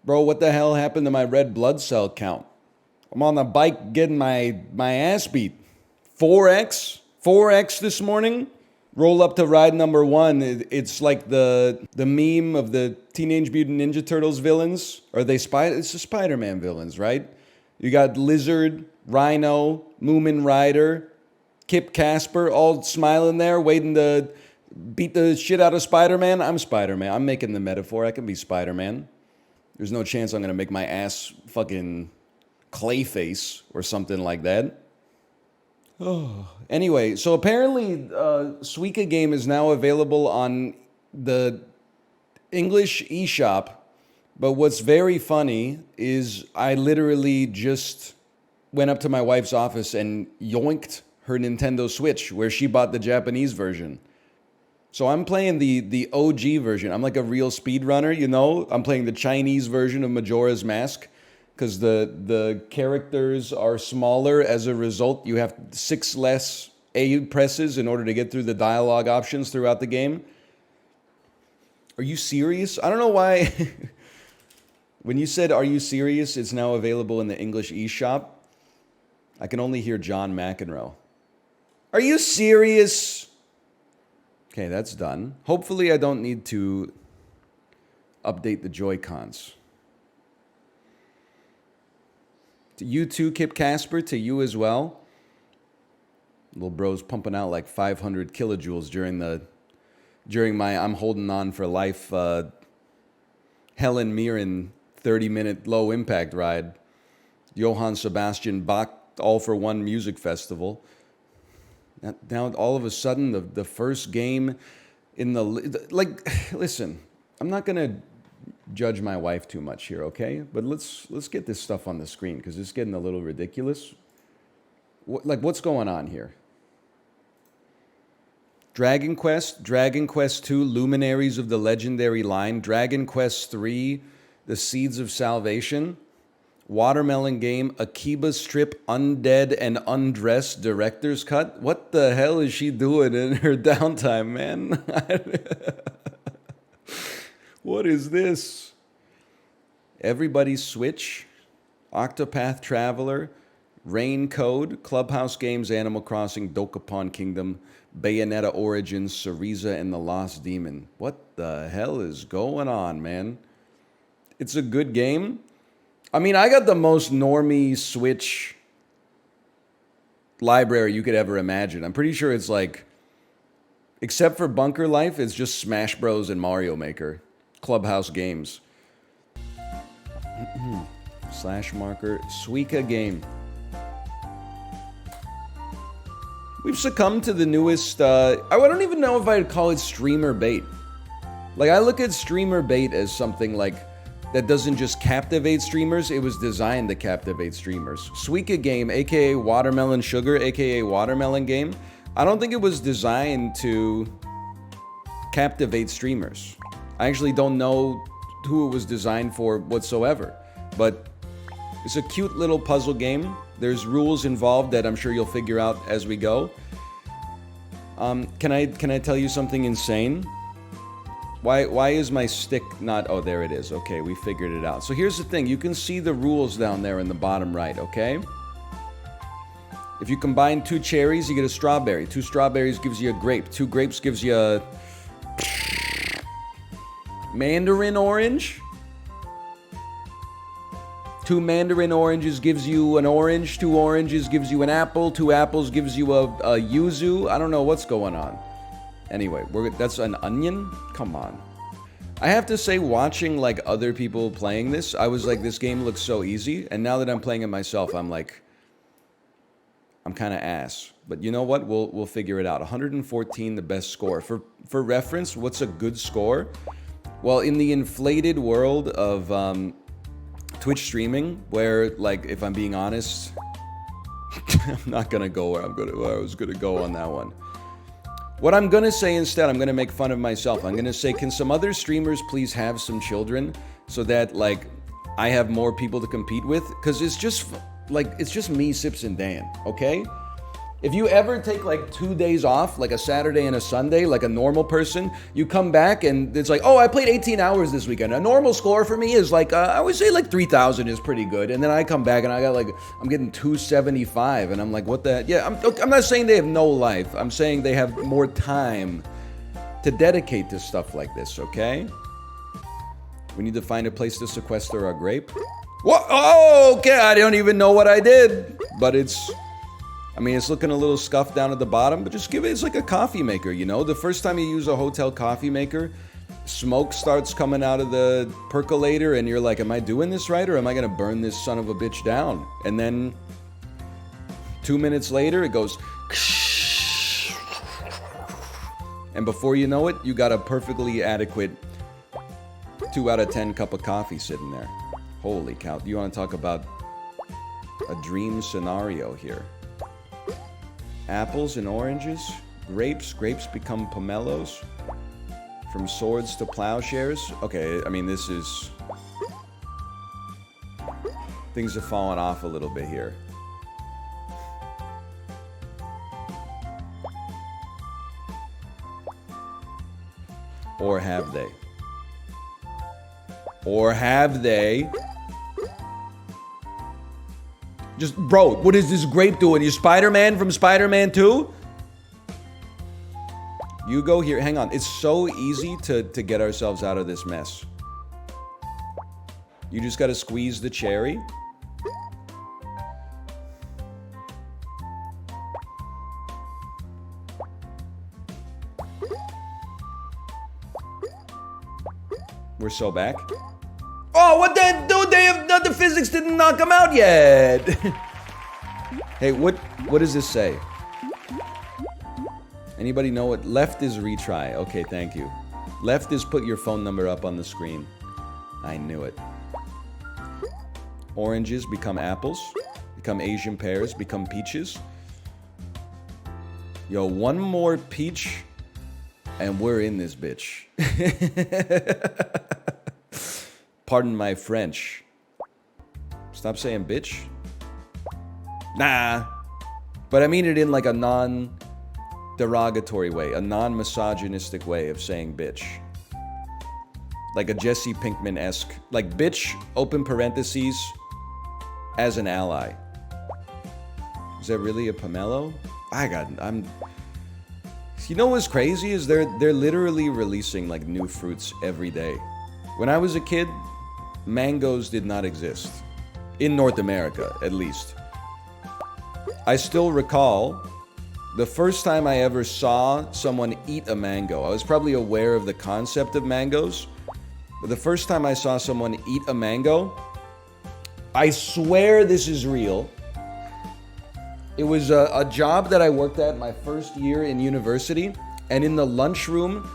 Bro, what the hell happened to my red blood cell count? I'm on the bike getting my ass beat. 4x? 4x this morning? Roll up to ride number 1. It's like the meme of the Teenage Mutant Ninja Turtles villains. It's the Spider-Man villains, right? You got Lizard, Rhino, Moomin Rider, Kip Casper, all smiling there, waiting to beat the shit out of Spider-Man. I'm Spider-Man. I'm making the metaphor. I can be Spider-Man. There's no chance I'm going to make my ass fucking Clayface or something like that. Oh. Anyway, so apparently Suika Game is now available on the English eShop. But what's very funny is I literally just went up to my wife's office and yoinked her Nintendo Switch where she bought the Japanese version. So I'm playing the OG version. I'm like a real speedrunner, you know? I'm playing the Chinese version of Majora's Mask because the characters are smaller. As a result, you have 6 less A presses in order to get through the dialogue options throughout the game. Are you serious? I don't know why. When you said, "Are you serious?" It's now available in the English eShop. I can only hear John McEnroe. Are you serious? Okay, that's done. Hopefully I don't need to update the Joy-Cons. To you too, Kip Casper, to you as well. Little bro's pumping out like 500 kilojoules during my I'm holding on for life Helen Mirren 30-minute low impact ride. Johann Sebastian Bach All for One music festival. Now all of a sudden the first game in listen, I'm not going to judge my wife too much here, okay? But let's get this stuff on the screen because it's getting a little ridiculous. What's going on here? Dragon Quest 2, Luminaries of the Legendary Line, Dragon Quest 3, The Seeds of Salvation, Watermelon Game, Akiba Strip, Undead and Undressed Director's Cut. What the hell is she doing in her downtime, man? What is this? Everybody's Switch, Octopath Traveler, Rain Code, Clubhouse Games, Animal Crossing, Dokapon Kingdom, Bayonetta Origins, Cereza and the Lost Demon. What the hell is going on, man? It's a good game. I mean, I got the most normie Switch library you could ever imagine. I'm pretty sure it's like, except for Bunker Life, it's just Smash Bros. And Mario Maker. Clubhouse Games. / marker, Suika Game. We've succumbed to the newest, I don't even know if I'd call it streamer bait. Like, I look at streamer bait as something like that doesn't just captivate streamers, it was designed to captivate streamers. Suika Game, aka Watermelon Sugar, aka Watermelon Game, I don't think it was designed to captivate streamers. I actually don't know who it was designed for whatsoever, but it's a cute little puzzle game. There's rules involved that I'm sure you'll figure out as we go. Can I tell you something insane? Why is my stick not... Oh, there it is. Okay, we figured it out. So here's the thing. You can see the rules down there in the bottom right, okay? If you combine 2 cherries, you get a strawberry. 2 strawberries gives you a grape. 2 grapes gives you a... mandarin orange. 2 mandarin oranges gives you an orange. 2 oranges gives you an apple. 2 apples gives you a yuzu. I don't know what's going on. Anyway, that's an onion? Come on. I have to say, watching like other people playing this, I was like, this game looks so easy. And now that I'm playing it myself, I'm like, I'm kind of ass. But you know what? We'll figure it out. 114, the best score. For reference, what's a good score? Well, in the inflated world of Twitch streaming, where, like, if I'm being honest, I'm not gonna go where I was gonna go on that one. What I'm gonna say instead, I'm gonna make fun of myself. I'm gonna say, can some other streamers please have some children so that, like, I have more people to compete with? Because it's just me, Sips, and Dan, okay? If you ever take like 2 days off, like a Saturday and a Sunday, like a normal person, you come back and it's like, oh, I played 18 hours this weekend. A normal score for me is like, I would say like 3,000 is pretty good. And then I come back and I'm getting 275. And I'm like, what the? Yeah, I'm not saying they have no life. I'm saying they have more time to dedicate to stuff like this, okay? We need to find a place to sequester our grape. What? Oh, okay, I don't even know what I did. But it's looking a little scuffed down at the bottom, but just give it, it's like a coffee maker, you know? The first time you use a hotel coffee maker, smoke starts coming out of the percolator and you're like, am I doing this right or am I gonna burn this son of a bitch down? And then 2 minutes later, it goes, and before you know it, you got a perfectly adequate 2 out of 10 cup of coffee sitting there. Holy cow, you wanna talk about a dream scenario here. Apples and oranges, grapes become pomelos, from swords to plowshares. Okay, I mean, this is... things have fallen off a little bit here. Or have they? Or have they? Just, bro, what is this grape doing? You Spider-Man from Spider-Man 2? You go here. Hang on. It's so easy to get ourselves out of this mess. You just got to squeeze the cherry. We're so back. Oh, what the dude? The physics didn't knock him out yet. Hey, what does this say? Anybody know what? Left is retry. Okay, thank you. Left is put your phone number up on the screen. I knew it. Oranges become apples, become Asian pears, become peaches. Yo, one more peach, and we're in this bitch. Pardon my French. Stop saying bitch. Nah. But I mean it in like a non-derogatory way, a non-misogynistic way of saying bitch. Like a Jesse Pinkman-esque, like bitch, open parentheses, as an ally. Is that really a pomelo? You know what's crazy is they're literally releasing like new fruits every day. When I was a kid, mangoes did not exist. In North America, at least. I still recall the first time I ever saw someone eat a mango. I was probably aware of the concept of mangoes, but the first time I saw someone eat a mango, I swear this is real. It was a job that I worked at my first year in university, and in the lunchroom,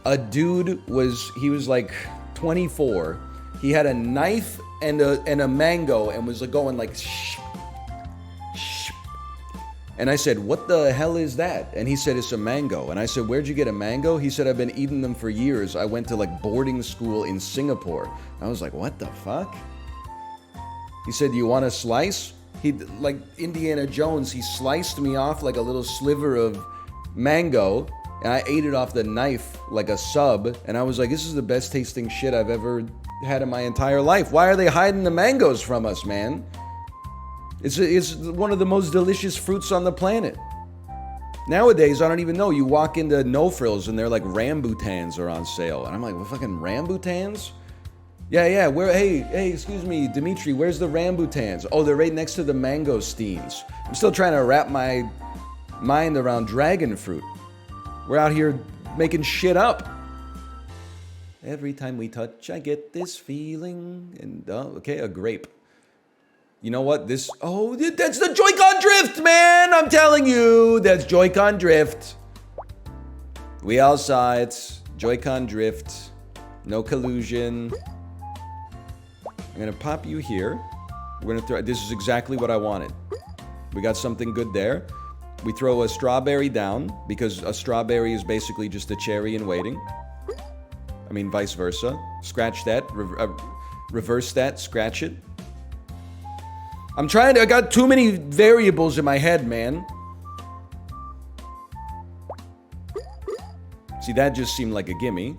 a dude was like 24. He had a knife and a mango and was going like shh, shh. And I said, what the hell is that? And he said, it's a mango. And I said, where'd you get a mango? He said, I've been eating them for years. I went to like boarding school in Singapore. I was like, what the fuck? He said, do you want a slice? He, like Indiana Jones, he sliced me off like a little sliver of mango, and I ate it off the knife like a sub, and I was like, this is the best tasting shit I've ever had in my entire life. Why are they hiding the mangoes from us, man? It's one of the most delicious fruits on the planet. Nowadays, I don't even know. You walk into No Frills and they're like rambutans are on sale, and I'm like, what, fucking rambutans? Yeah, where, hey, excuse me, Dimitri, where's the rambutans? Oh, they're right next to the mangosteens. I'm still trying to wrap my mind around dragon fruit. We're out here making shit up. Every time we touch, I get this feeling. And, okay, a grape. You know what? That's the Joy-Con drift, man! I'm telling you, that's Joy-Con drift. We all saw it. Joy-Con drift. No collusion. I'm gonna pop you here. We're gonna throw, this is exactly what I wanted. We got something good there. We throw a strawberry down, because a strawberry is basically just a cherry in waiting. I mean, vice versa. Scratch that, reverse that, scratch it. I got too many variables in my head, man. See, that just seemed like a gimme.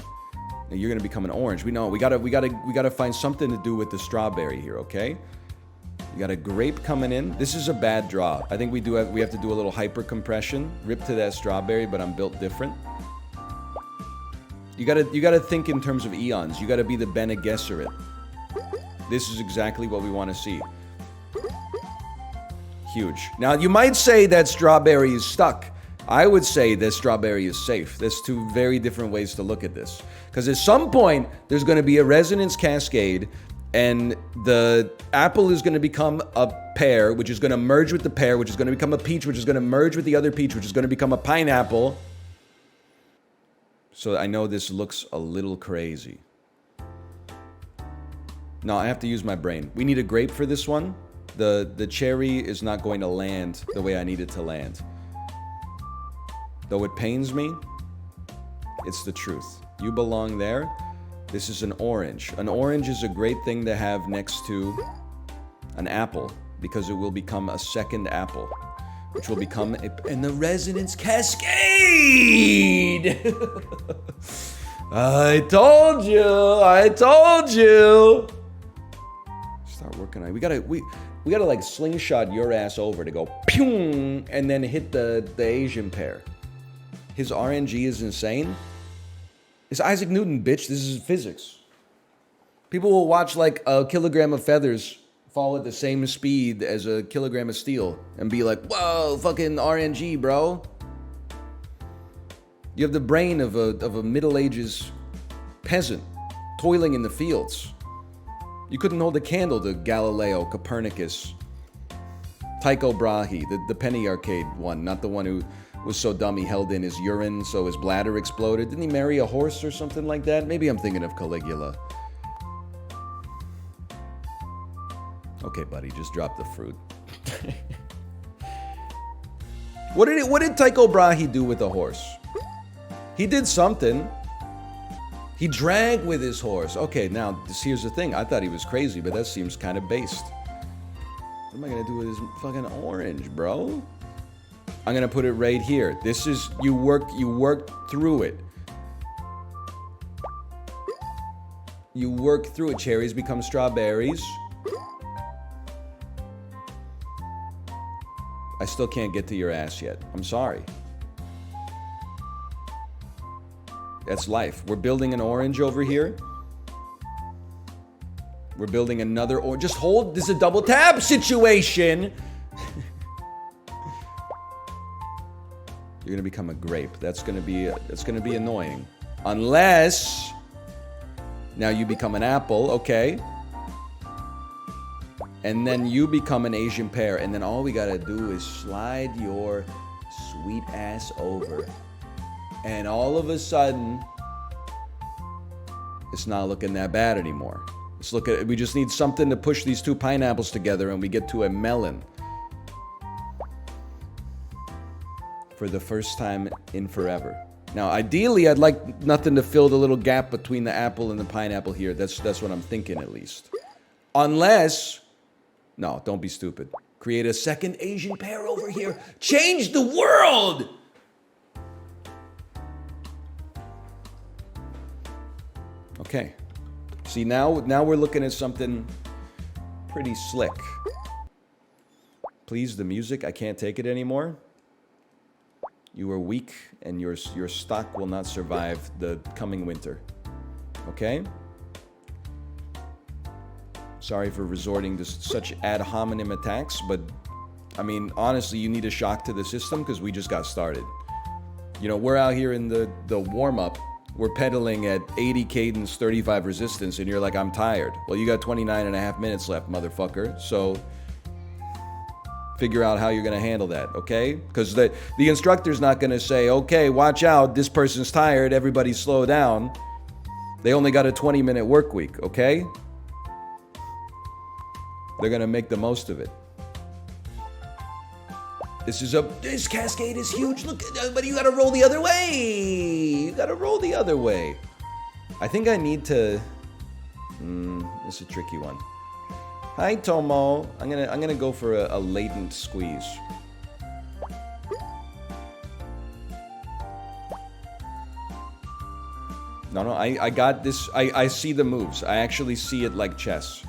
Now you're gonna become an orange. We know we gotta find something to do with the strawberry here, okay? You got a grape coming in. This is a bad draw. I think we have to do a little hyper compression. Rip to that strawberry, but I'm built different. You gotta think in terms of eons. You gotta be the Bene Gesserit. This is exactly what we want to see. Huge. Now you might say that strawberry is stuck. I would say that strawberry is safe. There's two very different ways to look at this. Because at some point, there's going to be a resonance cascade, and the apple is going to become a pear, which is going to merge with the pear, which is going to become a peach, which is going to merge with the other peach, which is going to become a pineapple. So I know this looks a little crazy. No, I have to use my brain. We need a grape for this one. The cherry is not going to land the way I need it to land. Though it pains me, it's the truth. You belong there. This is an orange. An orange is a great thing to have next to an apple because it will become a second apple, which will become in the resonance cascade. I told you. Start working on it. We gotta like slingshot your ass over to go pew and then hit the Asian pear. His RNG is insane. It's Isaac Newton, bitch. This is physics. People will watch like a kilogram of feathers fall at the same speed as a kilogram of steel and be like, whoa, fucking RNG, bro. You have the brain of a Middle Ages peasant toiling in the fields. You couldn't hold a candle to Galileo, Copernicus, Tycho Brahe, the penny arcade one, not the one who was so dumb he held in his urine so his bladder exploded. Didn't he marry a horse or something like that? Maybe I'm thinking of Caligula. Okay, buddy, just drop the fruit. What did Tycho Brahe do with the horse? He did something. He dragged with his horse. Okay, now, here's the thing. I thought he was crazy, but that seems kind of based. What am I going to do with this fucking orange, bro? I'm going to put it right here. This is, you worked through it. You work through it. Cherries become strawberries. I still can't get to your ass yet. I'm sorry. That's life. We're building an orange over here. We're building another orange. Just hold. This is a double tap situation. You're gonna become a grape. That's gonna be annoying. Unless now you become an apple, okay? And then you become an Asian pear, and then all we gotta do is slide your sweet ass over. And all of a sudden, it's not looking that bad anymore. We just need something to push these two pineapples together and we get to a melon. For the first time in forever. Now, ideally, I'd like nothing to fill the little gap between the apple and the pineapple here. That's what I'm thinking, at least. Unless, no, don't be stupid. Create a second Asian pear over here. Change the world! Okay. See, now we're looking at something pretty slick. Please, the music, I can't take it anymore. You are weak, and your stock will not survive the coming winter. Okay? Sorry for resorting to such ad hominem attacks, but, I mean, honestly, you need a shock to the system because we just got started. You know, we're out here in the warm-up. We're pedaling at 80 cadence, 35 resistance, and you're like, I'm tired. Well, you got 29 and a half minutes left, motherfucker. So figure out how you're going to handle that, okay? Because the instructor's not going to say, okay, watch out, this person's tired, everybody slow down. They only got a 20-minute work week, okay? They're going to make the most of it. This cascade is huge. Look, but you gotta roll the other way. You gotta roll the other way. I think I need to. This is a tricky one. Hi, Tomo. I'm gonna go for a latent squeeze. No, I got this. I see the moves. I actually see it like chess.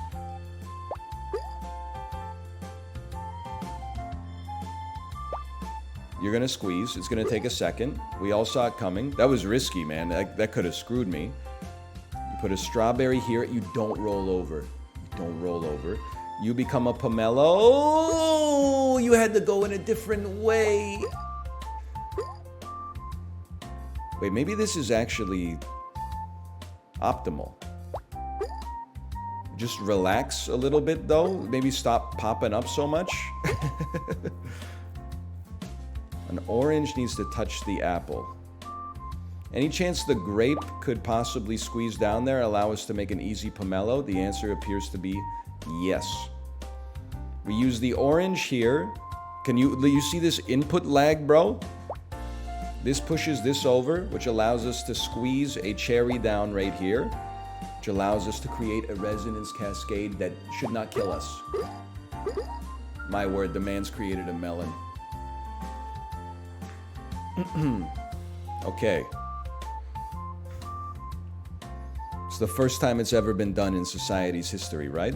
You're gonna squeeze. It's gonna take a second. We all saw it coming. That was risky, man. That could have screwed me. You put a strawberry here. You don't roll over. You don't roll over. You become a pomelo. Oh, you had to go in a different way. Wait, maybe this is actually optimal. Just relax a little bit, though. Maybe stop popping up so much. An orange needs to touch the apple. Any chance the grape could possibly squeeze down there, allow us to make an easy pomelo? The answer appears to be yes. We use the orange here. Can you see this input lag, bro? This pushes this over, which allows us to squeeze a cherry down right here, which allows us to create a resonance cascade that should not kill us. My word, the man's created a melon. Okay. It's the first time it's ever been done in society's history, right?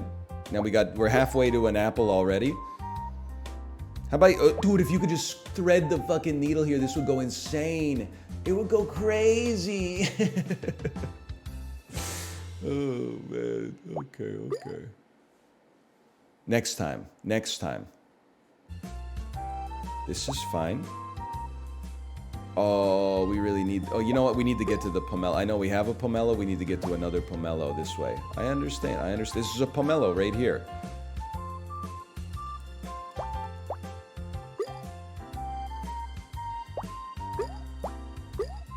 Now we're halfway to an apple already. How about, dude, if you could just thread the fucking needle here, this would go insane. It would go crazy. Oh, man. Okay. Next time. This is fine. Oh, we really need... Oh, you know what? We need to get to the pomelo. I know we have a pomelo. We need to get to another pomelo this way. I understand. This is a pomelo right here.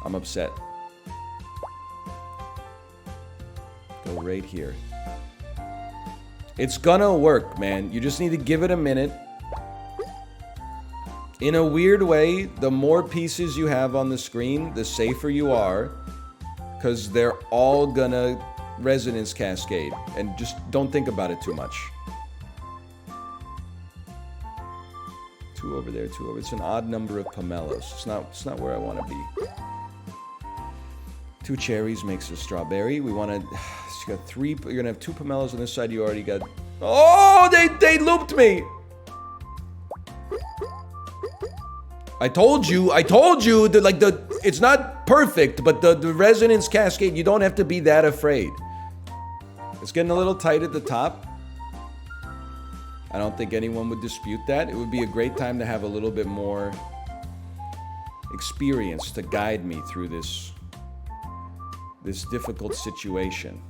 I'm upset. Go right here. It's gonna work, man. You just need to give it a minute. In a weird way, the more pieces you have on the screen, the safer you are, because they're all gonna resonance cascade. And just don't think about it too much. 2 over there, 2 over. It's an odd number of pomelos. It's not where I want to be. 2 cherries makes a strawberry. We want to. You got 3. You're gonna have 2 pomelos on this side. You already got. Oh, they looped me. I told you that, like, it's not perfect, but the resonance cascade, you don't have to be that afraid. It's getting a little tight at the top. I don't think anyone would dispute that. It would be a great time to have a little bit more experience to guide me through this difficult situation.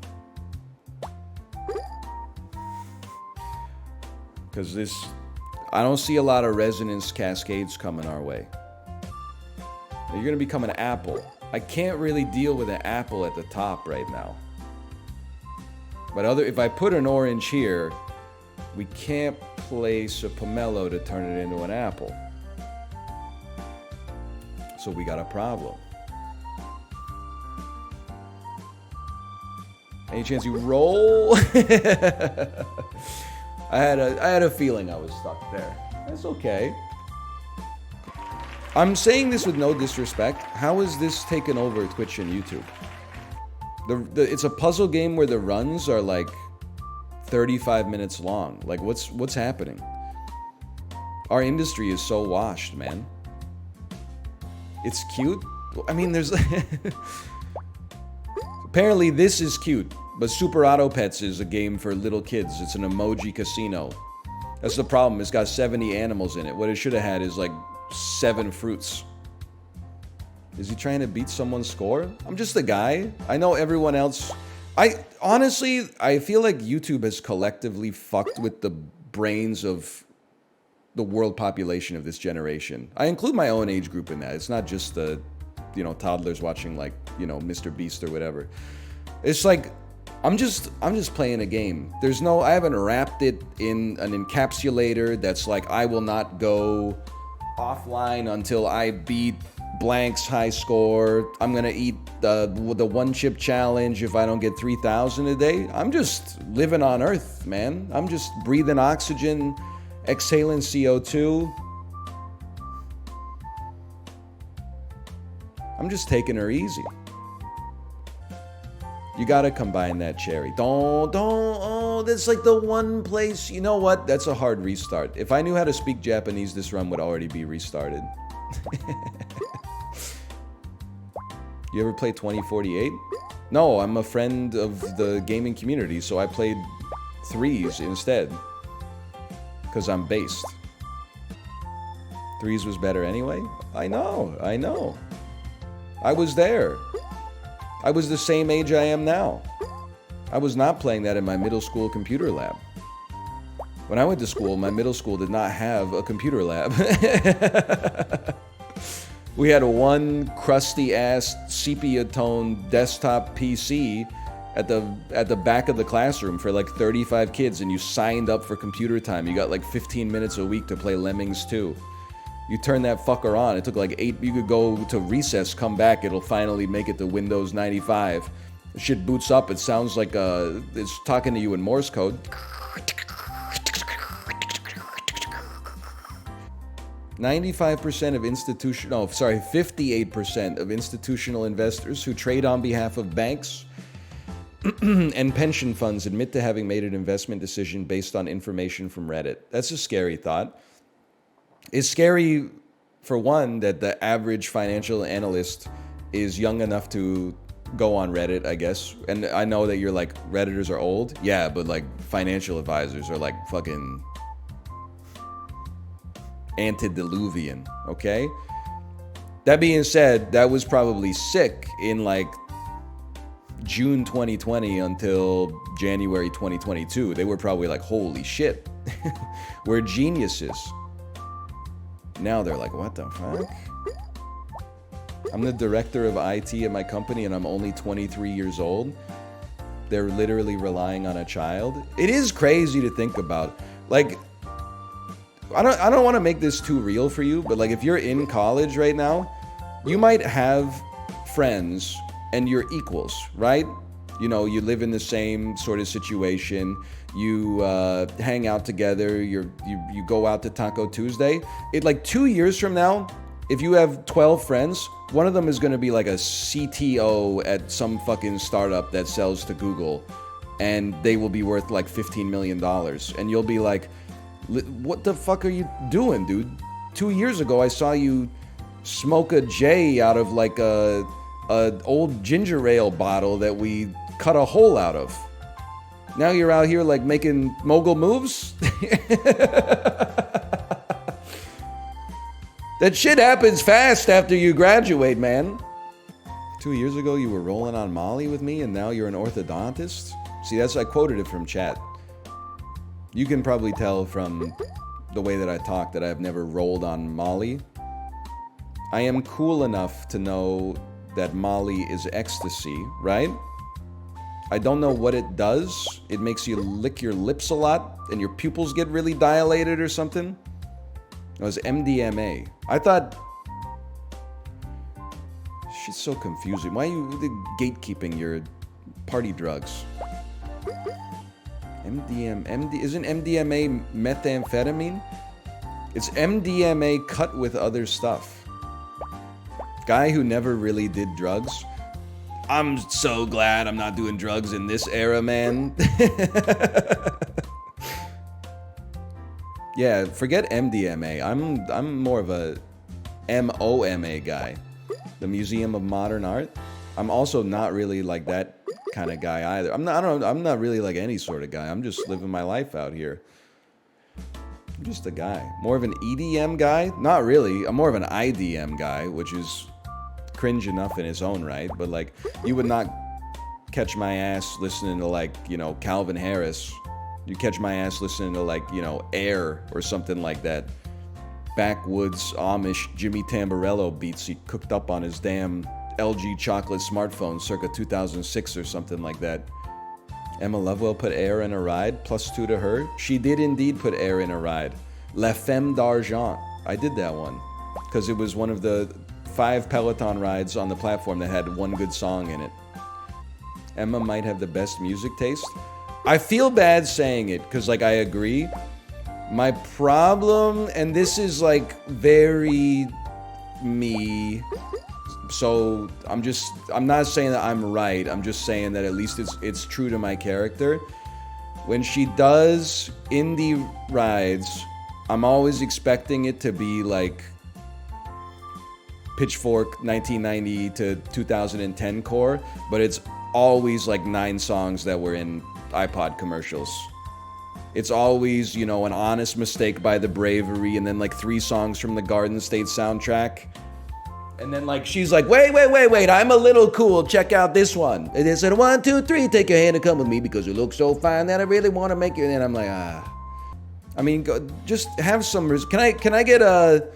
Because I don't see a lot of resonance cascades coming our way. You're gonna become an apple. I can't really deal with an apple at the top right now. But if I put an orange here, we can't place a pomelo to turn it into an apple. So we got a problem. Any chance you roll? I had a feeling I was stuck there. That's okay. I'm saying this with no disrespect. How is this taken over Twitch and YouTube? It's a puzzle game where the runs are like 35 minutes long. Like, what's happening? Our industry is so washed, man. It's cute. I mean, there's... Apparently this is cute, but Super Auto Pets is a game for little kids. It's an emoji casino. That's the problem. It's got 70 animals in it. What it should have had is like 7 fruits. Is he trying to beat someone's score? I'm just a guy. I know everyone else. Honestly, I feel like YouTube has collectively fucked with the brains of the world population of this generation. I include my own age group in that. It's not just the, toddlers watching like, Mr. Beast or whatever. It's like, I'm just playing a game. I haven't wrapped it in an encapsulator that's like, I will not go offline until I beat blank's high score. I'm gonna eat the 1 chip challenge if I don't get 3,000 a day. I'm just living on Earth, man. I'm just breathing oxygen, exhaling CO2. I'm just taking her easy. You gotta combine that cherry. Oh, that's like the one place. You know what? That's a hard restart. If I knew how to speak Japanese, this run would already be restarted. You ever play 2048? No, I'm a friend of the gaming community, so I played threes instead. Because I'm based. Threes was better anyway? I know. I was there. I was the same age I am now. I was not playing that in my middle school computer lab. When I went to school, my middle school did not have a computer lab. We had one crusty-ass sepia-toned desktop PC at the back of the classroom for like 35 kids, and you signed up for computer time. You got like 15 minutes a week to play Lemmings 2. You turn that fucker on. It took like 8. You could go to recess, come back. It'll finally make it to Windows 95. Shit boots up. It sounds like it's talking to you in Morse code. 58% of institutional investors who trade on behalf of banks and pension funds admit to having made an investment decision based on information from Reddit. That's a scary thought. It's scary, for one, that the average financial analyst is young enough to go on Reddit, I guess. And I know that you're like, Redditors are old. Yeah, but like financial advisors are like fucking antediluvian, okay? That being said, that was probably sick in like June 2020 until January 2022. They were probably like, holy shit, we're geniuses. Now they're like, what the fuck? I'm the director of IT at my company and I'm only 23 years old. They're literally relying on a child. It is crazy to think about. Like, I don't want to make this too real for you, but like if you're in college right now, you might have friends and you're equals, right? You know, you live in the same sort of situation. You hang out together. You go out to Taco Tuesday. Like 2 years from now, if you have 12 friends, one of them is going to be like a CTO at some fucking startup that sells to Google, and they will be worth like $15 million. And you'll be like, what the fuck are you doing, dude? 2 years ago, I saw you smoke a J out of like a old ginger ale bottle that we cut a hole out of. Now you're out here like making mogul moves? That shit happens fast after you graduate, man. 2 years ago you were rolling on Molly with me and now you're an orthodontist? See, I quoted it from chat. You can probably tell from the way that I talk that I've never rolled on Molly. I am cool enough to know that Molly is ecstasy, right? I don't know what it does. It makes you lick your lips a lot and your pupils get really dilated or something. It was MDMA. I thought... Shit's so confusing. Why are you gatekeeping your party drugs? Isn't MDMA methamphetamine? It's MDMA cut with other stuff. Guy who never really did drugs. I'm so glad I'm not doing drugs in this era, man. Yeah, forget MDMA. I'm more of a MOMA guy. The Museum of Modern Art. I'm also not really like that kind of guy either. I'm not really like any sort of guy. I'm just living my life out here. I'm just a guy. More of an EDM guy? Not really. I'm more of an IDM guy, which is cringe enough in its own right, but like you would not catch my ass listening to like, you know, Calvin Harris. You catch my ass listening to like, you know, Air or something like that. Backwoods Amish Jimmy Tamborello beats he cooked up on his damn LG chocolate smartphone circa 2006 or something like that. Emma Lovewell put Air in a ride, +2 to her. She did indeed put Air in a ride. La Femme d'Argent. I did that one because it was one of the 5 Peloton rides on the platform that had one good song in it. Emma might have the best music taste. I feel bad saying it because like I agree. My problem, and this is like very me, So I'm not saying that I'm right. I'm just saying that at least it's true to my character. When she does indie rides, I'm always expecting it to be like Pitchfork 1990 to 2010 core, but it's always like 9 songs that were in iPod commercials. It's always, you know, an honest mistake by the Bravery, and then like 3 songs from the Garden State soundtrack. And then like she's like, wait, I'm a little cool, check out this one. And they said 1, 2, 3, take your hand and come with me because you look so fine that I really want to make you. And then I'm like, I mean, just have some, can I get a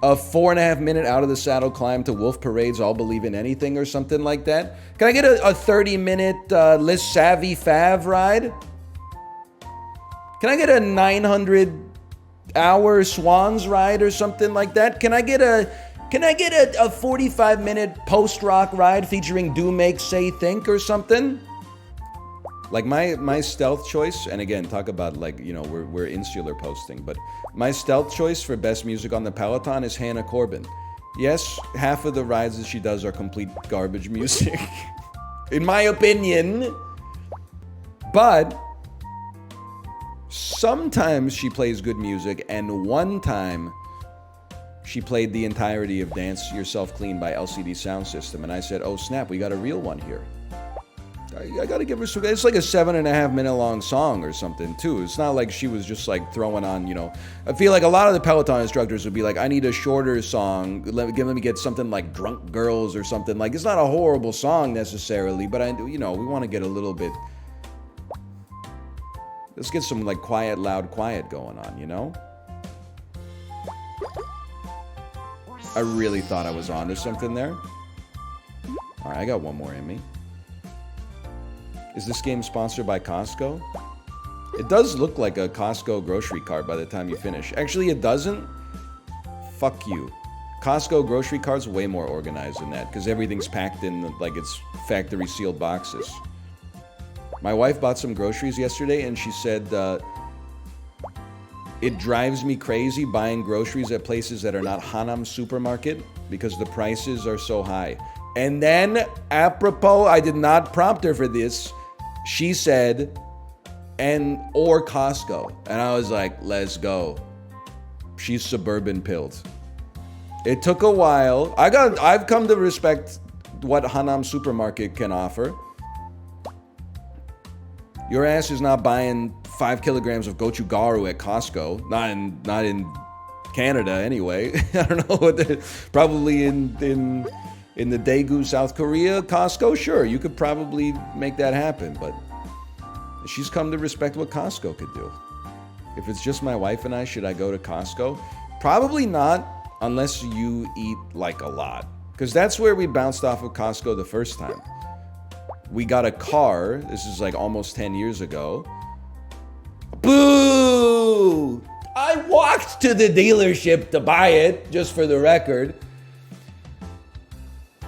4.5 minute out of the saddle climb to Wolf Parade's All Believe in Anything or something like that? Can I get a 30-minute Les Savvy Fav ride? Can I get a 900-hour Swans ride or something like that? Can I get a 45-minute post-rock ride featuring Do Make Say Think or something? Like my stealth choice, and again, talk about like, you know, we're insular posting, but my stealth choice for best music on the Peloton is Hannah Corbin. Yes, half of the rides that she does are complete garbage music, in my opinion, but sometimes she plays good music, and one time she played the entirety of Dance Yourself Clean by LCD Sound System, and I said, oh snap, we got a real one here. I gotta give her some. It's like a 7.5 minute long song or something too. It's not like she was just like throwing on, you know. I feel like a lot of the Peloton instructors would be like, I need a shorter song. Let me get something like Drunk Girls or something. Like, it's not a horrible song necessarily, but we want to get a little bit. Let's get some like quiet, loud, quiet going on, you know. I really thought I was onto something there. All right, I got one more in me. Is this game sponsored by Costco? It does look like a Costco grocery cart by the time you finish. Actually, it doesn't. Fuck you. Costco grocery cart's way more organized than that because everything's packed in like it's factory sealed boxes. My wife bought some groceries yesterday and she said, it drives me crazy buying groceries at places that are not Hanam Supermarket because the prices are so high. And then, apropos, I did not prompt her for this, she said, or Costco. And I was like, let's go. She's suburban pilled. It took a while. I've come to respect what Hanam Supermarket can offer. Your ass is not buying 5 kilograms of gochugaru at Costco. Not in Canada anyway. I don't know what probably in the Daegu, South Korea, Costco, sure, you could probably make that happen, but she's come to respect what Costco could do. If it's just my wife and I, should I go to Costco? Probably not, unless you eat like a lot. Because that's where we bounced off of Costco the first time. We got a car, this is like almost 10 years ago. Boo! I walked to the dealership to buy it, just for the record.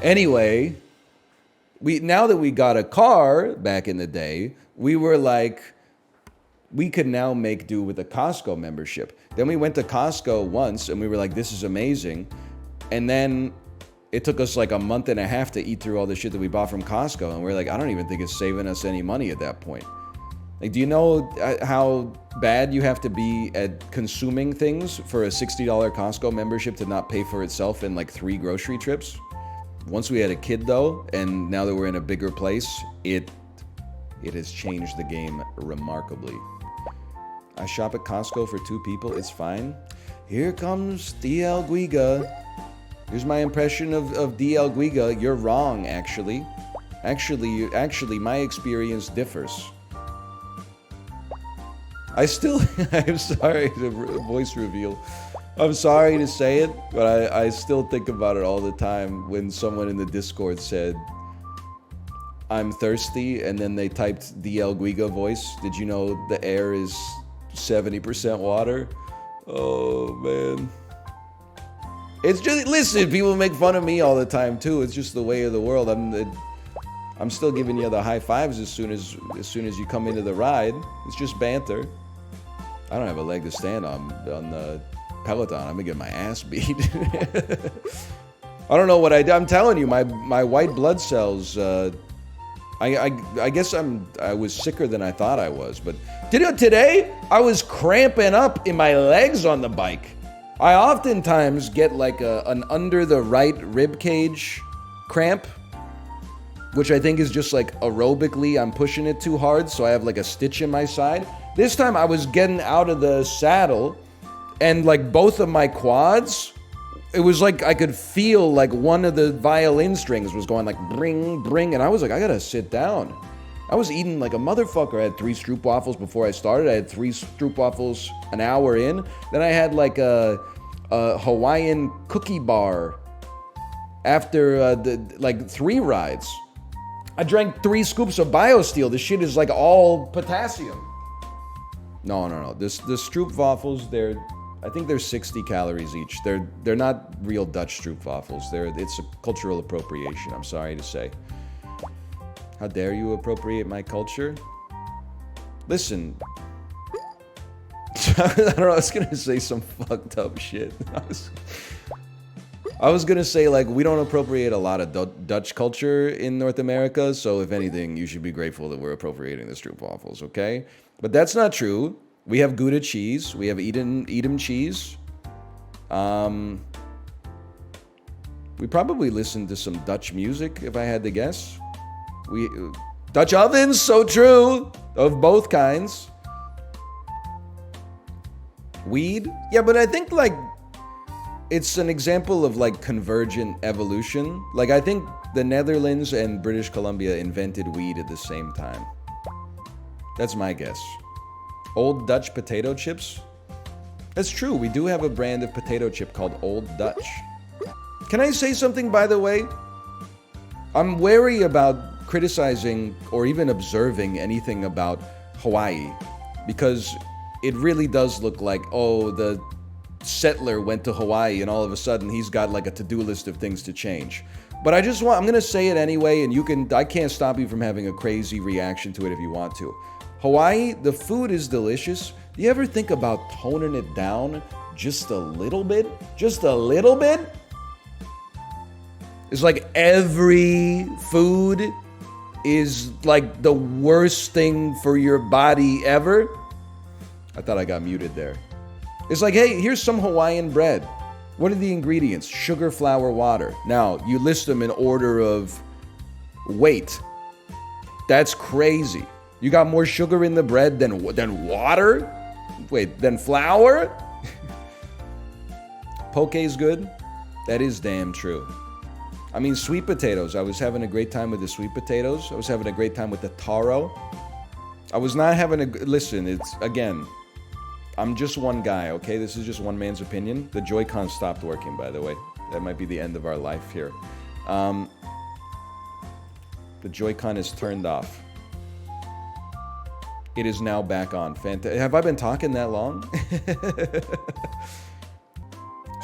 Anyway, now that we got a car back in the day, we were like, we could now make do with a Costco membership. Then we went to Costco once and we were like, this is amazing. And then it took us like a month and a half to eat through all the shit that we bought from Costco. And we're like, I don't even think it's saving us any money at that point. Like, do you know how bad you have to be at consuming things for a $60 Costco membership to not pay for itself in like 3 grocery trips? Once we had a kid though, and now that we're in a bigger place, it has changed the game remarkably. I shop at Costco for 2 people, it's fine. Here comes DL Guiga. Here's my impression of DL Guiga. You're wrong, actually. Actually, my experience differs. I'm sorry to voice reveal. I'm sorry to say it, but I still think about it all the time when someone in the Discord said, I'm thirsty, and then they typed DL Guiga voice. Did you know the air is 70% water? Oh, man. It's just, listen, people make fun of me all the time, too. It's just the way of the world. I'm still giving you the high fives as soon as you come into the ride. It's just banter. I don't have a leg to stand on the Peloton. I'm gonna get my ass beat. I don't know what I did. I'm telling you, my white blood cells. I guess I was sicker than I thought I was. But today I was cramping up in my legs on the bike. I oftentimes get like an under the right rib cage cramp, which I think is just like aerobically I'm pushing it too hard, so I have like a stitch in my side. This time I was getting out of the saddle, and like both of my quads, it was like I could feel like one of the violin strings was going like bring, bring, and I was like, I gotta sit down. I was eating like a motherfucker. I had 3 stroopwafels before I started. I had 3 stroopwafels an hour in. Then I had like a Hawaiian cookie bar after like 3 rides. I drank 3 scoops of BioSteel. This shit is like all potassium. No. The stroopwafels, I think they're 60 calories each. They're not real Dutch stroopwafels. It's a cultural appropriation, I'm sorry to say. How dare you appropriate my culture? Listen. I don't know, I was gonna say some fucked up shit. I was gonna say, like, we don't appropriate a lot of Dutch culture in North America, so if anything, you should be grateful that we're appropriating the stroopwafels, okay? But that's not true. We have Gouda cheese. We have Edam cheese. We probably listen to some Dutch music, if I had to guess. Dutch ovens, so true, of both kinds. Weed? Yeah, but I think, like, it's an example of, like, convergent evolution. Like, I think the Netherlands and British Columbia invented weed at the same time. That's my guess. Old Dutch potato chips? That's true, we do have a brand of potato chip called Old Dutch. Can I say something, by the way? I'm wary about criticizing or even observing anything about Hawaii, because it really does look like, oh, the settler went to Hawaii and all of a sudden he's got like a to-do list of things to change. But I'm gonna say it anyway, and I can't stop you from having a crazy reaction to it if you want to. Hawaii, the food is delicious. Do you ever think about toning it down just a little bit? Just a little bit? It's like every food is like the worst thing for your body ever. I thought I got muted there. It's like, hey, here's some Hawaiian bread. What are the ingredients? Sugar, flour, water. Now, you list them in order of weight. That's crazy. You got more sugar in the bread than water? Wait, than flour? Poke's good? That is damn true. I mean, sweet potatoes. I was having a great time with the sweet potatoes. I was having a great time with the taro. I was not having listen, it's, again, I'm just one guy, okay? This is just one man's opinion. The Joy-Con stopped working, by the way. That might be the end of our life here. The Joy-Con is turned off. It is now back on. Have I been talking that long?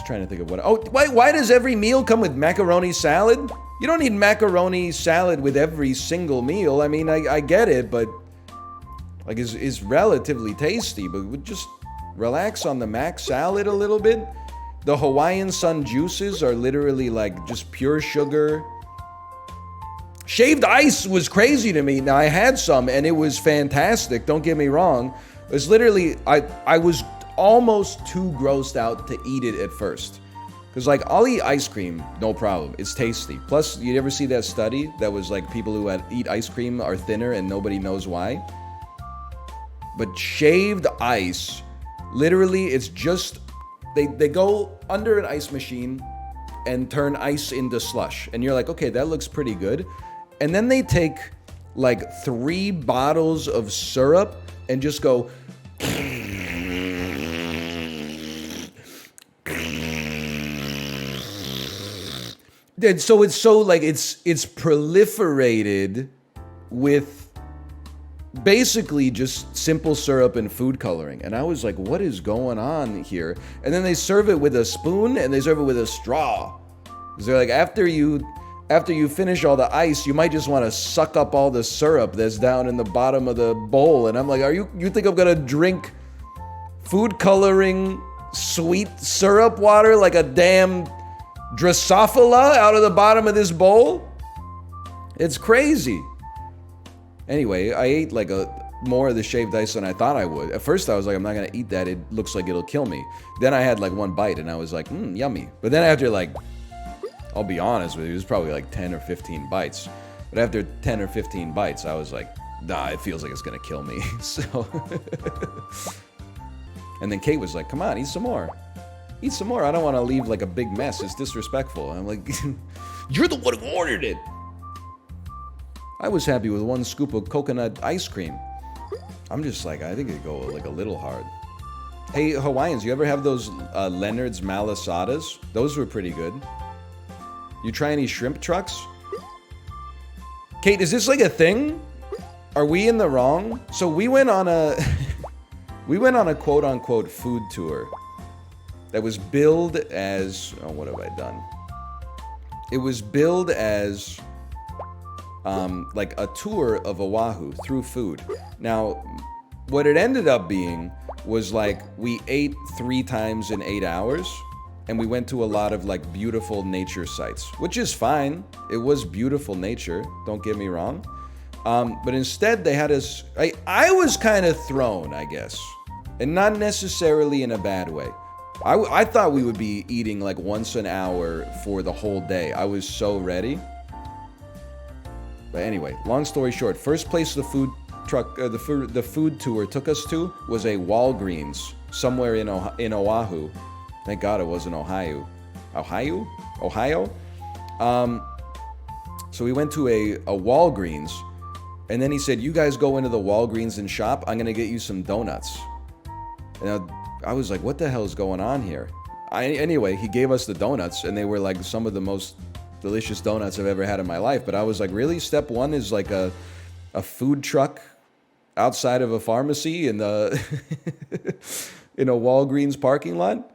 Trying to think of what. Oh, why does every meal come with macaroni salad? You don't need macaroni salad with every single meal. I mean, I get it, but like is relatively tasty. But just relax on the mac salad a little bit. The Hawaiian Sun juices are literally like just pure sugar. Shaved ice was crazy to me. Now I had some and it was fantastic. Don't get me wrong. It was literally I was almost too grossed out to eat it at first. Because, like, I'll eat ice cream, no problem. It's tasty. Plus, you ever see that study that was, like, people who eat ice cream are thinner and nobody knows why? But shaved ice, literally, it's just, they go under an ice machine and turn ice into slush. And you're like, okay, that looks pretty good. And then they take, like, 3 bottles of syrup and just go... So it's so like it's proliferated with basically just simple syrup and food coloring. And I was like, what is going on here? And then they serve it with a spoon and they serve it with a straw. Because they're like, after you finish all the ice, you might just want to suck up all the syrup that's down in the bottom of the bowl. And I'm like, you think I'm gonna drink food coloring sweet syrup water like a damn Drosophila out of the bottom of this bowl? It's crazy. Anyway, I ate like more of the shaved ice than I thought I would. At first I was like, I'm not gonna eat that. It looks like it'll kill me. Then I had like one bite and I was like, yummy. But then after like, I'll be honest with you, it was probably like 10 or 15 bites. But after 10 or 15 bites, I was like, nah, it feels like it's gonna kill me. So, and then Kate was like, come on, eat some more. Eat some more. I don't want to leave like a big mess. It's disrespectful. And I'm like, you're the one who ordered it. I was happy with one scoop of coconut ice cream. I'm just like, I think it'd go like a little hard. Hey, Hawaiians, you ever have those Leonard's Malasadas? Those were pretty good. You try any shrimp trucks? Kate, is this like a thing? Are we in the wrong? So we went on a quote unquote food tour that was billed as, oh, what have I done? It was billed as like a tour of Oahu through food. Now, what it ended up being was like we ate 3 times in 8 hours, and we went to a lot of like beautiful nature sites, which is fine. It was beautiful nature, don't get me wrong. But instead they had us, I was kind of thrown, I guess, and not necessarily in a bad way. I thought we would be eating like once an hour for the whole day. I was so ready. But anyway, long story short, first place the food food tour took us to was a Walgreens somewhere in Oahu. Thank God it wasn't Ohio. Ohio? So we went to a Walgreens, and then he said, you guys go into the Walgreens and shop. I'm going to get you some donuts. And I was like, what the hell is going on here? Anyway, he gave us the donuts, and they were like some of the most delicious donuts I've ever had in my life. But I was like, really? Step one is like a food truck outside of a pharmacy in the in a Walgreens parking lot?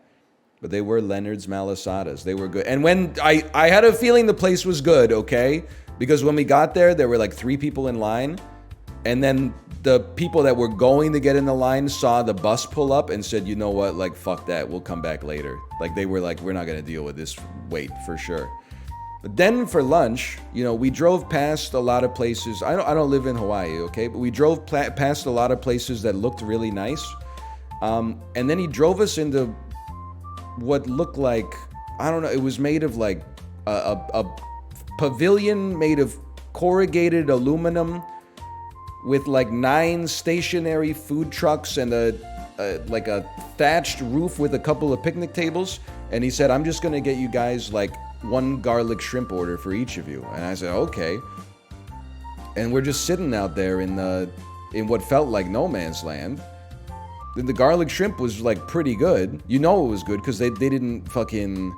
But they were Leonard's Malasadas. They were good. And when I had a feeling the place was good, okay? Because when we got there were like 3 people in line. And then the people that were going to get in the line saw the bus pull up and said, you know what, like, fuck that. We'll come back later. Like, they were like, we're not going to deal with this wait for sure. But then for lunch, you know, we drove past a lot of places. I don't live in Hawaii, okay? But we drove past a lot of places that looked really nice. And then he drove us into what looked like, I don't know, it was made of like a pavilion made of corrugated aluminum with like 9 stationary food trucks and like a thatched roof with a couple of picnic tables. And he said, I'm just gonna get you guys like 1 garlic shrimp order for each of you. And I said, okay. And we're just sitting out there in what felt like no man's land. The garlic shrimp was like pretty good. You know it was good because they didn't fucking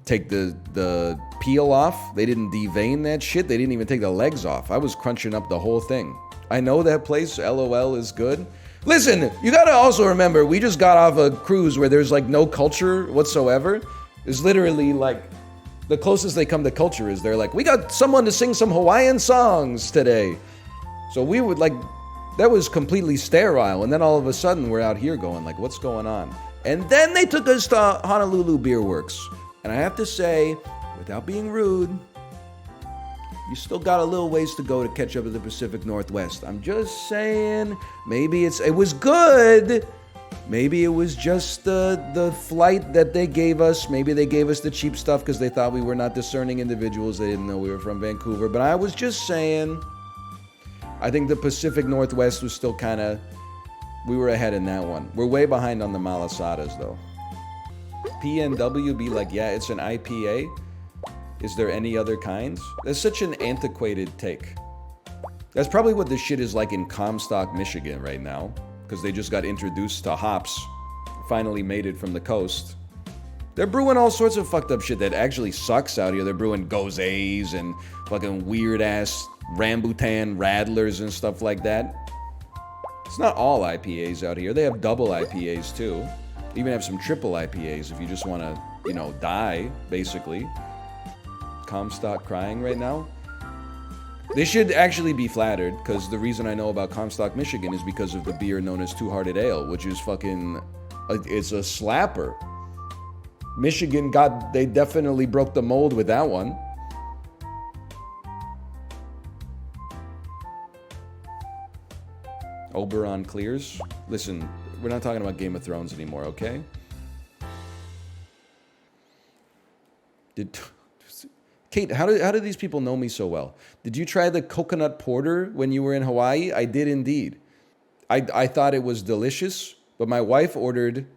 take the peel off. They didn't devein that shit. They didn't even take the legs off. I was crunching up the whole thing. I know that place, LOL, is good. Listen, you gotta also remember, we just got off a cruise where there's like no culture whatsoever. It's literally like, the closest they come to culture is they're like, we got someone to sing some Hawaiian songs today. So we would like, that was completely sterile. And then all of a sudden we're out here going like, what's going on? And then they took us to Honolulu Beer Works. And I have to say, without being rude, you still got a little ways to go to catch up to the Pacific Northwest. I'm just saying, maybe it was good. Maybe it was just the flight that they gave us. Maybe they gave us the cheap stuff because they thought we were not discerning individuals. They didn't know we were from Vancouver. But I was just saying, I think the Pacific Northwest was still kind of, we were ahead in that one. We're way behind on the Malasadas though. PNW be like, yeah, it's an IPA. Is there any other kinds? That's such an antiquated take. That's probably what this shit is like in Comstock, Michigan right now. Because they just got introduced to hops. Finally made it from the coast. They're brewing all sorts of fucked up shit that actually sucks out here. They're brewing gozes and fucking weird ass rambutan rattlers and stuff like that. It's not all IPAs out here. They have double IPAs too. Even have some triple IPAs if you just want to, you know, die, basically. Comstock crying right now. They should actually be flattered, because the reason I know about Comstock, Michigan is because of the beer known as Two Hearted Ale, which is fucking, it's a slapper. Michigan they definitely broke the mold with that one. Oberon clears. Listen, we're not talking about Game of Thrones anymore, okay? Kate, how do these people know me so well? Did you try the coconut porter when you were in Hawaii? I did indeed. I thought it was delicious, but my wife ordered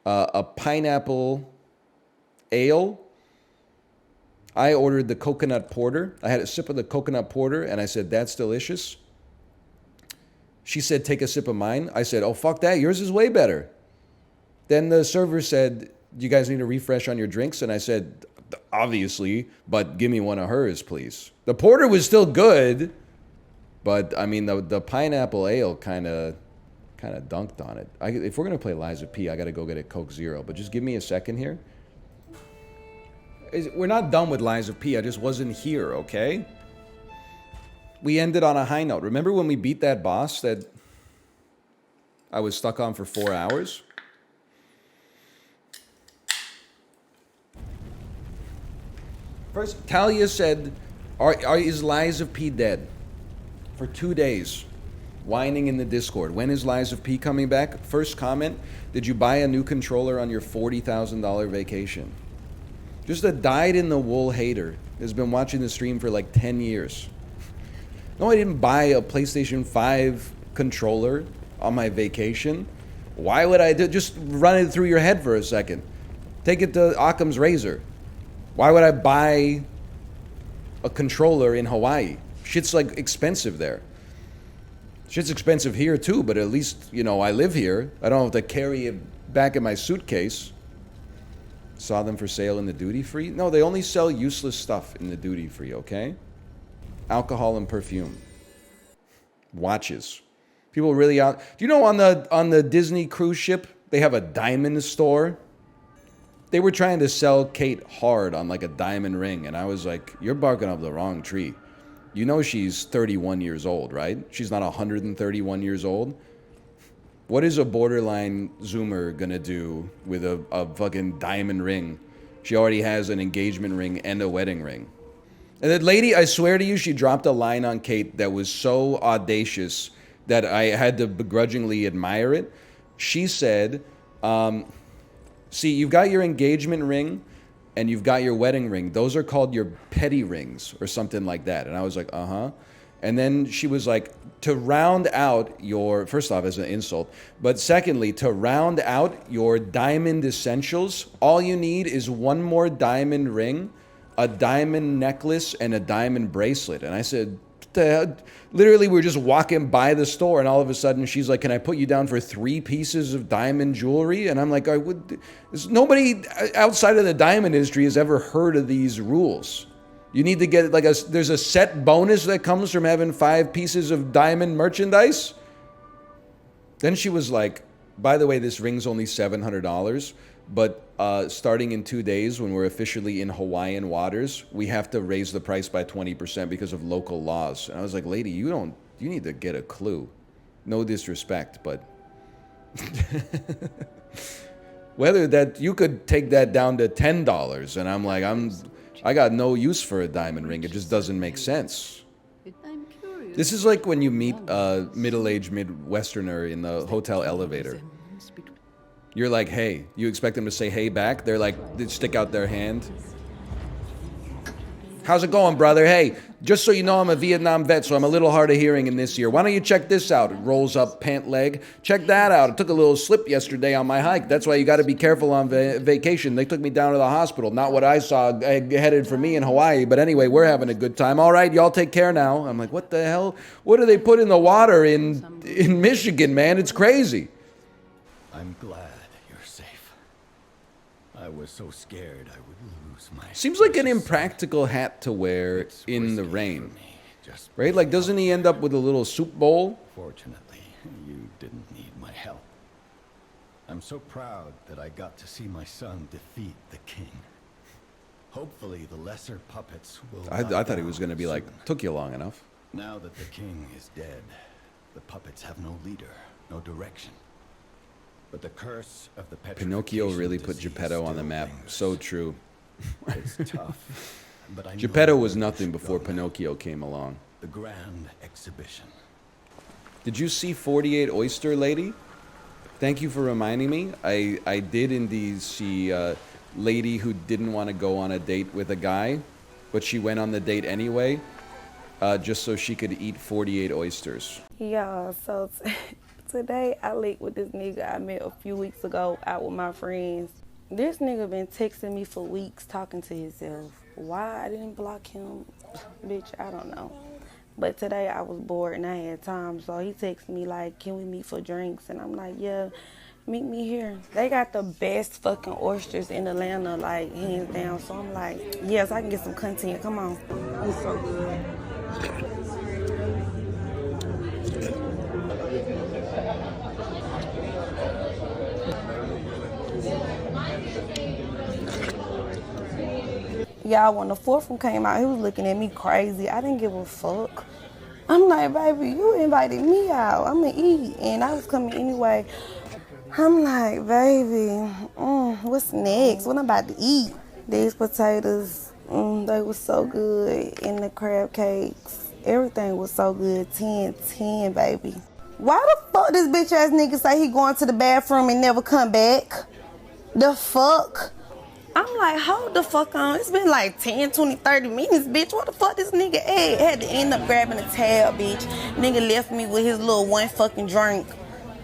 a pineapple ale. I ordered the coconut porter. I had a sip of the coconut porter, and I said, that's delicious. She said, take a sip of mine. I said, oh, fuck that. Yours is way better. Then the server said, you guys need a refresh on your drinks? And I said, obviously, but give me one of hers, please. The porter was still good, but I mean, the pineapple ale kind of dunked on it. If we're going to play Lies of P, I got to go get a Coke Zero, but just give me a second here. We're not done with Lies of P. I just wasn't here, okay? We ended on a high note. Remember when we beat that boss that I was stuck on for 4 hours? First, Talia said, is Lies of P dead? For 2 days. Whining in the Discord. When is Lies of P coming back? First comment, did you buy a new controller on your $40,000 vacation? Just a dyed-in-the-wool hater has been watching the stream for like 10 years. No, I didn't buy a PlayStation 5 controller on my vacation. Why would I just run it through your head for a second? Take it to Occam's Razor. Why would I buy a controller in Hawaii? Shit's like expensive there. Shit's expensive here too, but at least, you know, I live here. I don't have to carry it back in my suitcase. Saw them for sale in the duty free? No, they only sell useless stuff in the duty free, okay? Alcohol and perfume. Watches. People really out. Do you know on the Disney cruise ship, they have a diamond store? They were trying to sell Kate hard on like a diamond ring, and I was like, you're barking up the wrong tree. You know she's 31 years old, right? She's not 131 years old. What is a borderline Zoomer gonna do with a fucking diamond ring? She already has an engagement ring and a wedding ring. And that lady, I swear to you, she dropped a line on Kate that was so audacious that I had to begrudgingly admire it. She said, see, you've got your engagement ring and you've got your wedding ring. Those are called your petty rings or something like that. And I was like, uh-huh. And then she was like, to round out your, first off, as an insult, but secondly, to round out your diamond essentials, all you need is one more diamond ring, a diamond necklace, and a diamond bracelet. And I said, what the hell? Literally, we were just walking by the store, and all of a sudden, she's like, can I put you down for 3 pieces of diamond jewelry? And I'm like, nobody outside of the diamond industry has ever heard of these rules. You need to get like there's a set bonus that comes from having 5 pieces of diamond merchandise. Then she was like, by the way, this ring's only $700, but starting in 2 days when we're officially in Hawaiian waters, we have to raise the price by 20% because of local laws. And I was like, lady, you need to get a clue. No disrespect, but whether that you could take that down to $10, and I'm like, I got no use for a diamond ring. It just doesn't make sense. This is like when you meet a middle-aged Midwesterner in the hotel elevator. You're like, hey. You expect them to say hey back. They're like, they stick out their hand. How's it going, brother? Hey, just so you know, I'm a Vietnam vet, so I'm a little hard of hearing in this year. Why don't you check this out? It rolls up pant leg. Check that out. I took a little slip yesterday on my hike. That's why you got to be careful on vacation. They took me down to the hospital. Not what I saw headed for me in Hawaii. But anyway, we're having a good time. All right, y'all take care now. I'm like, what the hell? What do they put in the water in Michigan, man? It's crazy. I'm glad you're safe. I was so scared I would lose my... Seems like an impractical hat to wear in the rain. Right? Like, doesn't he end up with a little soup bowl? Fortunately, you didn't need my help. I'm so proud that I got to see my son defeat the king. Hopefully the lesser puppets will... I thought he was going to be like, took you long enough. Now that the king is dead, the puppets have no leader, no direction. But the curse of the Pinocchio really put Geppetto on the map. So true. It's tough, but I know Geppetto was where we nothing should before go now. Pinocchio came along. The grand exhibition. Did you see 48 Oyster Lady? Thank you for reminding me. I did indeed see a lady who didn't want to go on a date with a guy, but she went on the date anyway, just so she could eat 48 oysters. Yeah, so today I linked with this nigga I met a few weeks ago out with my friends. This nigga been texting me for weeks talking to himself. Why I didn't block him, bitch, I don't know. But today I was bored and I had time, so he texted me like, can we meet for drinks? And I'm like, yeah, meet me here. They got the best fucking oysters in Atlanta, like, hands down. So I'm like, yes, I can get some content, come on. It's so good. Y'all, when the fourth one came out, he was looking at me crazy. I didn't give a fuck. I'm like, baby, you invited me out. I'm gonna eat. And I was coming anyway. I'm like, baby, what's next? What I'm about to eat? These potatoes, they were so good. And the crab cakes, everything was so good. 10, baby. Why the fuck this bitch ass nigga say he going to the bathroom and never come back? The fuck? I'm like, hold the fuck on. It's been like 10, 20, 30 minutes, bitch. What the fuck this nigga at? Had to end up grabbing a tab, bitch. Nigga left me with his little one fucking drink.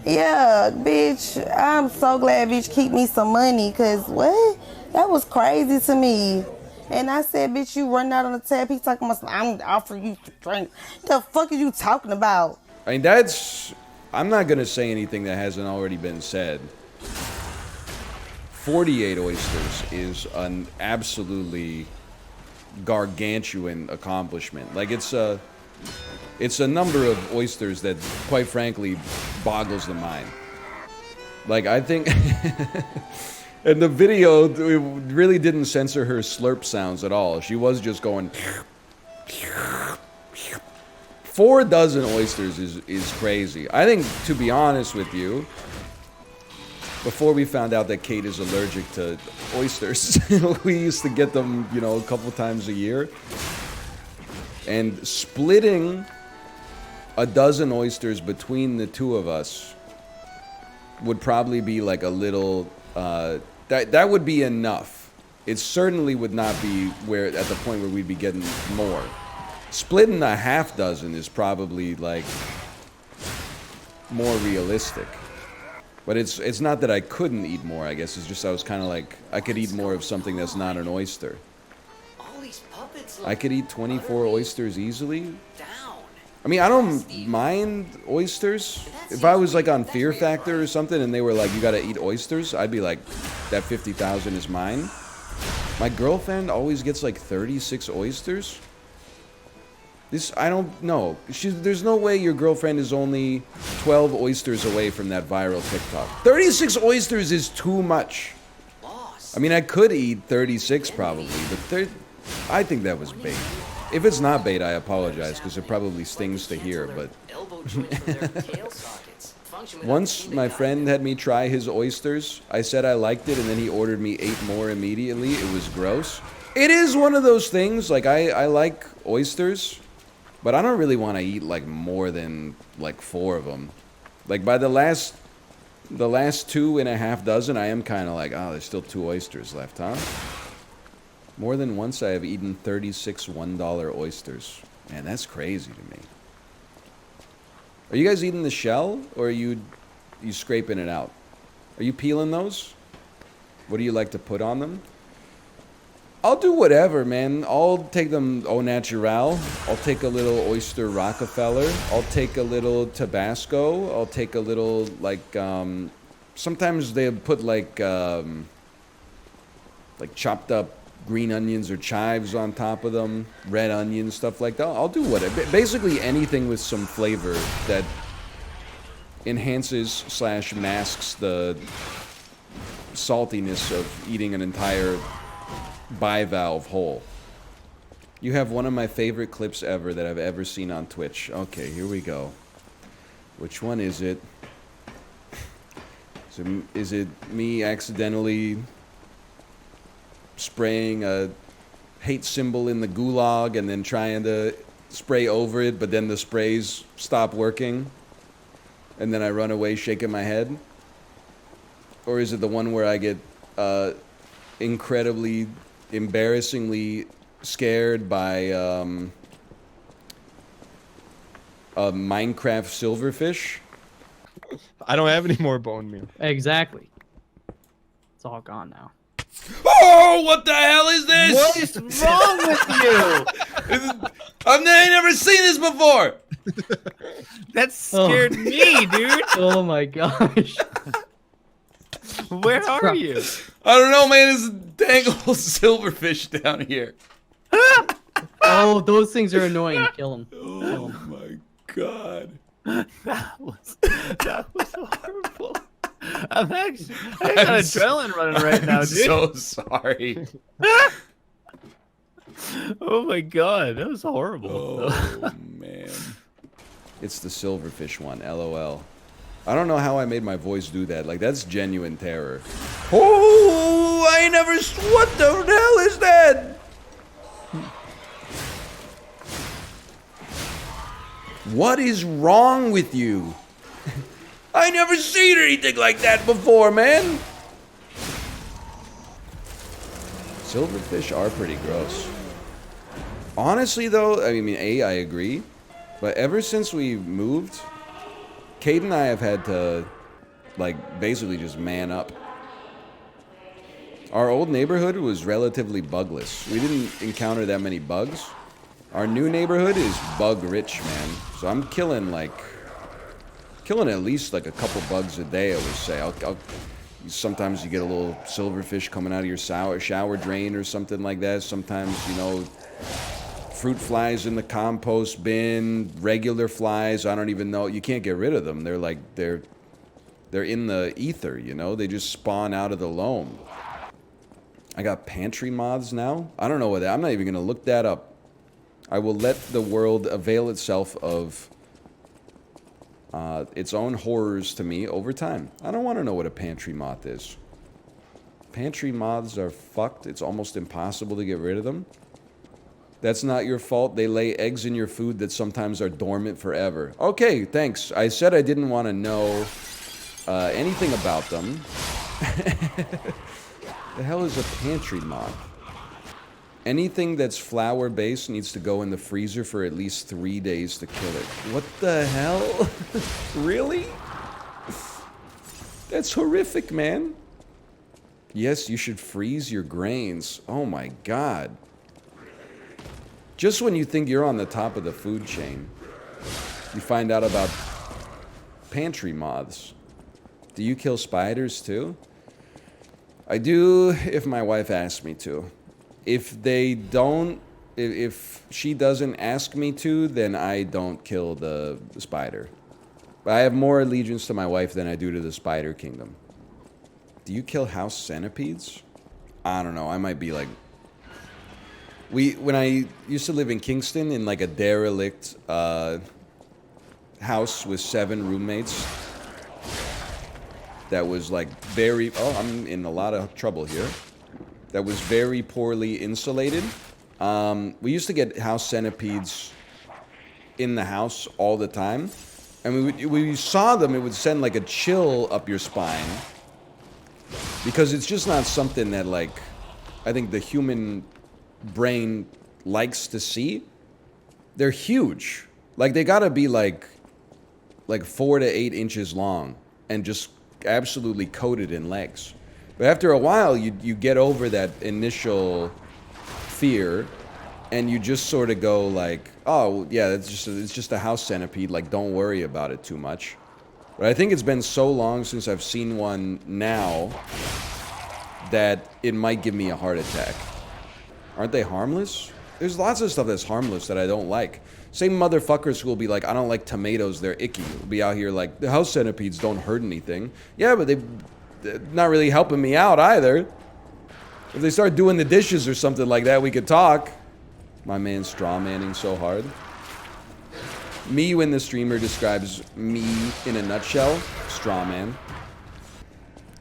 Yeah, bitch. I'm so glad bitch keep me some money, cause what? That was crazy to me. And I said, bitch, you running out on the tab. He talking about, I'm offering you to drink. The fuck are you talking about? I mean, I'm not gonna say anything that hasn't already been said. 48 oysters is an absolutely gargantuan accomplishment. Like, it's a number of oysters that, quite frankly, boggles the mind. Like, I think in the video, it really didn't censor her slurp sounds at all. She was just going 4 dozen oysters is crazy. I think, to be honest with you, before we found out that Kate is allergic to oysters, we used to get them, you know, a couple times a year. And splitting a dozen oysters between the two of us would probably be like a little, that would be enough. It certainly would not be at the point where we'd be getting more. Splitting a half dozen is probably like more realistic. But it's not that I couldn't eat more, I guess. It's just I was kind of like, I could eat more of something that's not an oyster. I could eat 24 oysters easily. I mean, I don't mind oysters. If I was like on Fear Factor or something and they were like, you gotta eat oysters, I'd be like, that 50,000 is mine. My girlfriend always gets like 36 oysters. I don't know. There's no way your girlfriend is only 12 oysters away from that viral TikTok. 36 oysters is too much. I mean, I could eat 36 probably, but I think that was bait. If it's not bait, I apologize, because it probably stings to hear, but... Once my friend had me try his oysters, I said I liked it, and then he ordered me 8 more immediately. It was gross. It is one of those things, like, I like oysters, but I don't really want to eat, like, more than, like, 4 of them. Like, by the last 2.5 dozen, I am kind of like, oh, there's still 2 oysters left, huh? More than once I have eaten 36 $1 oysters. Man, that's crazy to me. Are you guys eating the shell, or are you scraping it out? Are you peeling those? What do you like to put on them? I'll do whatever, man. I'll take them au natural. I'll take a little oyster Rockefeller. I'll take a little Tabasco. I'll take a little, like, sometimes they put, like chopped up green onions or chives on top of them, red onions, stuff like that. I'll do whatever. Basically anything with some flavor that enhances / masks the saltiness of eating an entire bivalve whole. You have one of my favorite clips ever that I've ever seen on Twitch. Okay, here we go. Which one is it? So is it me accidentally spraying a hate symbol in the gulag and then trying to spray over it, but then the sprays stop working? And then I run away shaking my head? Or is it the one where I get incredibly, embarrassingly scared by a Minecraft silverfish? I don't have any more bone meal. Exactly. It's all gone now. Oh, what the hell is this? What is wrong with you? I've never seen this before. That scared me, dude. Oh my gosh. Where are you? I don't know, man. There's a dangle silverfish down here. Oh, those things are annoying. Kill them. Oh my god. That was horrible. I got adrenaline running right now, I'm dude. so sorry. Oh my god, that was horrible. Oh man. It's the silverfish one, LOL. I don't know how I made my voice do that. Like, that's genuine terror. Oh, I never... What the hell is that? What is wrong with you? I never seen anything like that before, man. Silverfish are pretty gross. Honestly, though, I mean, I agree. But ever since we moved, Kate and I have had to, like, basically just man up. Our old neighborhood was relatively bugless. We didn't encounter that many bugs. Our new neighborhood is bug-rich, man. So I'm killing at least, like, a couple bugs a day, I would say. Sometimes you get a little silverfish coming out of your shower drain or something like that. Sometimes, you know, fruit flies in the compost bin, regular flies. I don't even know. You can't get rid of them. They're like, they're in the ether, you know? They just spawn out of the loam. I got pantry moths now. I don't know what that... I'm not even going to look that up. I will let the world avail itself of its own horrors to me over time. I don't want to know what a pantry moth is. Pantry moths are fucked. It's almost impossible to get rid of them. That's not your fault. They lay eggs in your food that sometimes are dormant forever. Okay, thanks. I said I didn't want to know anything about them. The hell is a pantry moth? Anything that's flour-based needs to go in the freezer for at least 3 days to kill it. What the hell? Really? That's horrific, man. Yes, you should freeze your grains. Oh my god. Just when you think you're on the top of the food chain, you find out about pantry moths. Do you kill spiders too? I do if my wife asks me to. If she doesn't ask me to, then I don't kill the spider. But I have more allegiance to my wife than I do to the spider kingdom. Do you kill house centipedes? I don't know. I might be like... When I used to live in Kingston in like a derelict house with 7 roommates that was like very... Oh, I'm in a lot of trouble here. That was very poorly insulated. We used to get house centipedes in the house all the time. And we saw them, it would send like a chill up your spine. Because it's just not something that, like, I think the human brain likes to see. They're huge. Like, they gotta be like 4 to 8 inches long and just absolutely coated in legs. But after a while, you get over that initial fear, and you just sort of go like, oh yeah, it's just a house centipede. Like, don't worry about it too much. But I think it's been so long since I've seen one now that it might give me a heart attack. Aren't they harmless? There's lots of stuff that's harmless that I don't like. Same motherfuckers who will be like, I don't like tomatoes, they're icky. Will be out here like, the house centipedes don't hurt anything. Yeah, but they're not really helping me out either. If they start doing the dishes or something like that, we could talk. My man's strawmanning so hard. Me when the streamer describes me in a nutshell, strawman.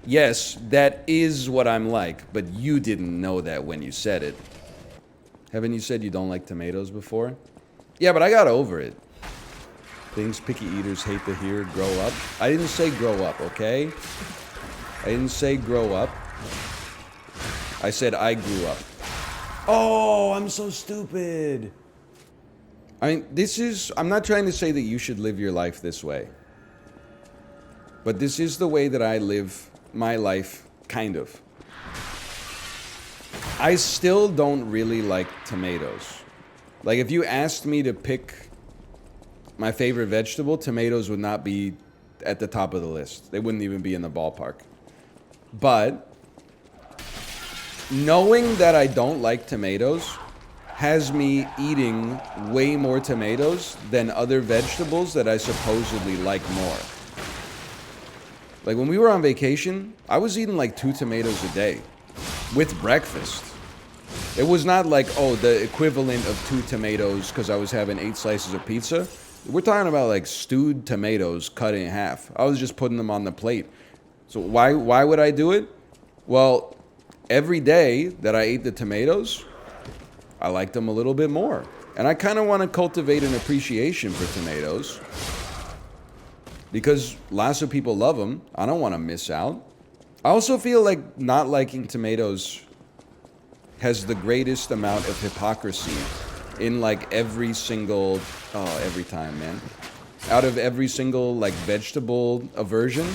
Yes, that is what I'm like, but you didn't know that when you said it. Haven't you said you don't like tomatoes before? Yeah, but I got over it. Things picky eaters hate to hear, grow up. I didn't say grow up, okay? I didn't say grow up. I said I grew up. Oh, I'm so stupid. I mean, I'm not trying to say that you should live your life this way. But this is the way that I live my life, kind of. I still don't really like tomatoes. Like, if you asked me to pick my favorite vegetable, tomatoes would not be at the top of the list. They wouldn't even be in the ballpark. But knowing that I don't like tomatoes has me eating way more tomatoes than other vegetables that I supposedly like more. Like, when we were on vacation, I was eating like 2 tomatoes a day with breakfast. It was not like, oh, the equivalent of 2 tomatoes because I was having 8 slices of pizza. We're talking about like stewed tomatoes cut in half. I was just putting them on the plate. So why would I do it? Well, every day that I ate the tomatoes, I liked them a little bit more. And I kind of want to cultivate an appreciation for tomatoes because lots of people love them. I don't want to miss out. I also feel like not liking tomatoes has the greatest amount of hypocrisy in like every single, every time, man. Out of every single like vegetable aversion.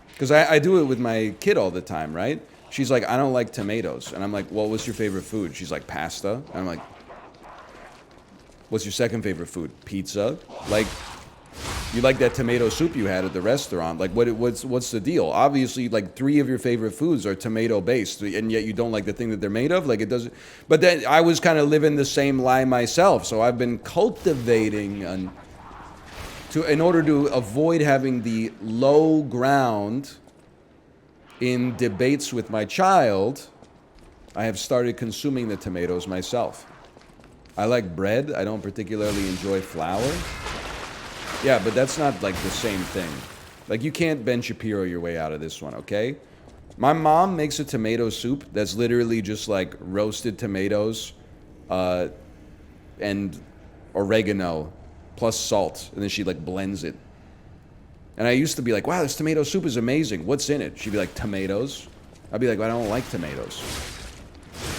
Because I do it with my kid all the time, right? She's like, I don't like tomatoes. And I'm like, well, what's your favorite food? She's like, pasta. And I'm like, what's your second favorite food? Pizza. Like, you like that tomato soup you had at the restaurant. Like, what's the deal? Obviously, like, 3 of your favorite foods are tomato-based, and yet you don't like the thing that they're made of? Like, it doesn't... But then I was kind of living the same lie myself, so I've been cultivating in order to avoid having the low ground in debates with my child, I have started consuming the tomatoes myself. I like bread. I don't particularly enjoy flour. Yeah, but that's not like the same thing. Like, you can't Ben Shapiro your way out of this one, okay? My mom makes a tomato soup that's literally just like roasted tomatoes and oregano plus salt, and then she like blends it. And I used to be like, wow, this tomato soup is amazing. What's in it? She'd be like, tomatoes. I'd be like, well, I don't like tomatoes.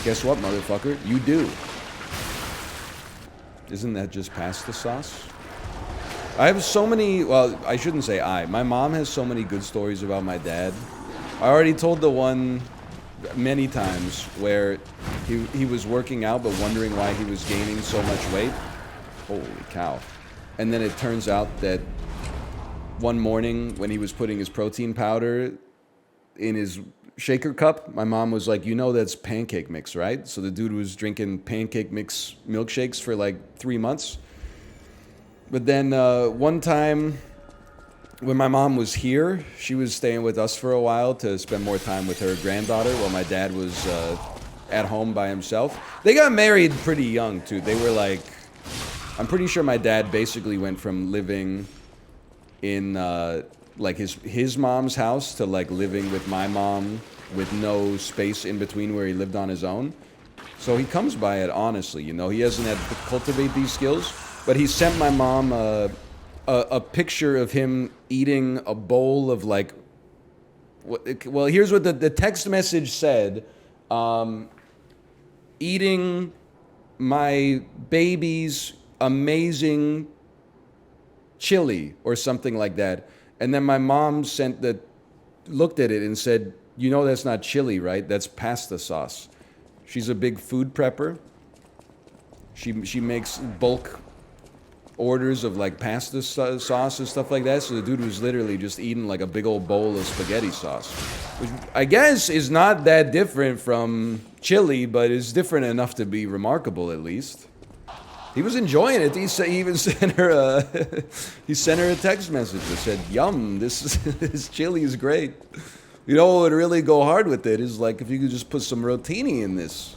Guess what, motherfucker? You do. Isn't that just pasta sauce? I have so many, well, I shouldn't say my mom has so many good stories about my dad. I already told the one many times where he was working out but wondering why he was gaining so much weight. Holy cow. And then it turns out that one morning when he was putting his protein powder in his shaker cup, my mom was like, you know that's pancake mix, right? So the dude was drinking pancake mix milkshakes for like 3 months. But then one time when my mom was here, she was staying with us for a while to spend more time with her granddaughter while my dad was at home by himself. They got married pretty young, too. They were like, I'm pretty sure my dad basically went from living in like his mom's house to like living with my mom with no space in between where he lived on his own. So he comes by it honestly, you know. He hasn't had to cultivate these skills, but he sent my mom a picture of him eating a bowl of like, well, here's what the text message said. Eating my baby's amazing chili or something like that. And then my mom looked at it and said, you know that's not chili, right? That's pasta sauce. She's a big food prepper. She makes bulk orders of like pasta sauce and stuff like that. So the dude was literally just eating like a big old bowl of spaghetti sauce, which I guess is not that different from chili, but is different enough to be remarkable at least. He was enjoying it. He even sent her a text message that said, "Yum, this chili is great." You know what would really go hard with it is like if you could just put some rotini in this.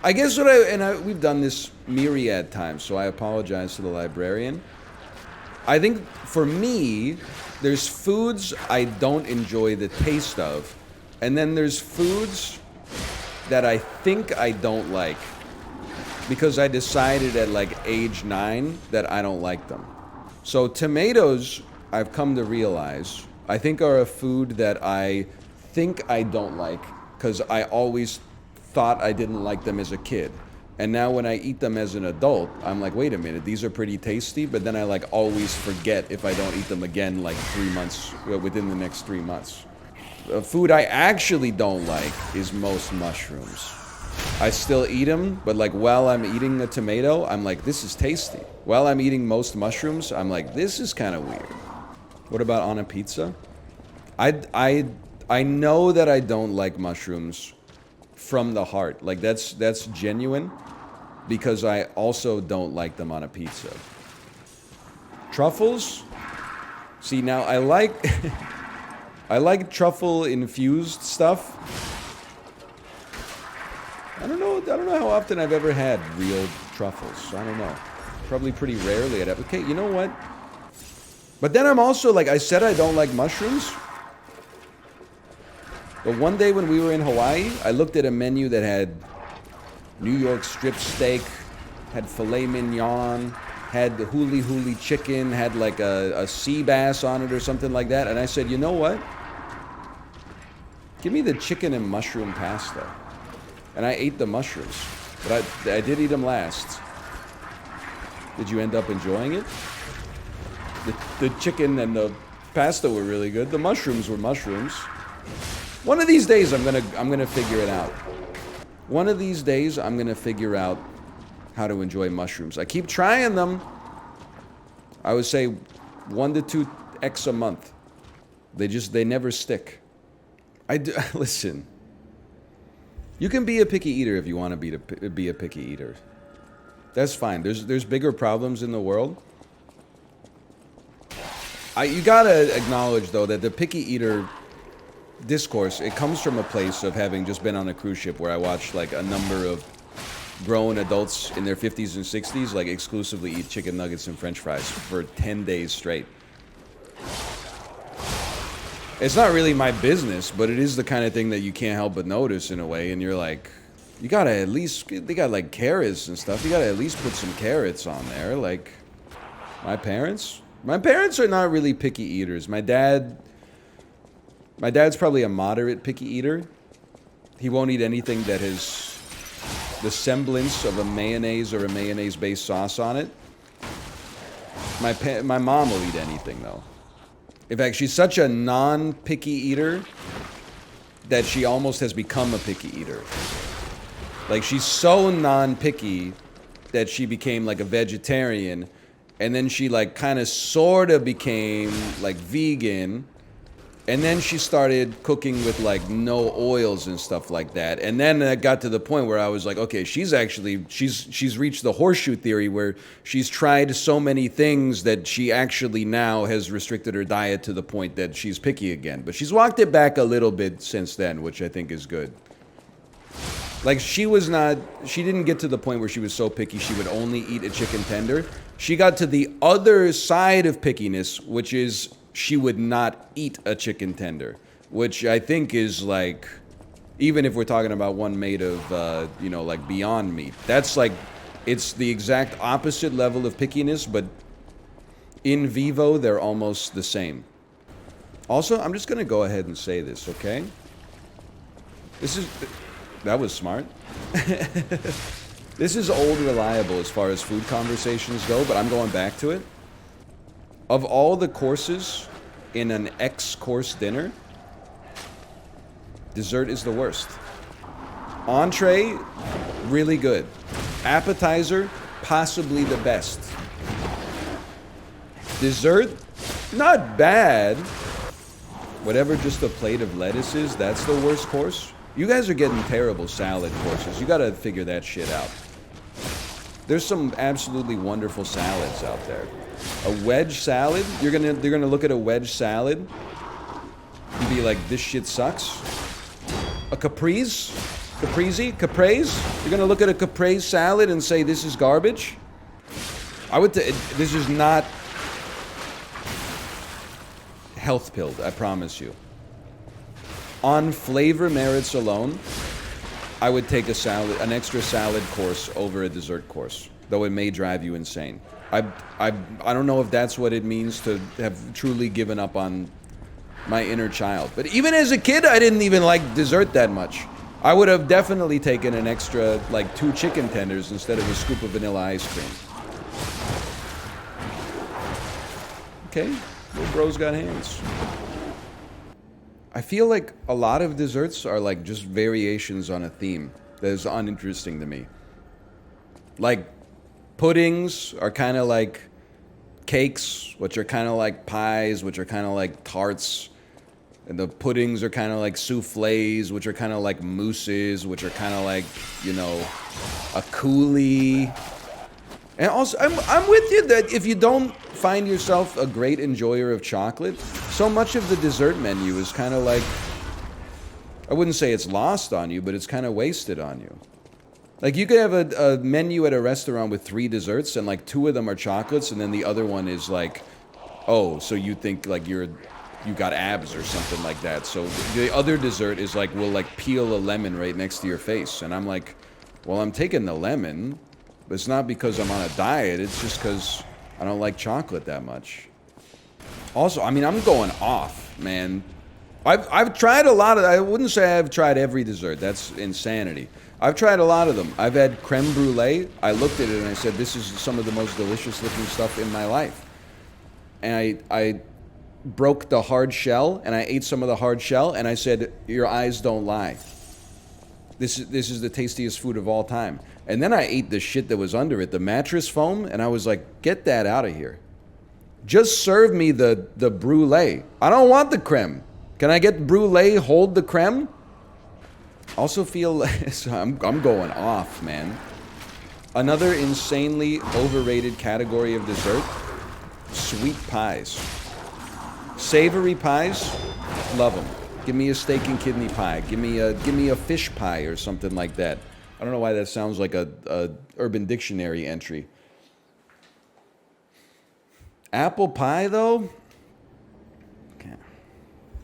I guess we've done this myriad times, so I apologize to the librarian. I think for me, there's foods I don't enjoy the taste of, and then there's foods that I think I don't like because I decided at like age 9 that I don't like them. So tomatoes, I've come to realize, I think are a food that I think I don't like because I always thought I didn't like them as a kid. And now when I eat them as an adult, I'm like, wait a minute, these are pretty tasty, but then I like always forget if I don't eat them again like 3 months, within the next 3 months. The food I actually don't like is most mushrooms. I still eat them, but like while I'm eating a tomato, I'm like, this is tasty. While I'm eating most mushrooms, I'm like, this is kind of weird. What about on a pizza? I know that I don't like mushrooms from the heart. Like that's genuine. Because I also don't like them on a pizza. Truffles? See, now I like I like truffle infused stuff. I don't know how often I've ever had real truffles. I don't know. Probably pretty rarely. Okay, you know what? But then I'm also like, I said I don't like mushrooms. But one day when we were in Hawaii, I looked at a menu that had New York strip steak, had filet mignon, had the huli chicken, had like a sea bass on it or something like that. And I said, you know what? Give me the chicken and mushroom pasta. And I ate the mushrooms. But I did eat them last. Did you end up enjoying it? The chicken and the pasta were really good. The mushrooms were mushrooms. One of these days I'm gonna figure it out. One of these days, I'm going to figure out how to enjoy mushrooms. I keep trying them. I would say 1 to 2 X a month. They never stick. Listen. You can be a picky eater if you want to be a picky eater. That's fine. There's bigger problems in the world. You got to acknowledge, though, that the picky eater discourse, it comes from a place of having just been on a cruise ship where I watched like a number of grown adults in their 50s and 60s like exclusively eat chicken nuggets and french fries for 10 days straight. It's not really my business, but it is the kind of thing that you can't help but notice in a way, and you're like, you gotta at least, they got like carrots and stuff, you gotta at least put some carrots on there. Like my parents are not really picky eaters. My dad's probably a moderate picky eater. He won't eat anything that has the semblance of a mayonnaise or a mayonnaise-based sauce on it. My mom will eat anything, though. In fact, she's such a non-picky eater that she almost has become a picky eater. Like, she's so non-picky that she became, like, a vegetarian, and then she, like, kind of sort of became, like, vegan. And then she started cooking with like no oils and stuff like that. And then it got to the point where I was like, okay, she's reached the horseshoe theory where she's tried so many things that she actually now has restricted her diet to the point that she's picky again. But she's walked it back a little bit since then, which I think is good. Like she didn't get to the point where she was so picky she would only eat a chicken tender. She got to the other side of pickiness, which is she would not eat a chicken tender, which I think is like, even if we're talking about one made of, like Beyond Meat, that's like, it's the exact opposite level of pickiness, but in vivo, they're almost the same. Also, I'm just going to go ahead and say this, okay? That was smart. This is old reliable as far as food conversations go, but I'm going back to it. Of all the courses in an X-course dinner, dessert is the worst. Entree, really good. Appetizer, possibly the best. Dessert, not bad. Whatever just a plate of lettuce is, that's the worst course. You guys are getting terrible salad courses. You gotta figure that shit out. There's some absolutely wonderful salads out there. A wedge salad, they're gonna look at a wedge salad and be like, this shit sucks. A caprese, you're gonna look at a caprese salad and say this is garbage. This is not. health pilled, I promise you. On flavor merits alone, I would take an extra salad course over a dessert course, though it may drive you insane. I don't know if that's what it means to have truly given up on my inner child. But even as a kid, I didn't even like dessert that much. I would have definitely taken an extra, like 2 chicken tenders instead of a scoop of vanilla ice cream. Okay, little bro's got hands. I feel like a lot of desserts are like just variations on a theme that is uninteresting to me. Like, puddings are kind of like cakes, which are kind of like pies, which are kind of like tarts. And the puddings are kind of like soufflés, which are kind of like mousses, which are kind of like, you know, a coulis. And also, I'm with you that if you don't find yourself a great enjoyer of chocolate, so much of the dessert menu is kind of like, I wouldn't say it's lost on you, but it's kind of wasted on you. Like, you could have a menu at a restaurant with 3 desserts, and like 2 of them are chocolates, and then the other one is like, oh, so you think like you got abs or something like that. So the other dessert is like, we'll like peel a lemon right next to your face. And I'm like, well, I'm taking the lemon, but it's not because I'm on a diet. It's just because I don't like chocolate that much. Also, I mean, I'm going off, man. I've tried a lot of, I wouldn't say I've tried every dessert. That's insanity. I've tried a lot of them. I've had creme brulee. I looked at it and I said, this is some of the most delicious looking stuff in my life. And I broke the hard shell and I ate some of the hard shell and I said, your eyes don't lie. This is the tastiest food of all time. And then I ate the shit that was under it, the mattress foam, and I was like, get that out of here. Just serve me the brulee. I don't want the creme. Can I get brulee, hold the creme? Also feel, I'm going off, man. Another insanely overrated category of dessert, sweet pies. Savory pies, love them. Give me a steak and kidney pie. Give me a fish pie or something like that. I don't know why that sounds like a Urban Dictionary entry. Apple pie, though? Okay.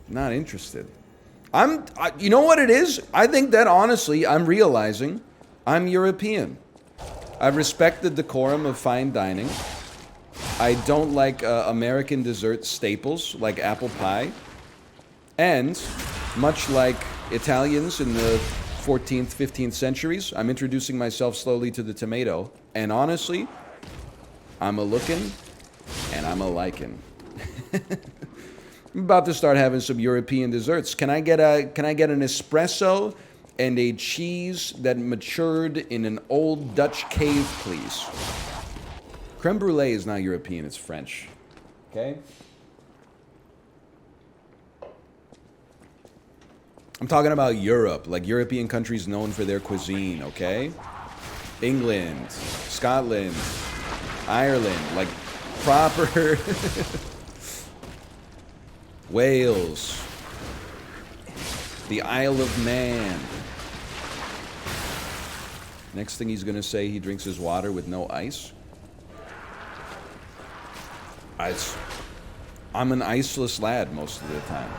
Not interested. You know what it is? I think that, honestly, I'm realizing I'm European. I respect the decorum of fine dining. I don't like American dessert staples like apple pie. And, much like Italians in the 14th, 15th centuries, I'm introducing myself slowly to the tomato. And honestly, I'm a looking and I'm a liking. I'm about to start having some European desserts. Can I get an espresso and a cheese that matured in an old Dutch cave, please? Creme brulee is not European, it's French. Okay? I'm talking about Europe, like European countries known for their cuisine, okay? England, Scotland, Ireland, like proper... Wales, the Isle of Man. Next thing he's going to say, he drinks his water with no ice. I'm an iceless lad most of the time.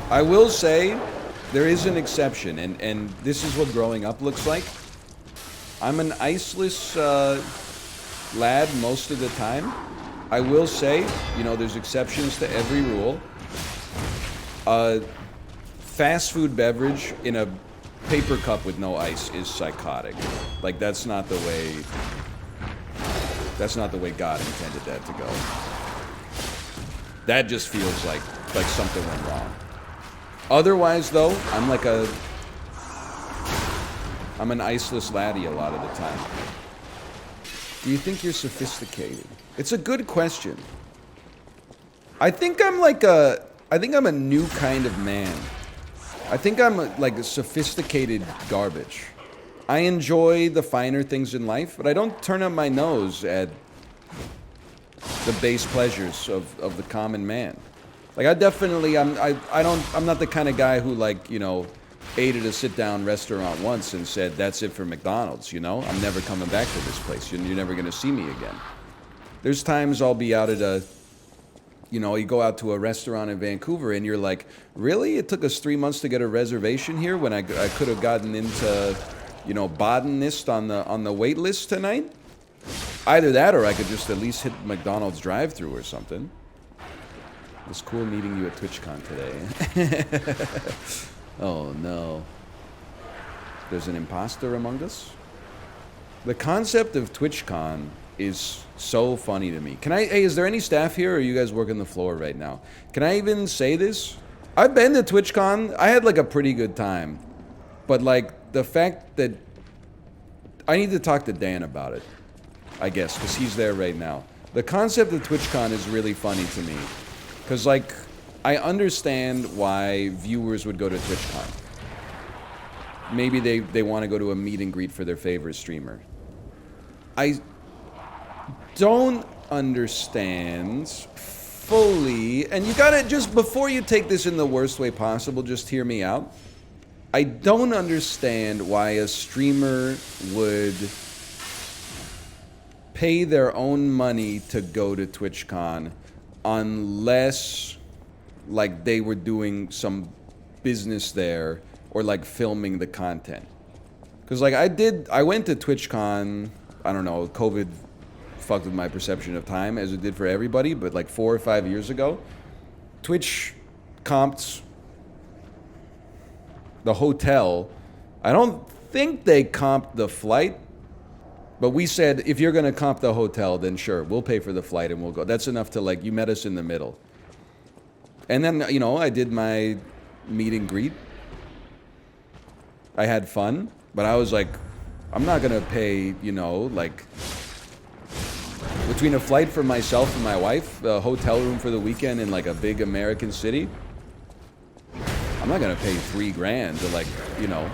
I will say there is an exception, and this is what growing up looks like. I'm an iceless lad most of the time. I will say, you know, there's exceptions to every rule. Fast food beverage in a paper cup with no ice is psychotic. Like, that's not the way God intended that to go. That just feels like something went wrong. Otherwise, though, I'm an iceless laddie a lot of the time. Do you think you're sophisticated? It's a good question. I think I'm a new kind of man. I think I'm like a sophisticated garbage. I enjoy the finer things in life, but I don't turn up my nose at the base pleasures of the common man. Like, I'm not the kind of guy who, like, you know, ate at a sit-down restaurant once and said, that's it for McDonald's, you know? I'm never coming back to this place. You're never going to see me again. There's times I'll be out at You know, you go out to a restaurant in Vancouver and you're like, really? It took us 3 months to get a reservation here when I could have gotten into, you know, botanist on the wait list tonight? Either that or I could just at least hit McDonald's drive-thru or something. It's cool meeting you at TwitchCon today. Oh no. There's an imposter among us? The concept of TwitchCon is so funny to me. Hey, is there any staff here or are you guys working the floor right now? Can I even say this? I've been to TwitchCon. I had like a pretty good time. But like the fact that I need to talk to Dan about it, I guess, because he's there right now. The concept of TwitchCon is really funny to me. Because like, I understand why viewers would go to TwitchCon. Maybe they want to go to a meet and greet for their favorite streamer. I don't understand fully, and you gotta just, before you take this in the worst way possible, just hear me out. I don't understand why a streamer would pay their own money to go to TwitchCon unless like they were doing some business there or like filming the content. Because like I went to TwitchCon, I don't know, COVID fucked with my perception of time as it did for everybody, but like 4 or 5 years ago, Twitch comped the hotel. I don't think they comped the flight, but we said, if you're gonna comp the hotel, then sure, we'll pay for the flight and we'll go. That's enough to like, you met us in the middle. And then, you know, I did my meet and greet. I had fun, but I was like, I'm not gonna pay, you know, like, between a flight for myself and my wife, a hotel room for the weekend in like a big American city, I'm not gonna pay $3,000 to like, you know,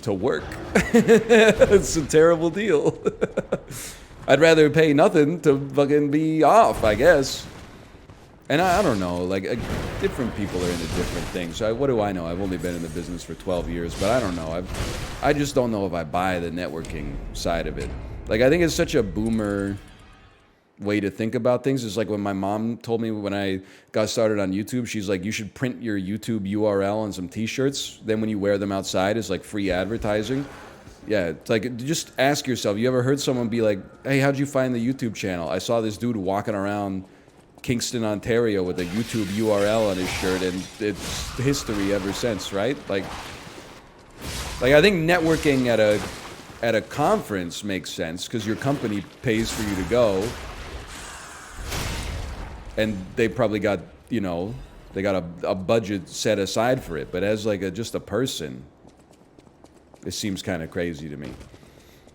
to work. It's a terrible deal. I'd rather pay nothing to fucking be off, I guess. And I don't know, like, different people are into different things. What do I know? I've only been in the business for 12 years, but I don't know. I just don't know if I buy the networking side of it. Like, I think it's such a boomer way to think about things. It's like when my mom told me when I got started on YouTube, she's like, you should print your YouTube URL on some t-shirts. Then when you wear them outside, it's like free advertising. Yeah, it's like, just ask yourself, you ever heard someone be like, hey, how'd you find the YouTube channel? I saw this dude walking around Kingston, Ontario with a YouTube URL on his shirt, and it's history ever since, right? Like I think networking at a conference makes sense because your company pays for you to go, and they probably got, you know, they got a budget set aside for it. But as like just a person, it seems kind of crazy to me.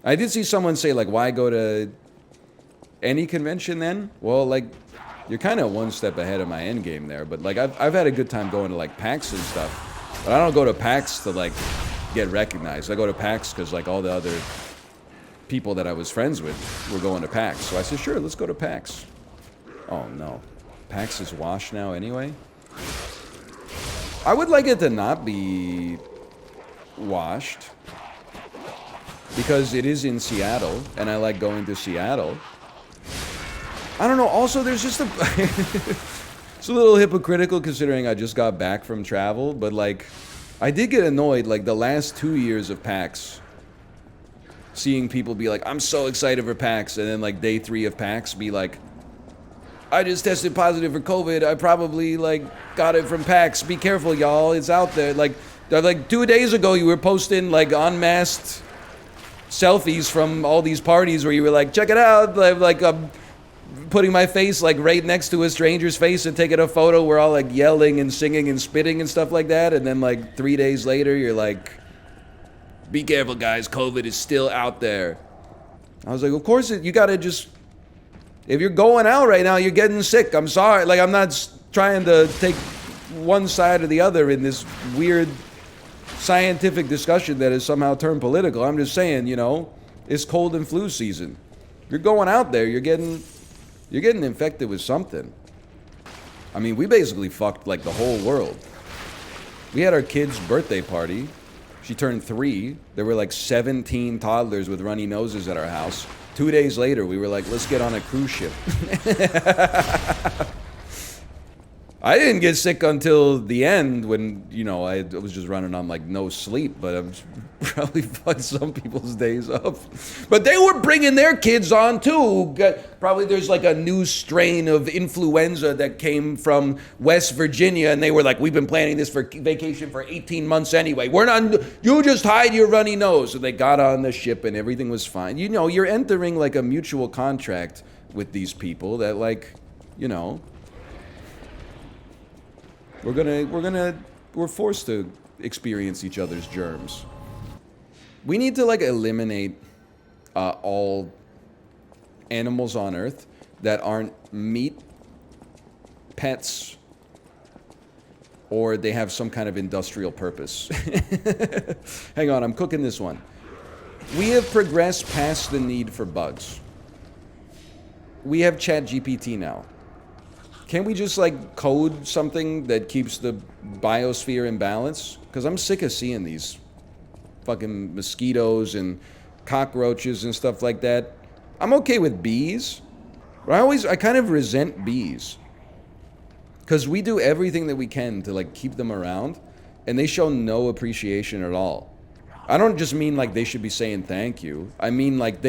I did see someone say like, why go to any convention then? Well, like, you're kind of one step ahead of my end game there, but like I've had a good time going to like PAX and stuff, but I don't go to PAX to like get recognized. I go to PAX because like all the other people that I was friends with were going to PAX, so I said, sure, let's go to PAX. Oh no, PAX is washed now anyway. I would like it to not be washed because it is in Seattle, and I like going to Seattle. I don't know. Also, there's just it's a little hypocritical considering I just got back from travel, but like, I did get annoyed like the last 2 years of PAX, seeing people be like, I'm so excited for PAX, and then like day 3 of PAX be like, I just tested positive for COVID. I probably like got it from PAX. Be careful, y'all. It's out there. Like 2 days ago, you were posting like unmasked selfies from all these parties where you were like, check it out, like putting my face like right next to a stranger's face and taking a photo. We're all like yelling and singing and spitting and stuff like that. And then like 3 days later, you're like, be careful, guys. COVID is still out there. I was like, of course, you got to just, if you're going out right now, you're getting sick. I'm sorry. Like, I'm not trying to take one side or the other in this weird scientific discussion that has somehow turned political. I'm just saying, you know, it's cold and flu season. You're going out there, you're getting infected with something. I mean, we basically fucked like the whole world. We had our kid's birthday party. She turned 3. There were like 17 toddlers with runny noses at our house. 2 days later, we were like, let's get on a cruise ship. I didn't get sick until the end when, you know, I was just running on like no sleep, but I'm probably fucked some people's days up. But they were bringing their kids on too. Probably there's like a new strain of influenza that came from West Virginia, and they were like, we've been planning this for vacation for 18 months anyway. We're not, you just hide your runny nose. So they got on the ship and everything was fine. You know, you're entering like a mutual contract with these people that like, you know, we're forced to experience each other's germs. We need to like eliminate all animals on Earth that aren't meat, pets, or they have some kind of industrial purpose. Hang on, I'm cooking this one. We have progressed past the need for bugs. We have ChatGPT now. Can't we just like code something that keeps the biosphere in balance? Because I'm sick of seeing these fucking mosquitoes and cockroaches and stuff like that. I'm okay with bees, but I kind of resent bees. Because we do everything that we can to like keep them around, and they show no appreciation at all. I don't just mean like they should be saying thank you. I mean like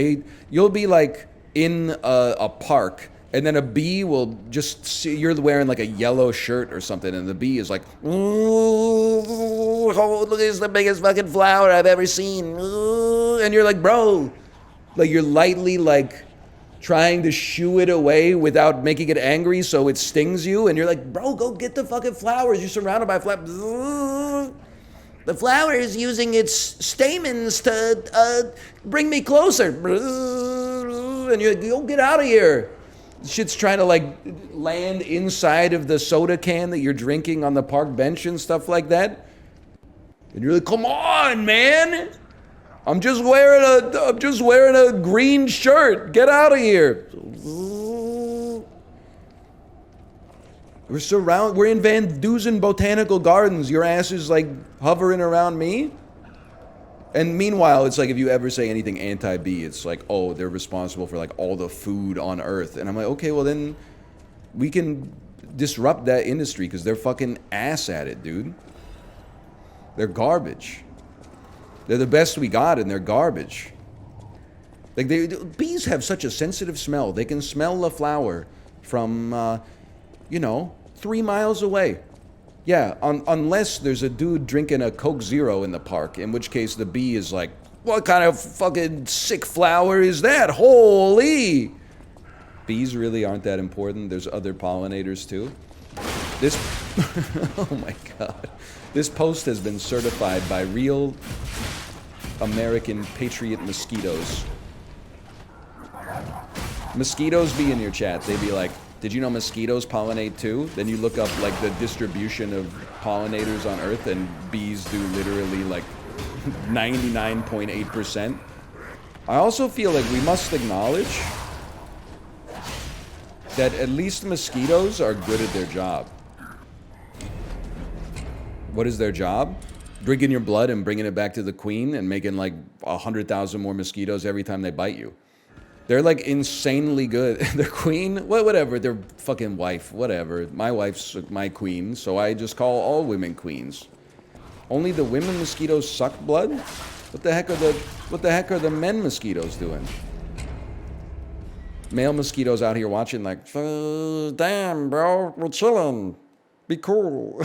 you'll be like in a park, and then a bee will just see you're wearing like a yellow shirt or something, and the bee is like, ooh, oh, look, it's the biggest fucking flower I've ever seen. Ooh. And you're like, bro, like you're lightly like trying to shoo it away without making it angry so it stings you, and you're like, bro, go get the fucking flowers. You're surrounded by flowers. The flower is using its stamens to bring me closer. And you're like, go get out of here. Shit's trying to like land inside of the soda can that you're drinking on the park bench and stuff like that. And you're like, come on, man. I'm just wearing a green shirt. Get out of here. We're in Van Dusen Botanical Gardens. Your ass is like hovering around me. And meanwhile, it's like if you ever say anything anti-bee, it's like, oh, they're responsible for like all the food on Earth. And I'm like, okay, well then we can disrupt that industry because they're fucking ass at it, dude. They're garbage. They're the best we got, and they're garbage. Like bees have such a sensitive smell. They can smell the flower from, 3 miles away. Yeah, unless there's a dude drinking a Coke Zero in the park, in which case the bee is like, what kind of fucking sick flower is that? Holy! Bees really aren't that important. There's other pollinators too. This, oh my God. This post has been certified by real American patriot mosquitoes. Mosquitoes be in your chat. They be like, did you know mosquitoes pollinate too? Then you look up like the distribution of pollinators on Earth, and bees do literally like 99.8%. I also feel like we must acknowledge that at least mosquitoes are good at their job. What is their job? Drinking your blood and bringing it back to the queen and making like 100,000 more mosquitoes every time they bite you. They're like insanely good. Their queen, whatever, their fucking wife, whatever. My wife's my queen, so I just call all women queens. Only the women mosquitoes suck blood? What the heck are the men mosquitoes doing? Male mosquitoes out here watching like, damn, bro, we're chilling. Be cool.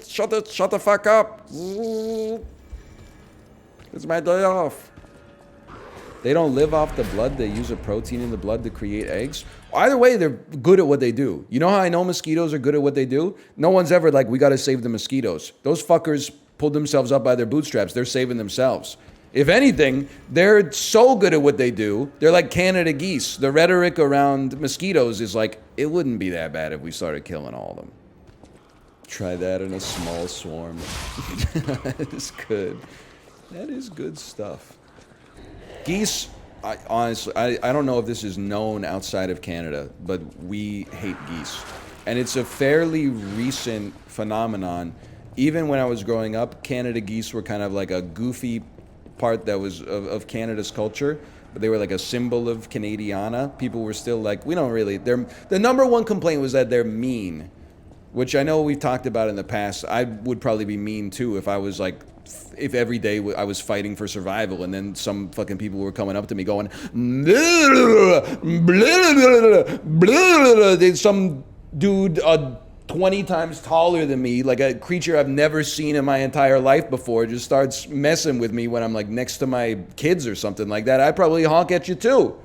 Shut the fuck up. It's my day off. They don't live off the blood. They use a protein in the blood to create eggs. Either way, they're good at what they do. You know how I know mosquitoes are good at what they do? No one's ever like, we got to save the mosquitoes. Those fuckers pulled themselves up by their bootstraps. They're saving themselves. If anything, they're so good at what they do. They're like Canada geese. The rhetoric around mosquitoes is like, it wouldn't be that bad if we started killing all of them. Try that in a small swarm. That is good. That is good stuff. Geese, honestly, I don't know if this is known outside of Canada, but we hate geese. And it's a fairly recent phenomenon. Even when I was growing up, Canada geese were kind of like a goofy part that was of Canada's culture, but they were like a symbol of Canadiana. People were still like, we don't really. The number one complaint was that they're mean, which I know we've talked about in the past. I would probably be mean too if I was like, if every day I was fighting for survival, and then some fucking people were coming up to me going, some dude 20 times taller than me, like a creature I've never seen in my entire life before, just starts messing with me when I'm like next to my kids or something like that, I'd probably honk at you too.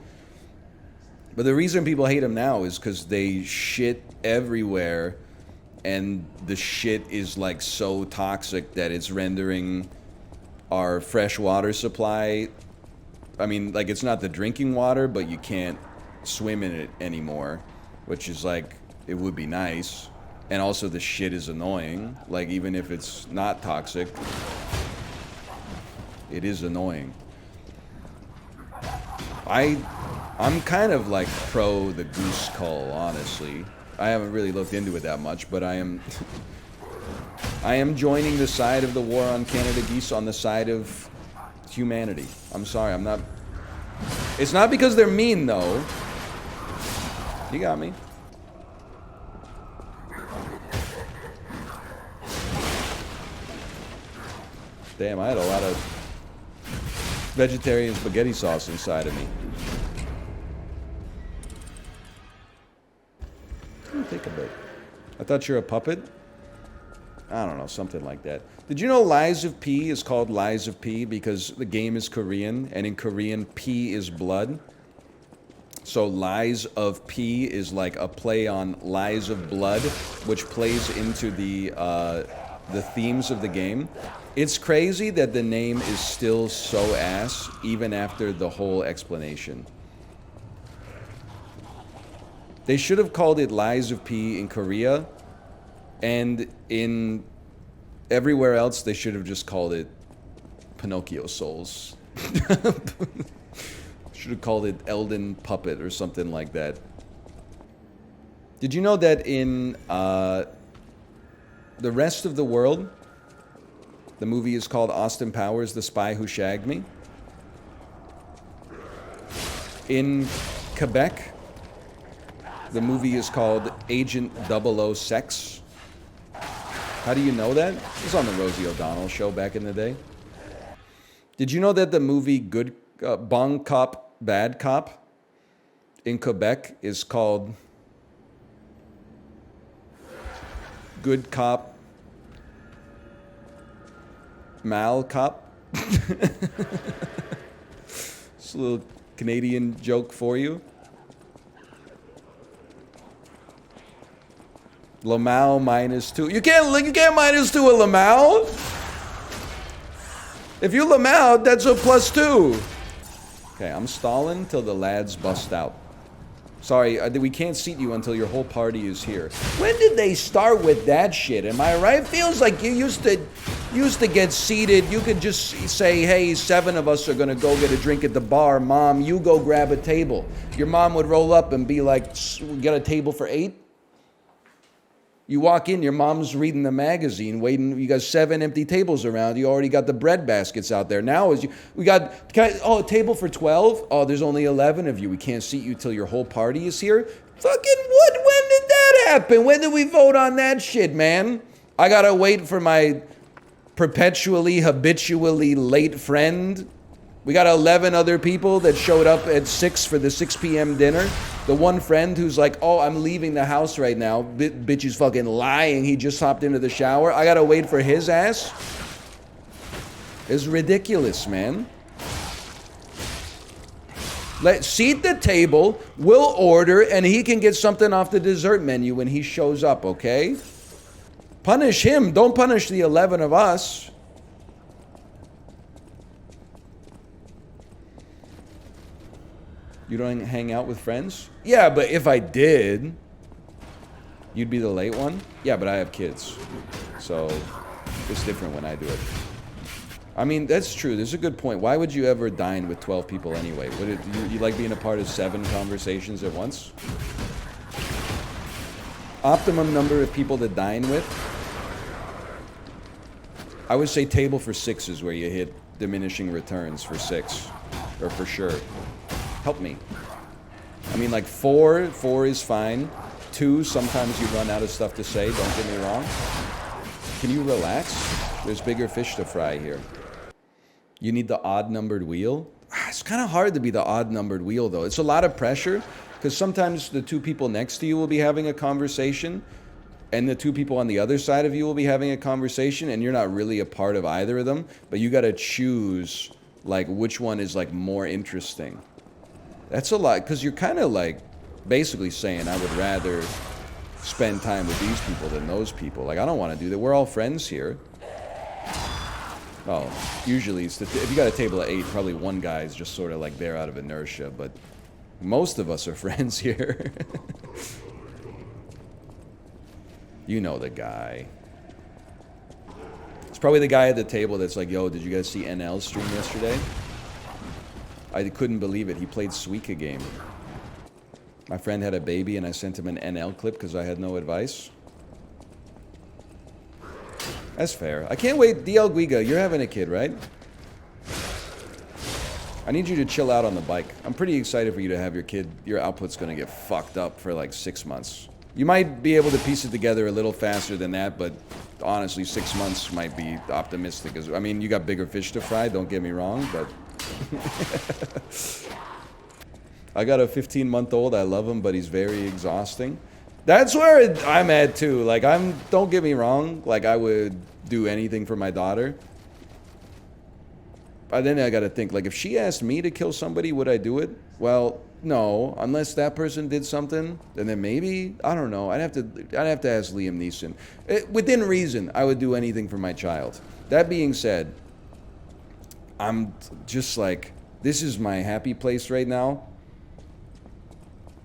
But the reason people hate him now is because they shit everywhere, and the shit is like so toxic that it's rendering our fresh water supply, I mean, like, it's not the drinking water, but you can't swim in it anymore, which is like, it would be nice. And also the shit is annoying, like, even if it's not toxic, it is annoying. I'm kind of like pro the goose cull, honestly. I haven't really looked into it that much, but I am joining the side of the war on Canada geese on the side of humanity. I'm sorry, I'm not. It's not because they're mean, though. You got me. Damn, I had a lot of vegetarian spaghetti sauce inside of me. Take a bit. I thought you're a puppet. I don't know, something like that. Did you know Lies of P is called Lies of P because the game is Korean, and in Korean, P is blood. So Lies of P is like a play on Lies of Blood, which plays into the themes of the game. It's crazy that the name is still so ass, even after the whole explanation. They should have called it Lies of P in Korea, and in everywhere else they should have just called it Pinocchio Souls. Should have called it Elden Puppet or something like that. Did you know that in the rest of the world, the movie is called Austin Powers, The Spy Who Shagged Me? In Quebec, the movie is called Agent 00 Sex. How do you know that? It was on the Rosie O'Donnell show back in the day. Did you know that the movie Bon Cop, Bad Cop in Quebec is called Good Cop, Mal Cop? It's a little Canadian joke for you. LMAO -2. You can't -2 a LMAO. If you LMAO, that's a +2. Okay, I'm stalling till the lads bust out. Sorry, we can't seat you until your whole party is here. When did they start with that shit? Am I right? Feels like you used to get seated. You could just say, hey, 7 of us are gonna go get a drink at the bar. Mom, you go grab a table. Your mom would roll up and be like, we got a table for 8? You walk in, your mom's reading the magazine, waiting. You got 7 empty tables around. You already got the bread baskets out there. Now, we got, a table for 12? Oh, there's only 11 of you. We can't seat you till your whole party is here? Fucking what? When did that happen? When did we vote on that shit, man? I gotta wait for my habitually late friend. We got 11 other people that showed up at 6 for the 6 p.m. dinner. The one friend who's like, oh, I'm leaving the house right now. Bitch is fucking lying. He just hopped into the shower. I gotta wait for his ass. It's ridiculous, man. Seat the table, we'll order, and he can get something off the dessert menu when he shows up, okay? Punish him. Don't punish the 11 of us. You don't hang out with friends? Yeah, but if I did, you'd be the late one? Yeah, but I have kids. So it's different when I do it. I mean, that's true. There's a good point. Why would you ever dine with 12 people anyway? Would you like being a part of 7 conversations at once? Optimum number of people to dine with? I would say table for 6 is where you hit diminishing returns for 6, or for sure. Help me. I mean, like 4 is fine. 2, sometimes you run out of stuff to say, don't get me wrong. Can you relax? There's bigger fish to fry here. You need the odd-numbered wheel? It's kind of hard to be the odd-numbered wheel, though. It's a lot of pressure, because sometimes the 2 people next to you will be having a conversation, and the 2 people on the other side of you will be having a conversation, and you're not really a part of either of them, but you got to choose, like, which one is, like, more interesting. That's a lot, because you're kind of, like, basically saying, I would rather spend time with these people than those people. Like, I don't want to do that. We're all friends here. Oh, usually, it's if you got a table of 8, probably one guy is just sort of, like, there out of inertia, but most of us are friends here. You know the guy. It's probably the guy at the table that's like, yo, did you guys see NL's stream yesterday? I couldn't believe it. He played Suika Game. My friend had a baby and I sent him an NL clip because I had no advice. That's fair. I can't wait. DL Guiga, you're having a kid, right? I need you to chill out on the bike. I'm pretty excited for you to have your kid. Your output's going to get fucked up for like 6 months. You might be able to piece it together a little faster than that, but honestly, 6 months might be optimistic. I mean, you got bigger fish to fry, don't get me wrong, but... I got a 15-month-old. I love him, but he's very exhausting. That's where I'm at, too. Like, don't get me wrong. Like, I would do anything for my daughter. But then I got to think, like, if she asked me to kill somebody, would I do it? Well, no, unless that person did something, and then maybe, I don't know. I'd have to ask Liam Neeson. Within reason, I would do anything for my child. That being said, I'm just like, this is my happy place right now,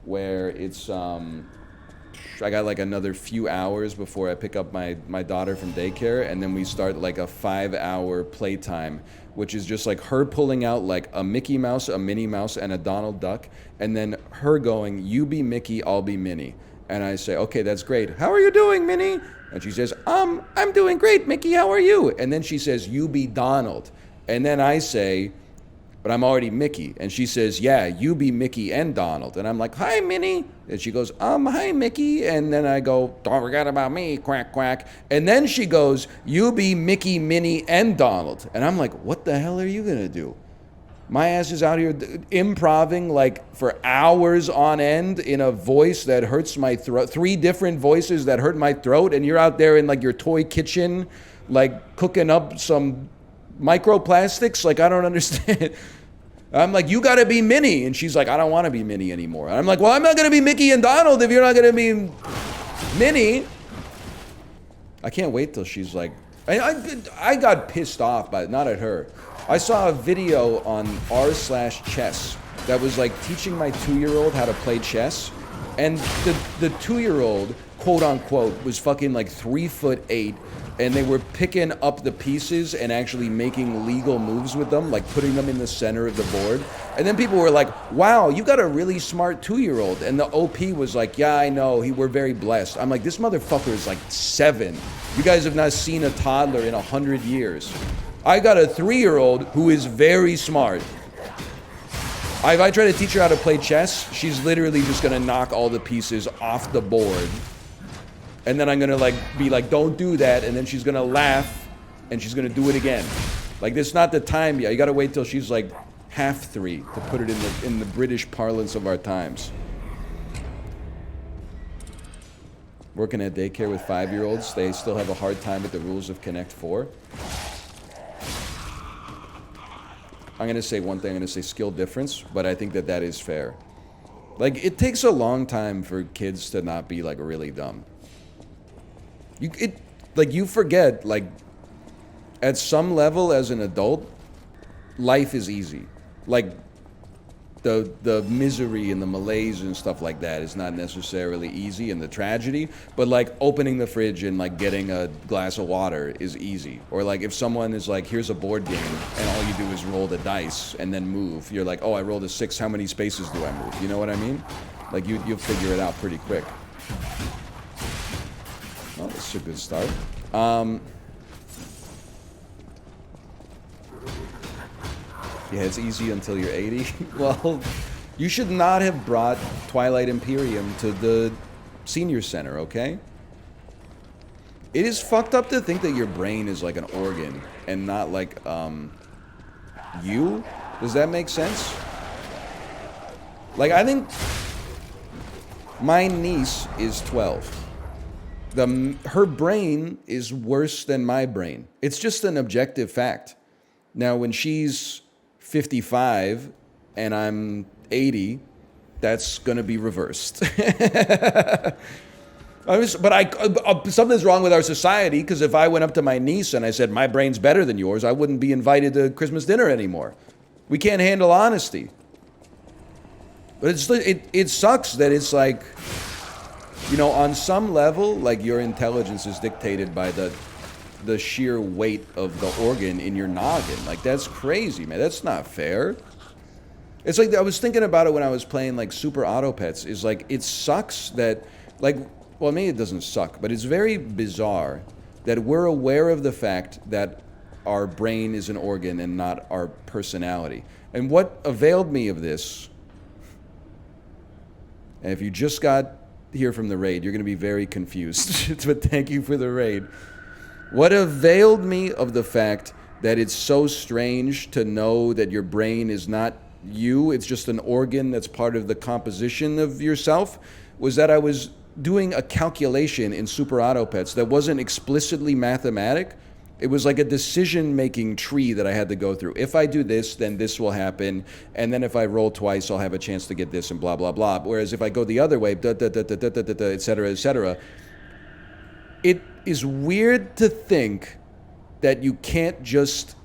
where it's I got like another few hours before I pick up my daughter from daycare, and then we start like a 5-hour playtime, which is just like her pulling out like a Mickey Mouse, a Minnie Mouse, and a Donald Duck, and then her going, you be Mickey, I'll be Minnie. And I say, okay, that's great. How are you doing, Minnie? And she says, I'm doing great, Mickey, how are you? And then she says, you be Donald. And then I say, but I'm already Mickey. And she says, yeah, you be Mickey and Donald. And I'm like, hi, Minnie. And she goes, hi, Mickey. And then I go, don't forget about me, quack, quack. And then she goes, you be Mickey, Minnie, and Donald. And I'm like, what the hell are you going to do? My ass is out here improvising like for hours on end in a voice that hurts my throat. 3 different voices that hurt my throat. And you're out there in like your toy kitchen, like cooking up some microplastics. Like, I don't understand. I'm like, you gotta be Minnie. And she's like, I don't want to be Minnie anymore. And I'm like, well, I'm not gonna be Mickey and Donald if you're not gonna be Minnie. I can't wait till she's like, I got pissed off by it, not at her. I saw a video on r/chess that was like teaching my 2-year-old how to play chess. And the 2-year-old, quote unquote, was fucking like 3'8", and they were picking up the pieces and actually making legal moves with them, like putting them in the center of the board. And then people were like, wow, you got a really smart 2-year-old. And the OP was like, yeah, I know, we're very blessed. I'm like, this motherfucker is like 7. You guys have not seen a toddler in 100 years. I got a 3-year-old who is very smart. If I try to teach her how to play chess, she's literally just gonna knock all the pieces off the board. And then I'm gonna like be like, don't do that, and then she's gonna laugh and she's gonna do it again. Like, this is not the time yet. You gotta wait till she's like half 3 to put it in the British parlance of our times. Working at daycare with 5-year-olds, they still have a hard time with the rules of Connect 4. I'm gonna say one thing, I'm gonna say skill difference, but I think that is fair. Like, it takes a long time for kids to not be like really dumb. You forget, like, at some level as an adult, life is easy. Like, the misery and the malaise and stuff like that is not necessarily easy, and the tragedy, but like opening the fridge and like getting a glass of water is easy. Or like if someone is like, here's a board game and all you do is roll the dice and then move, you're like, oh, I rolled a 6, how many spaces do I move? You know what I mean? Like, you'll figure it out pretty quick. Well, this is a good start. Yeah, it's easy until you're 80. Well, you should not have brought Twilight Imperium to the senior center, okay? It is fucked up to think that your brain is like an organ and not like, you? Does that make sense? Like, I think my niece is 12. Her brain is worse than my brain. It's just an objective fact. Now, when she's 55 and I'm 80, that's going to be reversed. Something's wrong with our society, because if I went up to my niece and I said, my brain's better than yours, I wouldn't be invited to Christmas dinner anymore. We can't handle honesty. But it sucks that it's like, you know, on some level, like your intelligence is dictated by the sheer weight of the organ in your noggin. Like, that's crazy, man. That's not fair. It's like, I was thinking about it when I was playing like Super Auto Pets, is like, it sucks that, like, well, maybe it doesn't suck, but it's very bizarre that we're aware of the fact that our brain is an organ and not our personality. And what availed me of this, and if you just got here from the raid, you're going to be very confused, but thank you for the raid. What availed me of the fact that it's so strange to know that your brain is not you, it's just an organ that's part of the composition of yourself, was that I was doing a calculation in Super Auto Pets that wasn't explicitly mathematic. It was like a decision-making tree that I had to go through. If I do this, then this will happen, and then if I roll twice, I'll have a chance to get this, and blah, blah, blah. Whereas if I go the other way, et cetera, et cetera, it is weird to think that you can't just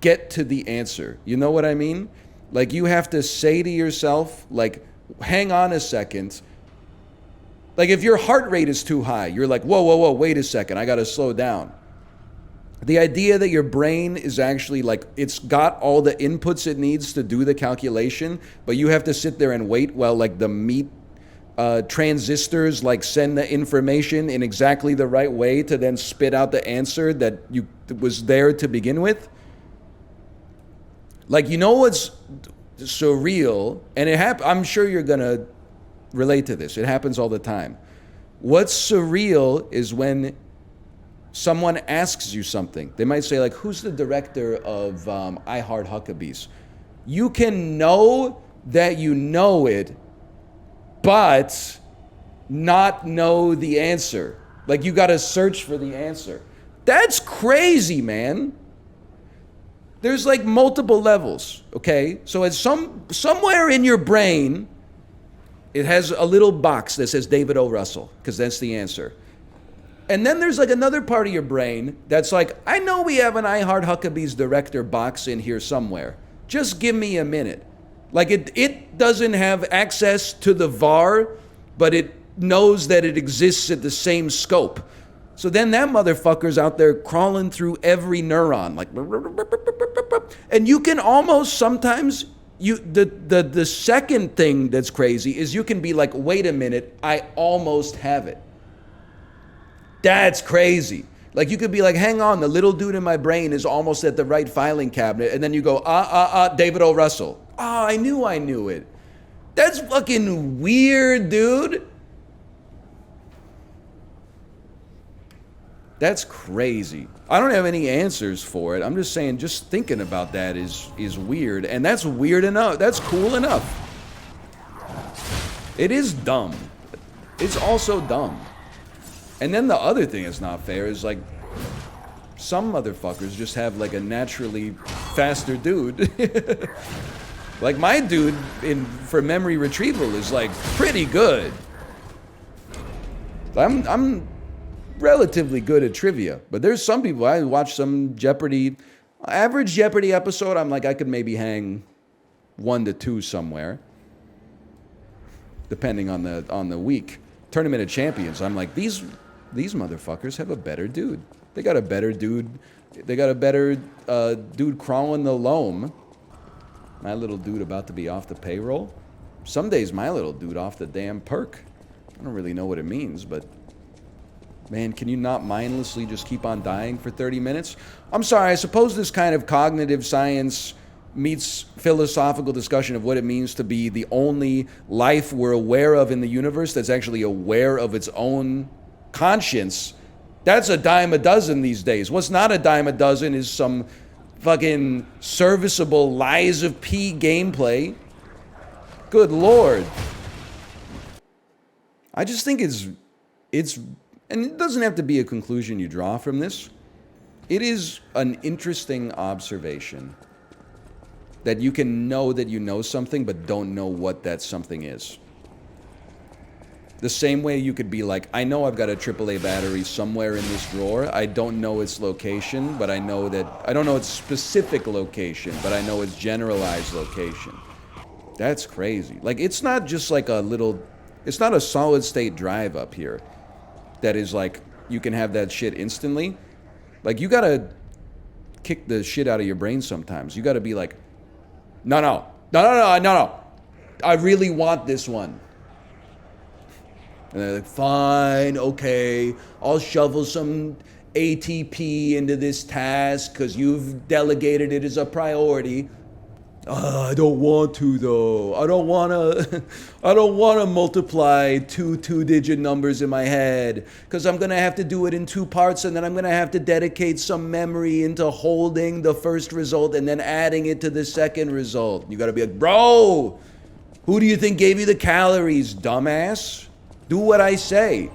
get to the answer. You know what I mean? Like, you have to say to yourself, like, hang on a second. Like, if your heart rate is too high, you're like, whoa, whoa, whoa, wait a second, I got to slow down. The idea that your brain is actually like, it's got all the inputs it needs to do the calculation, but you have to sit there and wait while like the meat transistors like send the information in exactly the right way to then spit out the answer that was there to begin with. Like, you know what's surreal, and I'm sure you're gonna relate to this. It happens all the time. What's surreal is when someone asks you something. They might say, like, who's the director of I Heart Huckabees? You can know that you know it, but not know the answer. Like, you got to search for the answer. That's crazy, man. There's like multiple levels, okay? So it's somewhere in your brain, it has a little box that says David O. Russell, because that's the answer. And then there's like another part of your brain that's like, I know we have an I Heart Huckabees director box in here somewhere. Just give me a minute. Like, it doesn't have access to the VAR, but it knows that it exists at the same scope. So then that motherfucker's out there crawling through every neuron, like, and you can almost sometimes, the second thing that's crazy is you can be like, wait a minute, I almost have it. That's crazy. Like, you could be like, hang on, the little dude in my brain is almost at the right filing cabinet. And then you go, David O. Russell. I knew it. That's fucking weird, dude. That's crazy. I don't have any answers for it. I'm just saying, just thinking about that is weird. And that's weird enough. That's cool enough. It is dumb. It's also dumb. And then the other thing that's not fair is, like, some motherfuckers just have like a naturally faster dude. Like, my dude for memory retrieval is like pretty good. I'm relatively good at trivia, but there's some people, I watch some average Jeopardy episode, I'm like, I could maybe hang 1 to 2 somewhere, depending on the week. Tournament of Champions, I'm like, these motherfuckers have a better dude. They got a better dude. They got a better dude crawling the loam. My little dude about to be off the payroll. Some days my little dude off the damn perk. I don't really know what it means, but man, can you not mindlessly just keep on dying for 30 minutes? I'm sorry, I suppose this kind of cognitive science meets philosophical discussion of what it means to be the only life we're aware of in the universe that's actually aware of its own conscience, that's a dime a dozen these days. What's not a dime a dozen is some fucking serviceable Lies of P gameplay. Good Lord. I just think it's, and it doesn't have to be a conclusion you draw from this. It is an interesting observation that you can know that you know something but don't know what that something is. The same way you could be like, I know I've got a AAA battery somewhere in this drawer. I don't know its location, but I know that, I don't know its specific location, but I know its generalized location. That's crazy. Like, it's not just like a little, it's not a solid state drive up here that is like, you can have that shit instantly. Like, you gotta kick the shit out of your brain sometimes. You gotta be like, no. I really want this one. And they're like, fine, okay, I'll shovel some ATP into this task because you've delegated it as a priority. I don't want to though. I don't want to multiply two-digit numbers in my head because I'm going to have to do it in two parts, and then I'm going to have to dedicate some memory into holding the first result and then adding it to the second result. You got to be like, bro, who do you think gave you the calories, dumbass? Do what I say.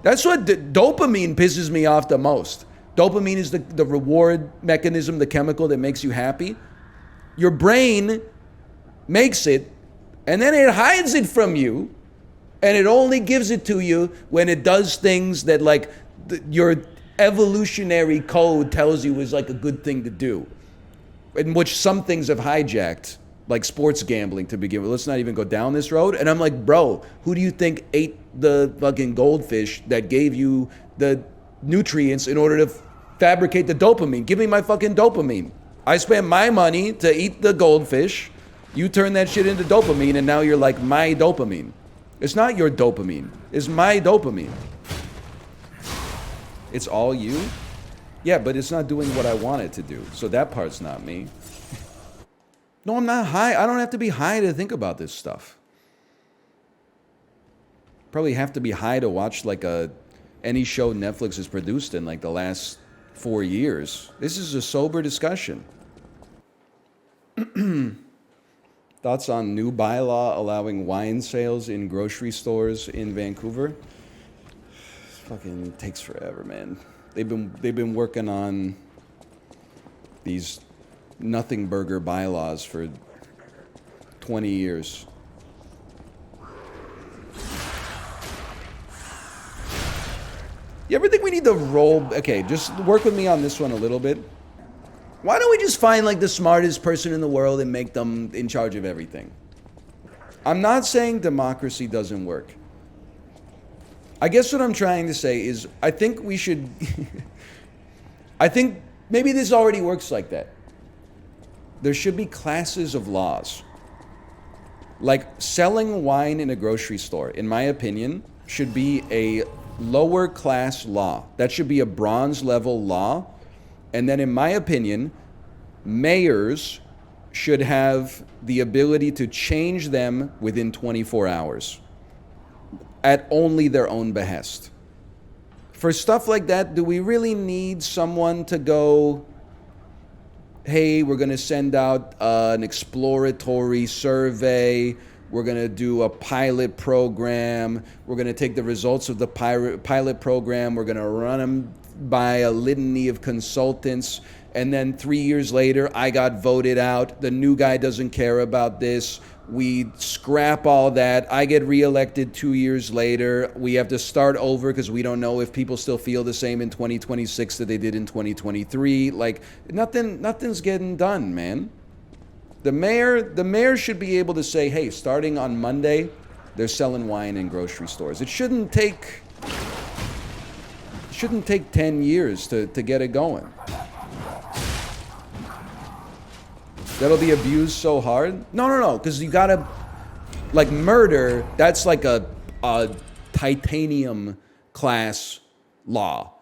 That's what dopamine pisses me off the most. Dopamine is the reward mechanism, the chemical that makes you happy. Your brain makes it, and then it hides it from you, and it only gives it to you when it does things that, like, your evolutionary code tells you is like a good thing to do, in which some things have hijacked, like sports gambling to begin with. Let's not even go down this road. And I'm like, bro, who do you think ate the fucking goldfish that gave you the nutrients in order to fabricate the dopamine? Give me my fucking dopamine. I spent my money to eat the goldfish. You turn that shit into dopamine, and now you're like my dopamine. It's not your dopamine. It's my dopamine. It's all you? Yeah, but it's not doing what I want it to do. So that part's not me. No, I'm not high. I don't have to be high to think about this stuff. Probably have to be high to watch like any show Netflix has produced in like the last 4 years. This is a sober discussion. Thoughts on new bylaw allowing wine sales in grocery stores in Vancouver? Fucking takes forever, man. They've been working on these nothing burger bylaws for 20 years. You ever think we need to roll? Okay, just work with me on this one a little bit. Why don't we just find like the smartest person in the world and make them in charge of everything? I'm not saying democracy doesn't work. I guess what I'm trying to say is I think we should... I think maybe this already works like that. There should be classes of laws. Like selling wine in a grocery store, in my opinion, should be a lower class law. That should be a bronze level law. And then in my opinion, mayors should have the ability to change them within 24 hours at only their own behest. For stuff like that, do we really need someone to go, hey, we're going to send out an exploratory survey, we're going to do a pilot program, we're going to take the results of the pilot program, we're going to run them by a litany of consultants, and then 3 years later, I got voted out, the new guy doesn't care about this, we scrap all that, I get reelected 2 years later, we have to start over because we don't know if people still feel the same in 2026 that they did in 2023. Like, nothing's getting done, man. The mayor should be able to say, hey, starting on Monday, they're selling wine in grocery stores. It shouldn't take 10 years to get it going. That'll be abused so hard? No, because you gotta, like murder, that's like a titanium class law.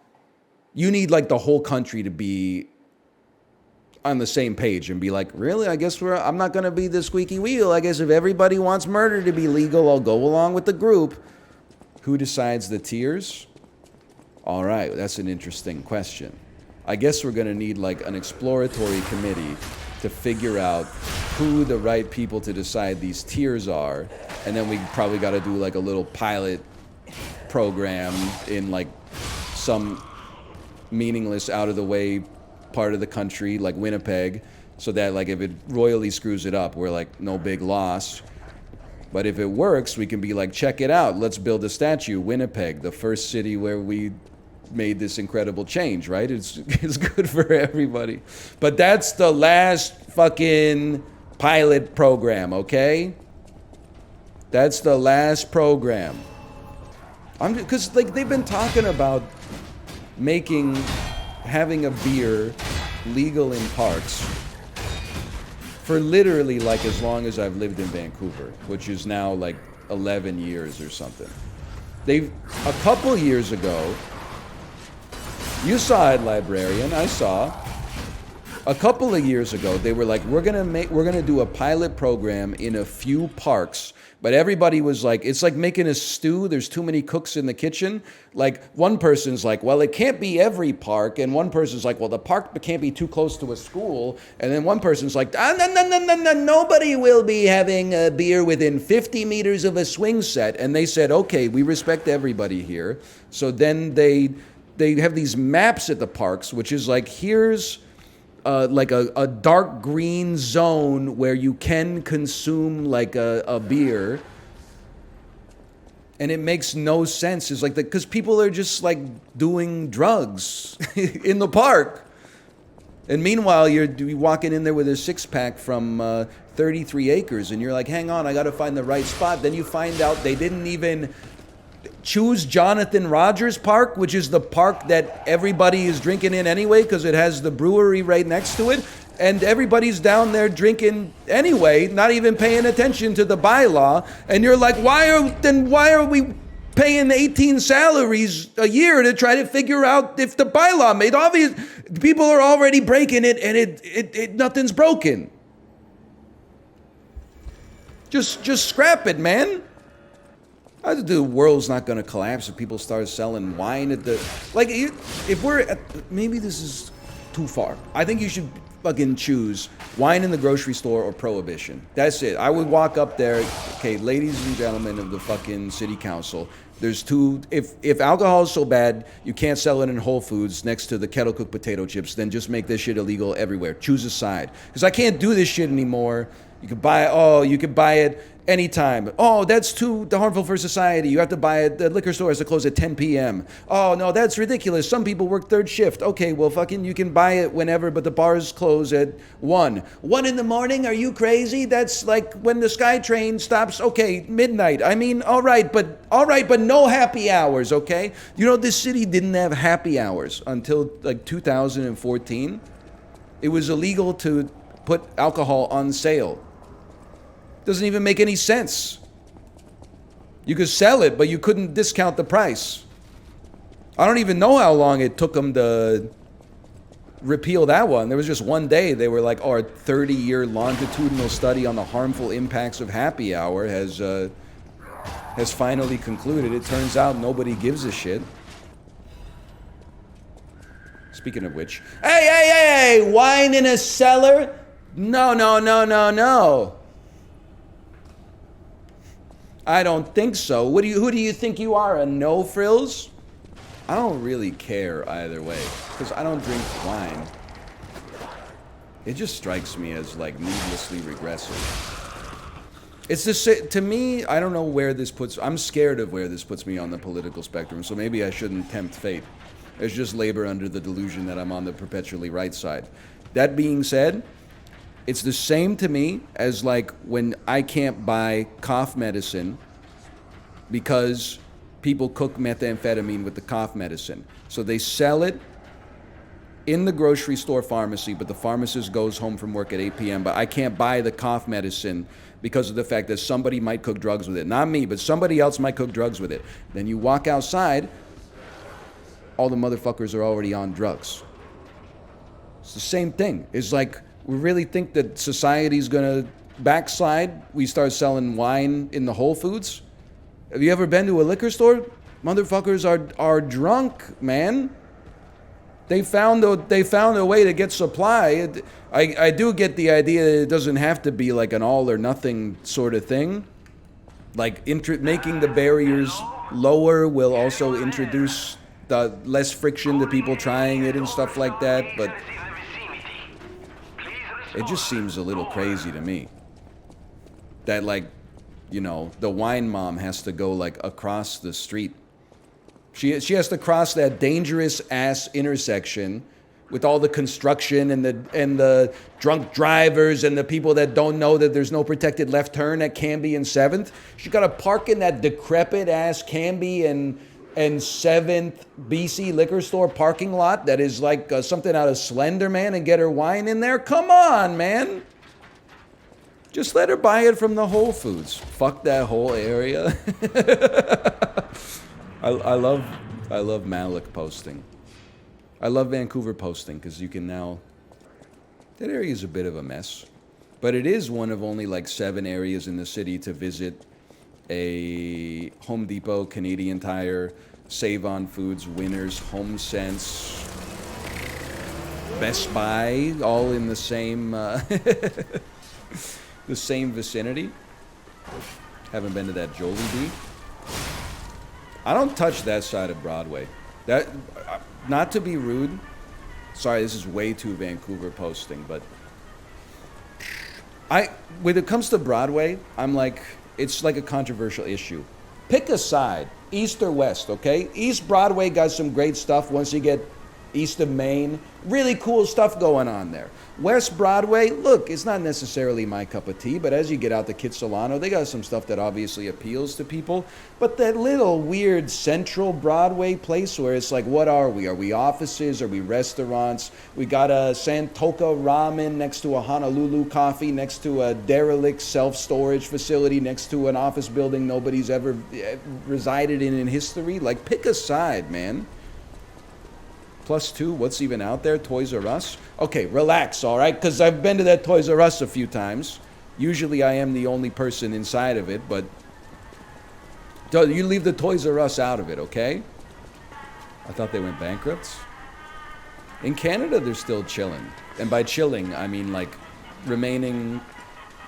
You need like the whole country to be on the same page and be like, really? I guess I'm not going to be the squeaky wheel. I guess if everybody wants murder to be legal, I'll go along with the group. Who decides the tiers? All right, that's an interesting question. I guess we're going to need like an exploratory committee to figure out who the right people to decide these tiers are. And then we probably got to do like a little pilot program in like some meaningless, out of the way part of the country, like Winnipeg, so that like if it royally screws it up, we're like no big loss. But if it works, we can be like, check it out, let's build a statue. Winnipeg, the first city where we made this incredible change, right? It's good for everybody. But that's the last fucking pilot program, okay? That's the last program. Because like they've been talking about having a beer legal in parks for literally like as long as I've lived in Vancouver, which is now like 11 years or something. A couple years ago, you saw it, librarian, I saw. A couple of years ago, they were like, we're gonna do a pilot program in a few parks. But everybody was like, it's like making a stew. There's too many cooks in the kitchen. Like one person's like, well, it can't be every park. And one person's like, well, the park can't be too close to a school. And then one person's like, no, nobody will be having a beer within 50 meters of a swing set. And they said, okay, we respect everybody here. So then they have these maps at the parks, which is like, here's like a dark green zone where you can consume like a beer, and it makes no sense. It's like because people are just like doing drugs in the park, and meanwhile you're walking in there with a 6-pack from 33 acres, and you're like, hang on, I got to find the right spot. Then you find out they didn't even choose Jonathan Rogers Park, which is the park that everybody is drinking in anyway because it has the brewery right next to it. And everybody's down there drinking anyway, not even paying attention to the bylaw. And you're like, why are we paying 18 salaries a year to try to figure out if the bylaw made obvious? People are already breaking it, and it nothing's broken. Just scrap it, man. The world's not going to collapse if people start selling wine at the... Like, if we're at... Maybe this is too far. I think you should fucking choose wine in the grocery store or prohibition. That's it. I would walk up there, okay, ladies and gentlemen of the fucking city council, there's two... If alcohol is so bad, you can't sell it in Whole Foods next to the kettle-cooked potato chips, then just make this shit illegal everywhere. Choose a side. Because I can't do this shit anymore. You could buy it anytime. Oh, that's too harmful for society. You have to buy it. The liquor store has to close at 10 p.m. Oh, no, that's ridiculous. Some people work third shift. Okay, well, fucking you can buy it whenever, but the bars close at 1. 1 in the morning? Are you crazy? That's like when the SkyTrain stops. Okay, midnight. I mean, all right, but no happy hours, okay? You know, this city didn't have happy hours until like 2014. It was illegal to put alcohol on sale. Doesn't even make any sense. You could sell it, but you couldn't discount the price. I don't even know how long it took them to repeal that one. There was just one day they were like, our 30-year longitudinal study on the harmful impacts of happy hour has finally concluded. It turns out nobody gives a shit. Speaking of which, hey, wine in a cellar? No. I don't think so. Who do you think you are, a no frills? I don't really care either way, because I don't drink wine. It just strikes me as like needlessly regressive. It's just, to me, I don't know where this puts, I'm scared of where this puts me on the political spectrum, so maybe I shouldn't tempt fate. It's just labor under the delusion that I'm on the perpetually right side. That being said, it's the same to me as like when I can't buy cough medicine because people cook methamphetamine with the cough medicine. So they sell it in the grocery store pharmacy, but the pharmacist goes home from work at 8 p.m. But I can't buy the cough medicine because of the fact that somebody might cook drugs with it. Not me, but somebody else might cook drugs with it. Then you walk outside, all the motherfuckers are already on drugs. It's the same thing. It's like, we really think that society's gonna backslide. We start selling wine in the Whole Foods. Have you ever been to a liquor store? Motherfuckers are drunk, man. They found a way to get supply. I do get the idea that it doesn't have to be like an all or nothing sort of thing. Like making the barriers lower will also introduce the less friction to people trying it and stuff like that, but it just seems a little crazy to me. That like, you know, the wine mom has to go like across the street. She has to cross that dangerous ass intersection with all the construction and the drunk drivers and the people that don't know that there's no protected left turn at Cambie and 7th. She got to park in that decrepit ass Cambie and 7th BC liquor store parking lot that is like something out of Slender Man and get her wine in there. Come on, man. Just let her buy it from the Whole Foods. Fuck that whole area. I love Malik posting. I love Vancouver posting because you can now... That area is a bit of a mess. But it is one of only like 7 areas in the city to visit a Home Depot, Canadian Tire, Save On Foods, Winners, HomeSense, Best Buy, all in the same the same vicinity. Haven't been to that Jollibee. I don't touch that side of Broadway. That, not to be rude. Sorry, this is way too Vancouver posting, but when it comes to Broadway, I'm like, it's like a controversial issue. Pick a side, east or west, okay? East Broadway got some great stuff once you get east of Main. Really cool stuff going on there. West Broadway, look, it's not necessarily my cup of tea, but as you get out to Kitsilano, they got some stuff that obviously appeals to people. But that little weird central Broadway place where it's like, what are we? Are we offices? Are we restaurants? We got a Santoka Ramen next to a Honolulu Coffee, next to a derelict self-storage facility, next to an office building nobody's ever resided in history. Like, pick a side, man. +2, what's even out there? Toys R Us? Okay, relax, all right? Because I've been to that Toys R Us a few times. Usually I am the only person inside of it, but you leave the Toys R Us out of it, okay? I thought they went bankrupt. In Canada, they're still chilling. And by chilling, I mean like remaining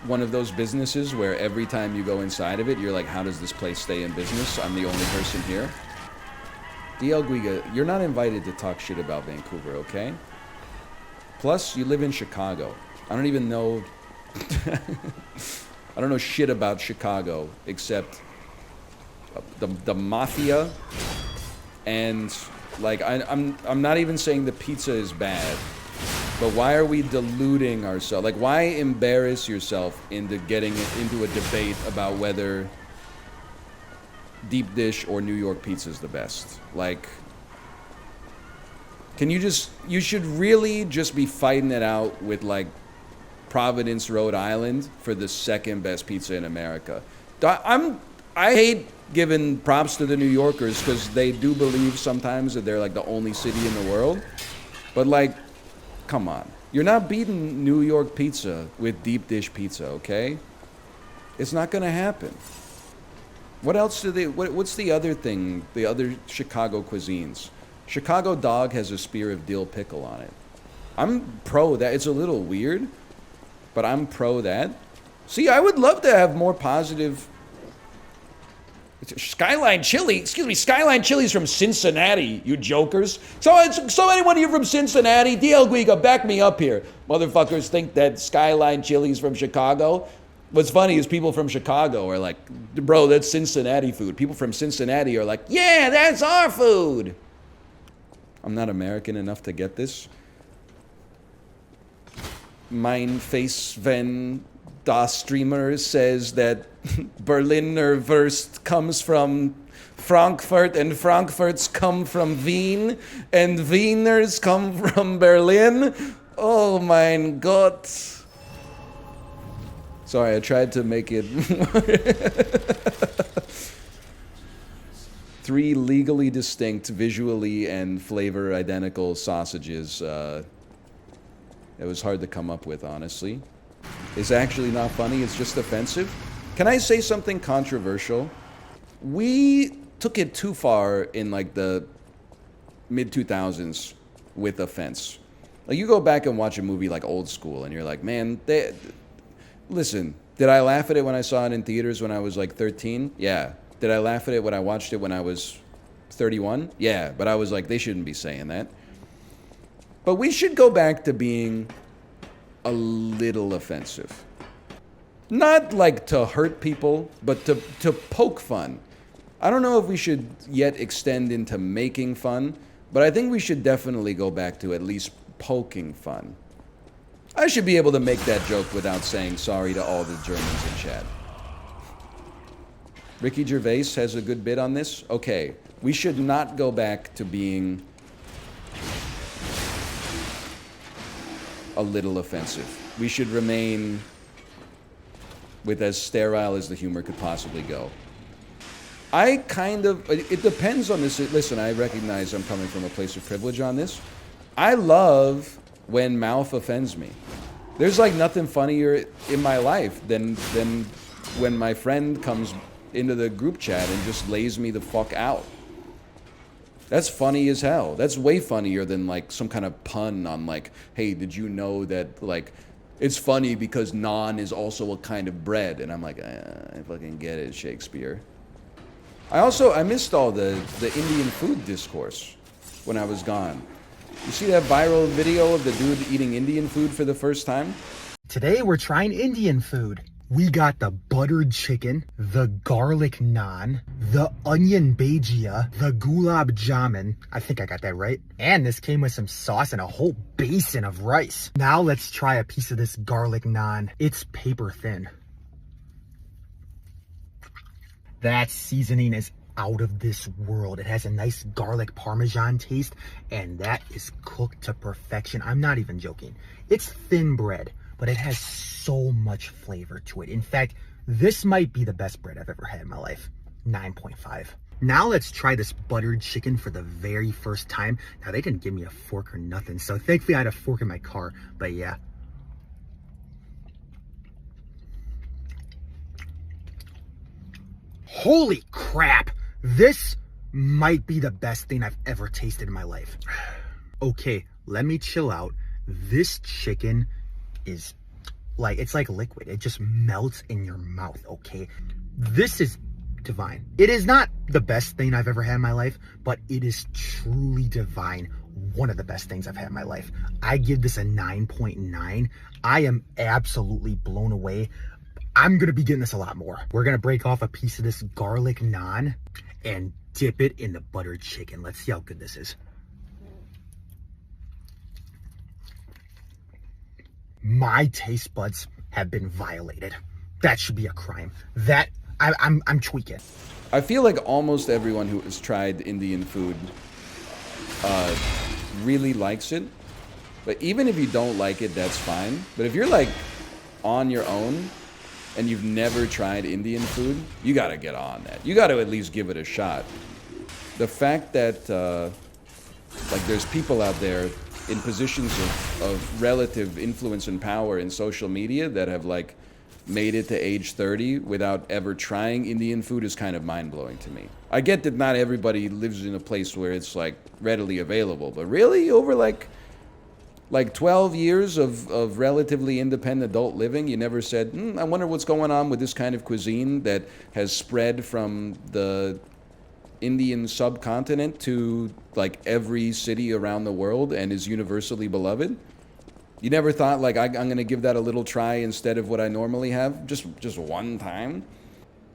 one of those businesses where every time you go inside of it, you're like, how does this place stay in business? I'm the only person here. DL Guiga, you're not invited to talk shit about Vancouver, okay? Plus, you live in Chicago. I don't even know... I don't know shit about Chicago, except the mafia, and, like, I'm not even saying the pizza is bad, but why are we deluding ourselves? Like, why embarrass yourself into getting into a debate about whether deep dish or New York pizza is the best? Like, you should really just be fighting it out with like Providence, Rhode Island for the second best pizza in America. I hate giving props to the New Yorkers because they do believe sometimes that they're like the only city in the world. But like, come on. You're not beating New York pizza with deep dish pizza, okay? It's not gonna happen. What else do they, what's the other thing, the other Chicago cuisines? Chicago dog has a spear of dill pickle on it. I'm pro that. It's a little weird, but I'm pro that. See, I would love to have more positive... Skyline Chili, Skyline Chili's from Cincinnati, you jokers. So anyone here from Cincinnati, DL Guiga, back me up here. Motherfuckers think that Skyline Chili's from Chicago. What's funny is people from Chicago are like, bro, that's Cincinnati food. People from Cincinnati are like, yeah, that's our food. I'm not American enough to get this. Mein Face Van Da Streamer says that Berliner Wurst comes from Frankfurt and Frankfurts come from Wien and Wieners come from Berlin. Oh mein Gott. Sorry, I tried to make it 3 legally distinct, visually and flavor identical sausages It was hard to come up with, honestly. It's actually not funny, it's just offensive. Can I say something controversial? We took it too far in like the mid-2000s with offense. Like you go back and watch a movie like Old School and you're like, man, listen, did I laugh at it when I saw it in theaters when I was like 13? Yeah. Did I laugh at it when I watched it when I was 31? Yeah, but I was like, they shouldn't be saying that. But we should go back to being a little offensive. Not like to hurt people, but to poke fun. I don't know if we should yet extend into making fun, but I think we should definitely go back to at least poking fun. I should be able to make that joke without saying sorry to all the Germans in chat. Ricky Gervais has a good bit on this. Okay, we should not go back to being a little offensive. We should remain with as sterile as the humor could possibly go. It depends on this. Listen, I recognize I'm coming from a place of privilege on this. I love when mouth offends me. There's like nothing funnier in my life than when my friend comes into the group chat and just lays me the fuck out. That's funny as hell. That's way funnier than like some kind of pun on like, hey, did you know that like it's funny because naan is also a kind of bread? And I'm like, I fucking get it, Shakespeare. I missed all the Indian food discourse when I was gone. You see that viral video of the dude eating Indian food for the first time? Today we're trying Indian food. We got the buttered chicken, the garlic naan, the onion bhajia, the gulab jamun. I think I got that right. And this came with some sauce and a whole basin of rice. Now let's try a piece of this garlic naan. It's paper thin. That seasoning is out of this world. It has a nice garlic parmesan taste, and that is cooked to perfection. I'm not even joking. It's thin bread, but it has so much flavor to it. In fact, this might be the best bread I've ever had in my life. 9.5. Now let's try this buttered chicken for the very first time. Now, they didn't give me a fork or nothing, so thankfully I had a fork in my car, but yeah. Holy crap! This might be the best thing I've ever tasted in my life. Okay, let me chill out. This chicken is like, it's like liquid. It just melts in your mouth, okay? This is divine. It is not the best thing I've ever had in my life, but it is truly divine. One of the best things I've had in my life. I give this a 9.9. I am absolutely blown away. I'm gonna be getting this a lot more. We're gonna break off a piece of this garlic naan and dip it in the buttered chicken. Let's see how good this is. My taste buds have been violated. That should be a crime. I'm tweaking. I feel like almost everyone who has tried Indian food really likes it. But even if you don't like it, that's fine. But if you're like on your own and you've never tried Indian food, you gotta get on that. You gotta at least give it a shot. The fact that like there's people out there in positions of relative influence and power in social media that have like made it to age 30 without ever trying Indian food is kind of mind-blowing to me. I get that not everybody lives in a place where it's like readily available, but really over like 12 years of relatively independent adult living, you never said, I wonder what's going on with this kind of cuisine that has spread from the Indian subcontinent to like every city around the world and is universally beloved? You never thought like, I'm gonna give that a little try instead of what I normally have, just one time?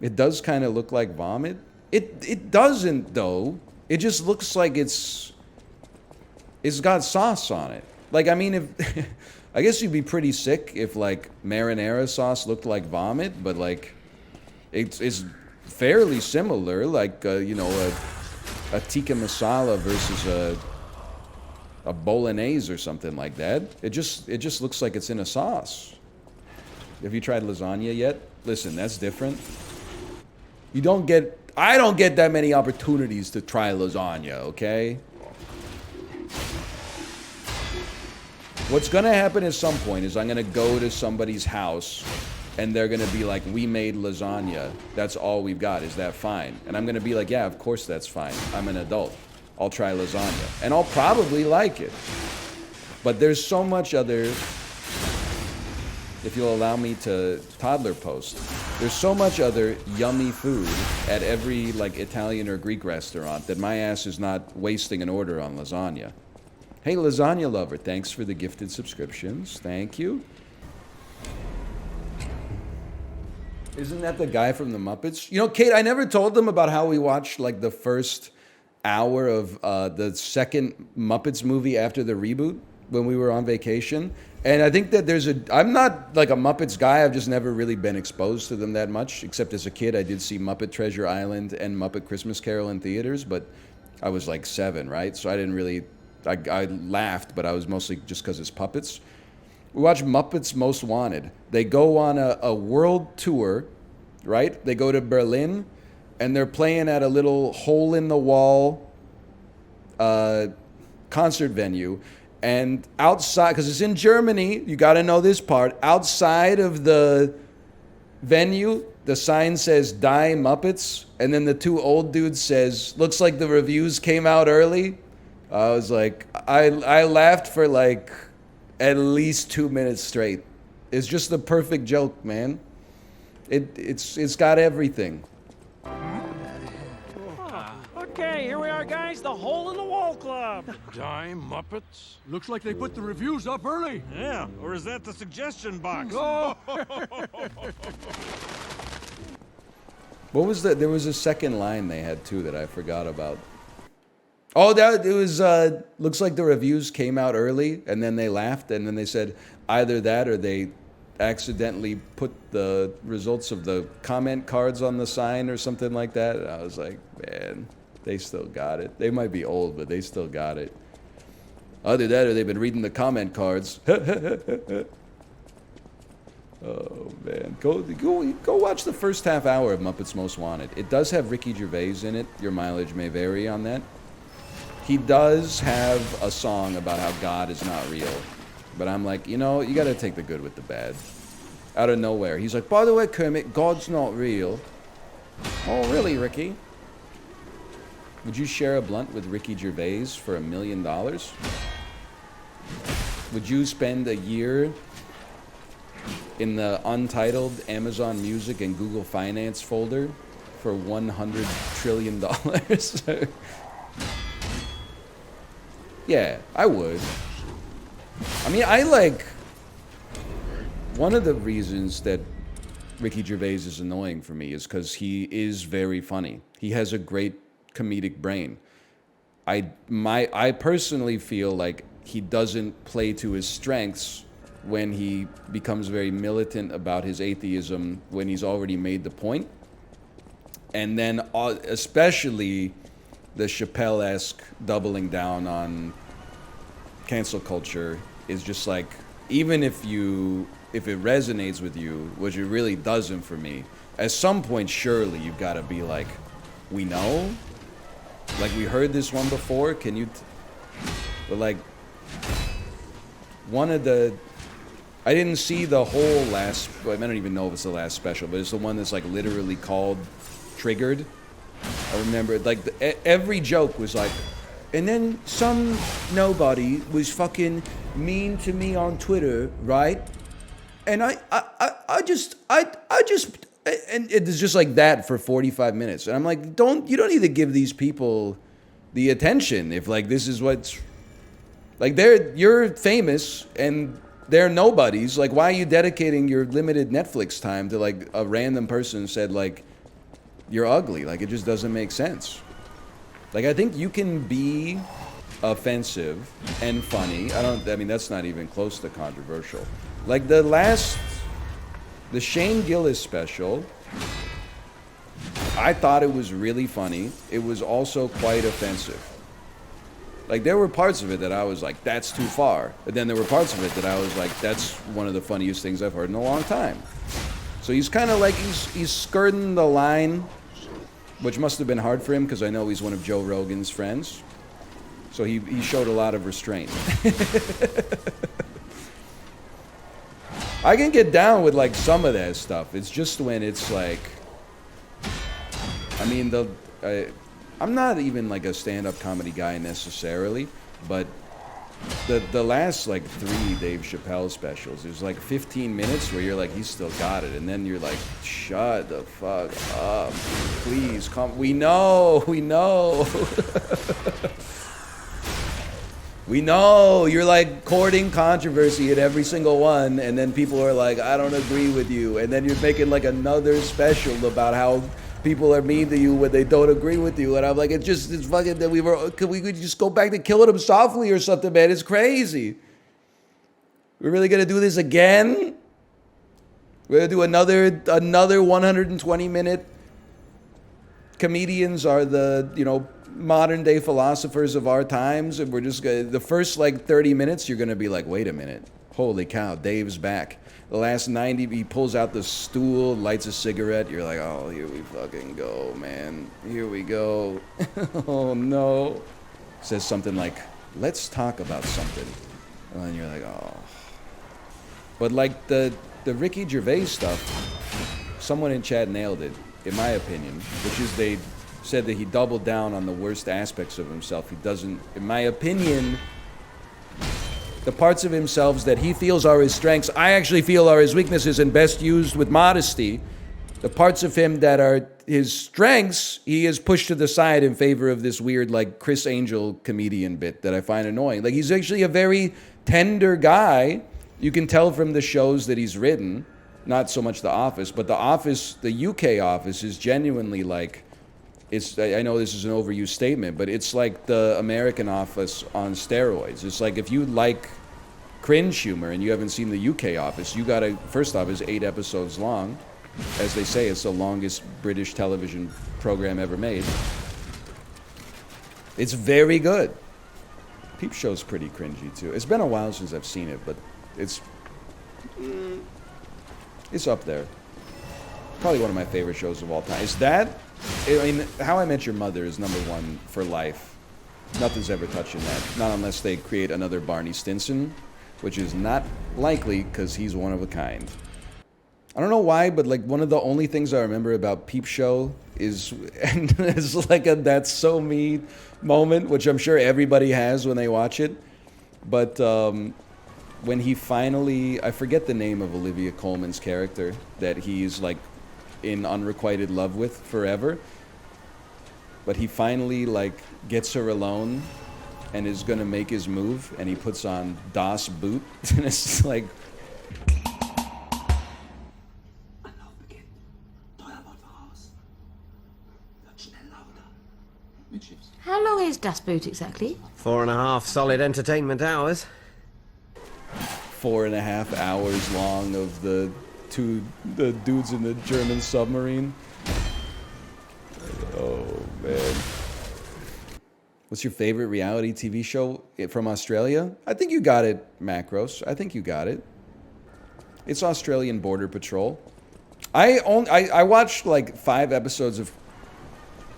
It does kind of look like vomit. It doesn't though. It just looks like it's got sauce on it. Like, I mean, if I guess you'd be pretty sick if like marinara sauce looked like vomit, but like it's fairly similar. Like you know, a tikka masala versus a bolognese or something like that. It just looks like it's in a sauce. Have you tried lasagna yet? Listen, that's different. I don't get that many opportunities to try lasagna, okay? What's gonna happen at some point is I'm gonna go to somebody's house and they're gonna be like, we made lasagna. That's all we've got. Is that fine? And I'm gonna be like, yeah, of course that's fine. I'm an adult. I'll try lasagna. And I'll probably like it. But there's so much other, if you'll allow me to toddler post, there's so much other yummy food at every like Italian or Greek restaurant that my ass is not wasting an order on lasagna. Hey, lasagna lover, thanks for the gifted subscriptions. Thank you. Isn't that the guy from the Muppets? You know, Kate, I never told them about how we watched like the first hour of the second Muppets movie after the reboot when we were on vacation. And I think that I'm not like a Muppets guy. I've just never really been exposed to them that much, except as a kid I did see Muppet Treasure Island and Muppet Christmas Carol in theaters, but I was like 7, right? So I didn't really, I laughed, but I was mostly just because it's puppets. We watched Muppets Most Wanted. They go on a world tour, right? They go to Berlin, and they're playing at a little hole-in-the-wall concert venue. And outside, because it's in Germany, you got to know this part, outside of the venue, the sign says, Die Muppets, and then the 2 old dudes says, looks like the reviews came out early. I was like, I laughed for like at least 2 minutes straight. It's just the perfect joke, man. It's got everything. Okay, here we are, guys. The Hole in the Wall Club. Die Muppets? Looks like they put the reviews up early. Yeah, or is that the suggestion box? Oh. What was that? There was a second line they had too that I forgot about. Oh, it was, looks like the reviews came out early, and then they laughed, and then they said either that or they accidentally put the results of the comment cards on the sign or something like that. And I was like, man, they still got it. They might be old, but they still got it. Either that or they've been reading the comment cards. Oh, man. Go watch the first half hour of Muppets Most Wanted. It does have Ricky Gervais in it. Your mileage may vary on that. He does have a song about how God is not real. But I'm like, you know, you got to take the good with the bad. Out of nowhere. He's like, by the way, Kermit, God's not real. Oh, really, Ricky? Would you share a blunt with Ricky Gervais for $1 million? Would you spend a year in the untitled Amazon Music and Google Finance folder for $100 trillion? Yeah, I would. I mean, one of the reasons that Ricky Gervais is annoying for me is because he is very funny. He has a great comedic brain. I personally feel like he doesn't play to his strengths when he becomes very militant about his atheism when he's already made the point. And then especially the Chappelle-esque doubling down on cancel culture is just like, even if it resonates with you, which it really doesn't for me, at some point surely you've got to be like, we know? Like, we heard this one before, can you... But like, one of the... I didn't see the whole last... I don't even know if it's the last special, but it's the one that's like literally called Triggered. I remember, like, every joke was like, and then some nobody was fucking mean to me on Twitter, right? And I just, and it's just like that for 45 minutes. And I'm like, you don't need to give these people the attention if like this is what's, like you're famous and they're nobodies. Like, why are you dedicating your limited Netflix time to like a random person said like, you're ugly? Like, it just doesn't make sense. Like, I think you can be offensive and funny. I mean, that's not even close to controversial. Like the Shane Gillis special, I thought it was really funny. It was also quite offensive. Like, there were parts of it that I was like, that's too far. But then there were parts of it that I was like, that's one of the funniest things I've heard in a long time. So he's kind of like, he's skirting the line, which must have been hard for him because I know he's one of Joe Rogan's friends. So he showed a lot of restraint. I can get down with like some of that stuff. It's just when it's like, I mean, I'm not even like a stand-up comedy guy necessarily, but the last like 3 Dave Chappelle specials, there's like 15 minutes where you're like, he's still got it, and then you're like, shut the fuck up, please come. We know. We know you're like courting controversy at every single one, and then people are like, I don't agree with you, and then you're making like another special about how people are mean to you when they don't agree with you, and I'm like, it's fucking that could we just go back to Killing Them Softly or something, man? It's crazy. We're really gonna do this again? We're gonna do another 120-minute. Comedians are the modern day philosophers of our times, and we're just gonna, the first like 30 minutes you're gonna be like, wait a minute, holy cow, Dave's back. The last 90, he pulls out the stool, lights a cigarette. You're like, oh, here we fucking go, man. Here we go. Oh, no. Says something like, let's talk about something. And then you're like, oh. But like the Ricky Gervais stuff, someone in chat nailed it, in my opinion, which is they said that he doubled down on the worst aspects of himself. He doesn't, in my opinion, the parts of himself that he feels are his strengths, I actually feel are his weaknesses and best used with modesty. The parts of him that are his strengths, he has pushed to the side in favor of this weird, like, Chris Angel comedian bit that I find annoying. Like, he's actually a very tender guy. You can tell from the shows that he's written, not so much The Office, but The Office, the UK Office, is genuinely like, I know this is an overused statement, but it's like the American Office on steroids. It's like if you like cringe humor and you haven't seen the UK Office, you gotta, first off, it's 8 episodes long. As they say, it's the longest British television program ever made. It's very good. Peep Show's pretty cringy too. It's been a while since I've seen it, but it's up there. Probably one of my favorite shows of all time. Is that? I mean, How I Met Your Mother is #1 for life. Nothing's ever touching that. Not unless they create another Barney Stinson, which is not likely because he's one of a kind. I don't know why, but like one of the only things I remember about Peep Show is, and it's like a "that's so me" moment, which I'm sure everybody has when they watch it. But when he finally, I forget the name of Olivia Colman's character that he's like in unrequited love with forever, but he finally like gets her alone and is gonna make his move, and he puts on Das Boot, and it's like, how long is Das Boot exactly? 4.5 solid entertainment hours. 4.5 hours long of the dudes in the German submarine. Oh man. What's your favorite reality TV show from Australia? I think you got it, Macros. I think you got it. It's Australian Border Patrol. I watched like 5 episodes of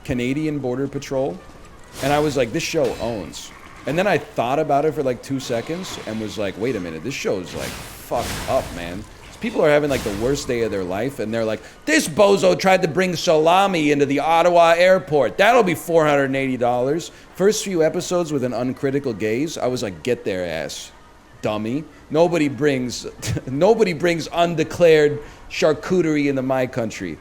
Canadian Border Patrol, and I was like, this show owns. And then I thought about it for like 2 seconds and was like, wait a minute, this show's like fucked up, man. People are having like the worst day of their life, and they're like, this bozo tried to bring salami into the Ottawa airport. That'll be $480. First few episodes with an uncritical gaze, I was like, get their ass, dummy. Nobody brings undeclared charcuterie into my country.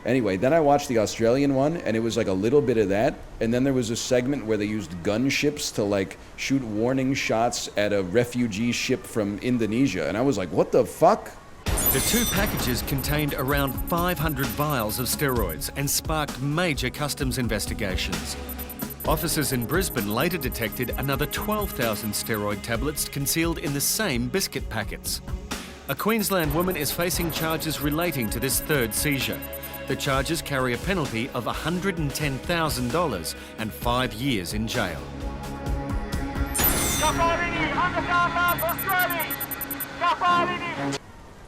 Anyway, then I watched the Australian one, and it was like a little bit of that. And then there was a segment where they used gunships to like shoot warning shots at a refugee ship from Indonesia. And I was like, what the fuck? The 2 packages contained around 500 vials of steroids and sparked major customs investigations. Officers in Brisbane later detected another 12,000 steroid tablets concealed in the same biscuit packets. A Queensland woman is facing charges relating to this 3rd seizure. The charges carry a penalty of $110,000 and 5 years in jail.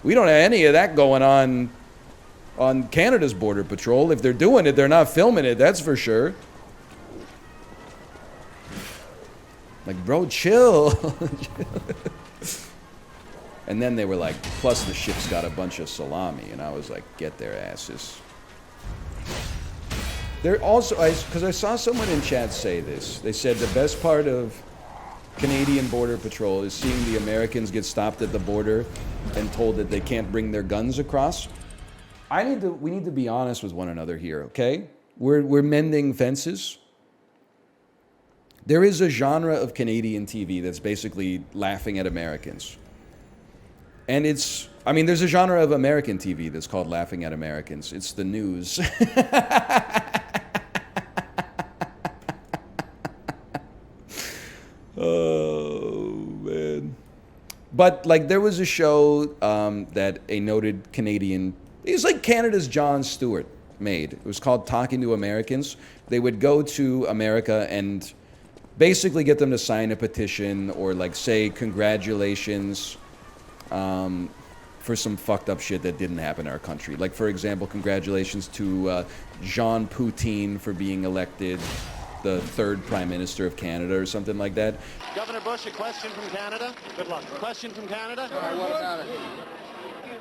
We don't have any of that going on Canada's Border Patrol. If they're doing it, they're not filming it, that's for sure. Like, bro, chill. And then they were like, plus the ship's got a bunch of salami. And I was like, get their asses. They're also, because I saw someone in chat say this. They said the best part of Canadian Border Patrol is seeing the Americans get stopped at the border and told that they can't bring their guns across. We need to be honest with one another here, okay? We're mending fences. There is a genre of Canadian TV that's basically laughing at Americans. And there's a genre of American TV that's called laughing at Americans. It's the news. Oh, man. But, like, there was a show that a noted Canadian, he's like Canada's Jon Stewart, made. It was called Talking to Americans. They would go to America and basically get them to sign a petition or, like, say congratulations for some fucked up shit that didn't happen in our country. Like, for example, congratulations to Jean Poutine for being elected the third Prime Minister of Canada or something like that. Governor Bush, a question from Canada. Good luck. Question from Canada. What about it?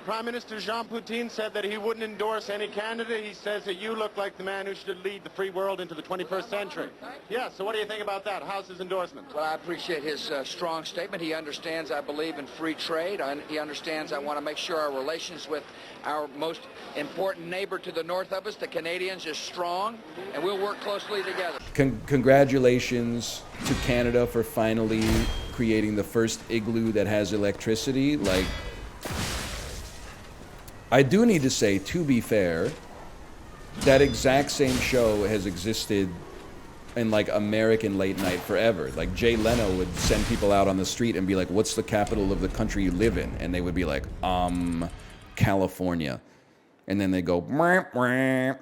Prime Minister Jean Poutine said that he wouldn't endorse any candidate. He says that you look like the man who should lead the free world into the 21st century. Yeah, so what do you think about that? How's his endorsement? Well, I appreciate his strong statement. He understands I believe in free trade. He understands I want to make sure our relations with our most important neighbor to the north of us, the Canadians, is strong, and we'll work closely together. Congratulations to Canada for finally creating the first igloo that has electricity. Like, I do need to say, to be fair, that exact same show has existed in, like, American late night forever. Like, Jay Leno would send people out on the street and be like, what's the capital of the country you live in? And they would be like, California. And then they go, mwah, mwah.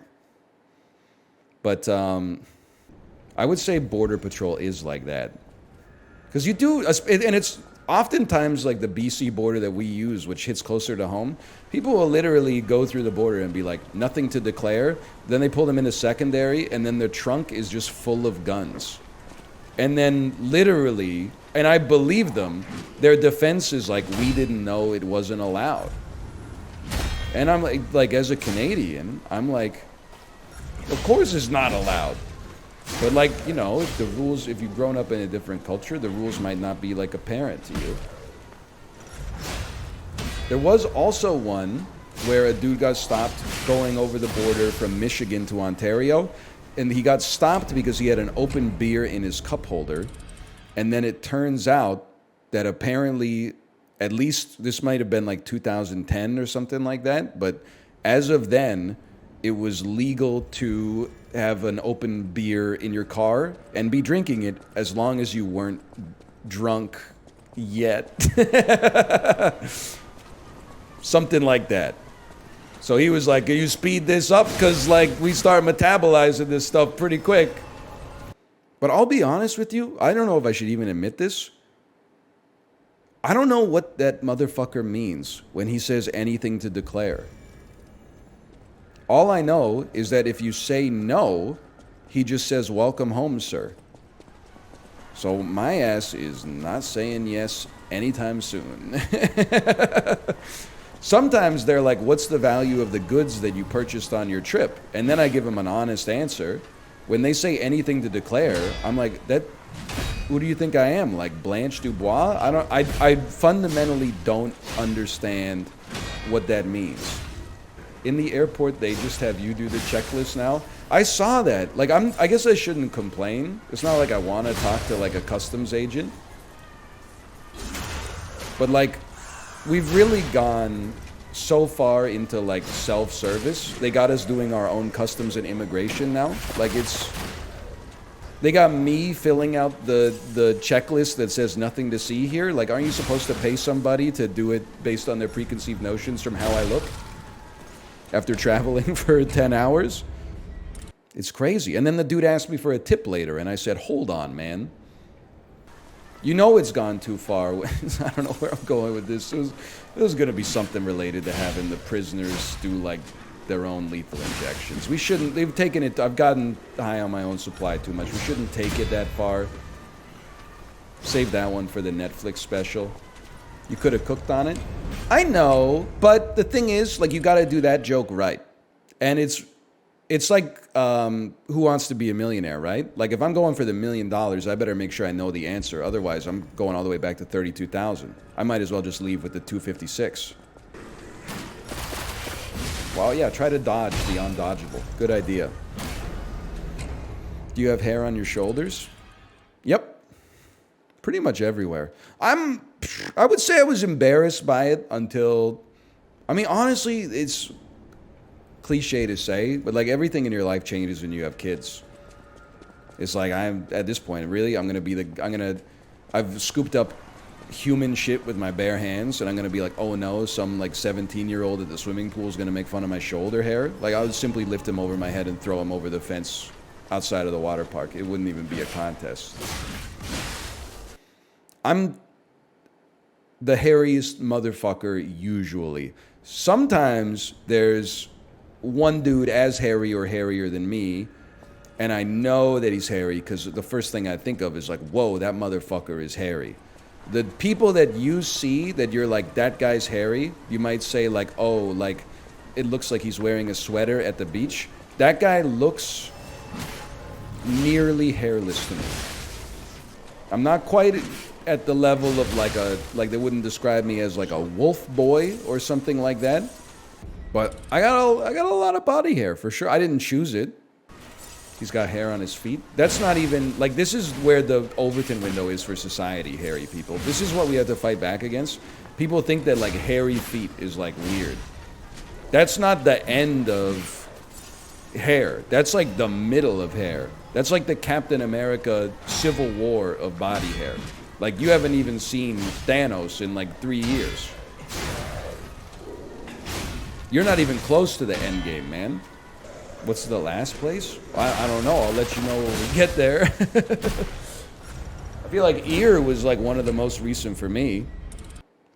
But I would say Border Patrol is like that. Because you do, and it's oftentimes like the BC border that we use, which hits closer to home. People will literally go through the border and be like, nothing to declare. Then they pull them into secondary, and then their trunk is just full of guns. And then literally, and I believe them, their defense is like, we didn't know it wasn't allowed. And I'm like, as a Canadian, I'm like, of course it's not allowed. But, like, you know, if the rules, if you've grown up in a different culture, the rules might not be, like, apparent to you. There was also one where a dude got stopped going over the border from Michigan to Ontario, and he got stopped because he had an open beer in his cup holder. And then it turns out that apparently, at least this might have been like 2010 or something like that, but as of then, it was legal to have an open beer in your car and be drinking it as long as you weren't drunk yet. Something like that. So he was like, you speed this up because, like, we start metabolizing this stuff pretty quick. But I'll be honest with you, I don't know if I should even admit this. I don't know what that motherfucker means when he says anything to declare. All I know is that if you say no, he just says, welcome home, sir. So my ass is not saying yes anytime soon. Sometimes they're like, what's the value of the goods that you purchased on your trip? And then I give them an honest answer. When they say anything to declare, I'm like, who do you think I am? Like Blanche Dubois? I fundamentally don't understand what that means. In the airport, they just have you do the checklist now. I saw that. Like, I guess I shouldn't complain. It's not like I want to talk to, like, a customs agent. But, like, we've really gone so far into, like, self-service. They got us doing our own customs and immigration now. Like, they got me filling out the checklist that says nothing to see here. Like, aren't you supposed to pay somebody to do it based on their preconceived notions from how I look? After traveling for 10 hours. It's crazy. And then the dude asked me for a tip later, and I said, hold on, man. You know it's gone too far. I don't know where I'm going with this. It was going to be something related to having the prisoners do, like, their own lethal injections. We shouldn't, they've taken it, I've gotten high on my own supply too much. We shouldn't take it that far. Save that one for the Netflix special. You could have cooked on it. I know, but the thing is, like, you got to do that joke right. And it's like Who Wants to Be a Millionaire, right? Like, if I'm going for the $1 million, I better make sure I know the answer. Otherwise, I'm going all the way back to 32,000. I might as well just leave with the 256. Well, yeah, try to dodge the undodgeable. Good idea. Do you have hair on your shoulders? Yep. Pretty much everywhere. I would say I was embarrassed by it until, I mean, honestly, it's cliche to say, but like everything in your life changes when you have kids. It's like, I'm at this point, really, I've scooped up human shit with my bare hands, and I'm gonna be like, oh no, some like 17-year-old at the swimming pool is gonna make fun of my shoulder hair. Like, I would simply lift him over my head and throw him over the fence outside of the water park. It wouldn't even be a contest. I'm the hairiest motherfucker usually. Sometimes there's one dude as hairy or hairier than me, and I know that he's hairy because the first thing I think of is like, whoa, that motherfucker is hairy. The people that you see that you're like, that guy's hairy, you might say like, oh, like, it looks like he's wearing a sweater at the beach. That guy looks nearly hairless to me. I'm not quite at the level of like they wouldn't describe me as like a wolf boy or something like that. But I got a lot of body hair for sure. I didn't choose it. He's got hair on his feet. That's not even, like, this is where the Overton window is for society, hairy people. This is what we have to fight back against. People think that, like, hairy feet is, like, weird. That's not the end of hair. That's, like, the middle of hair. That's like the Captain America Civil War of body hair. Like, you haven't even seen Thanos in, like, 3 years. You're not even close to the end game, man. What's the last place? I don't know. I'll let you know when we get there. I feel like ear was like one of the most recent for me.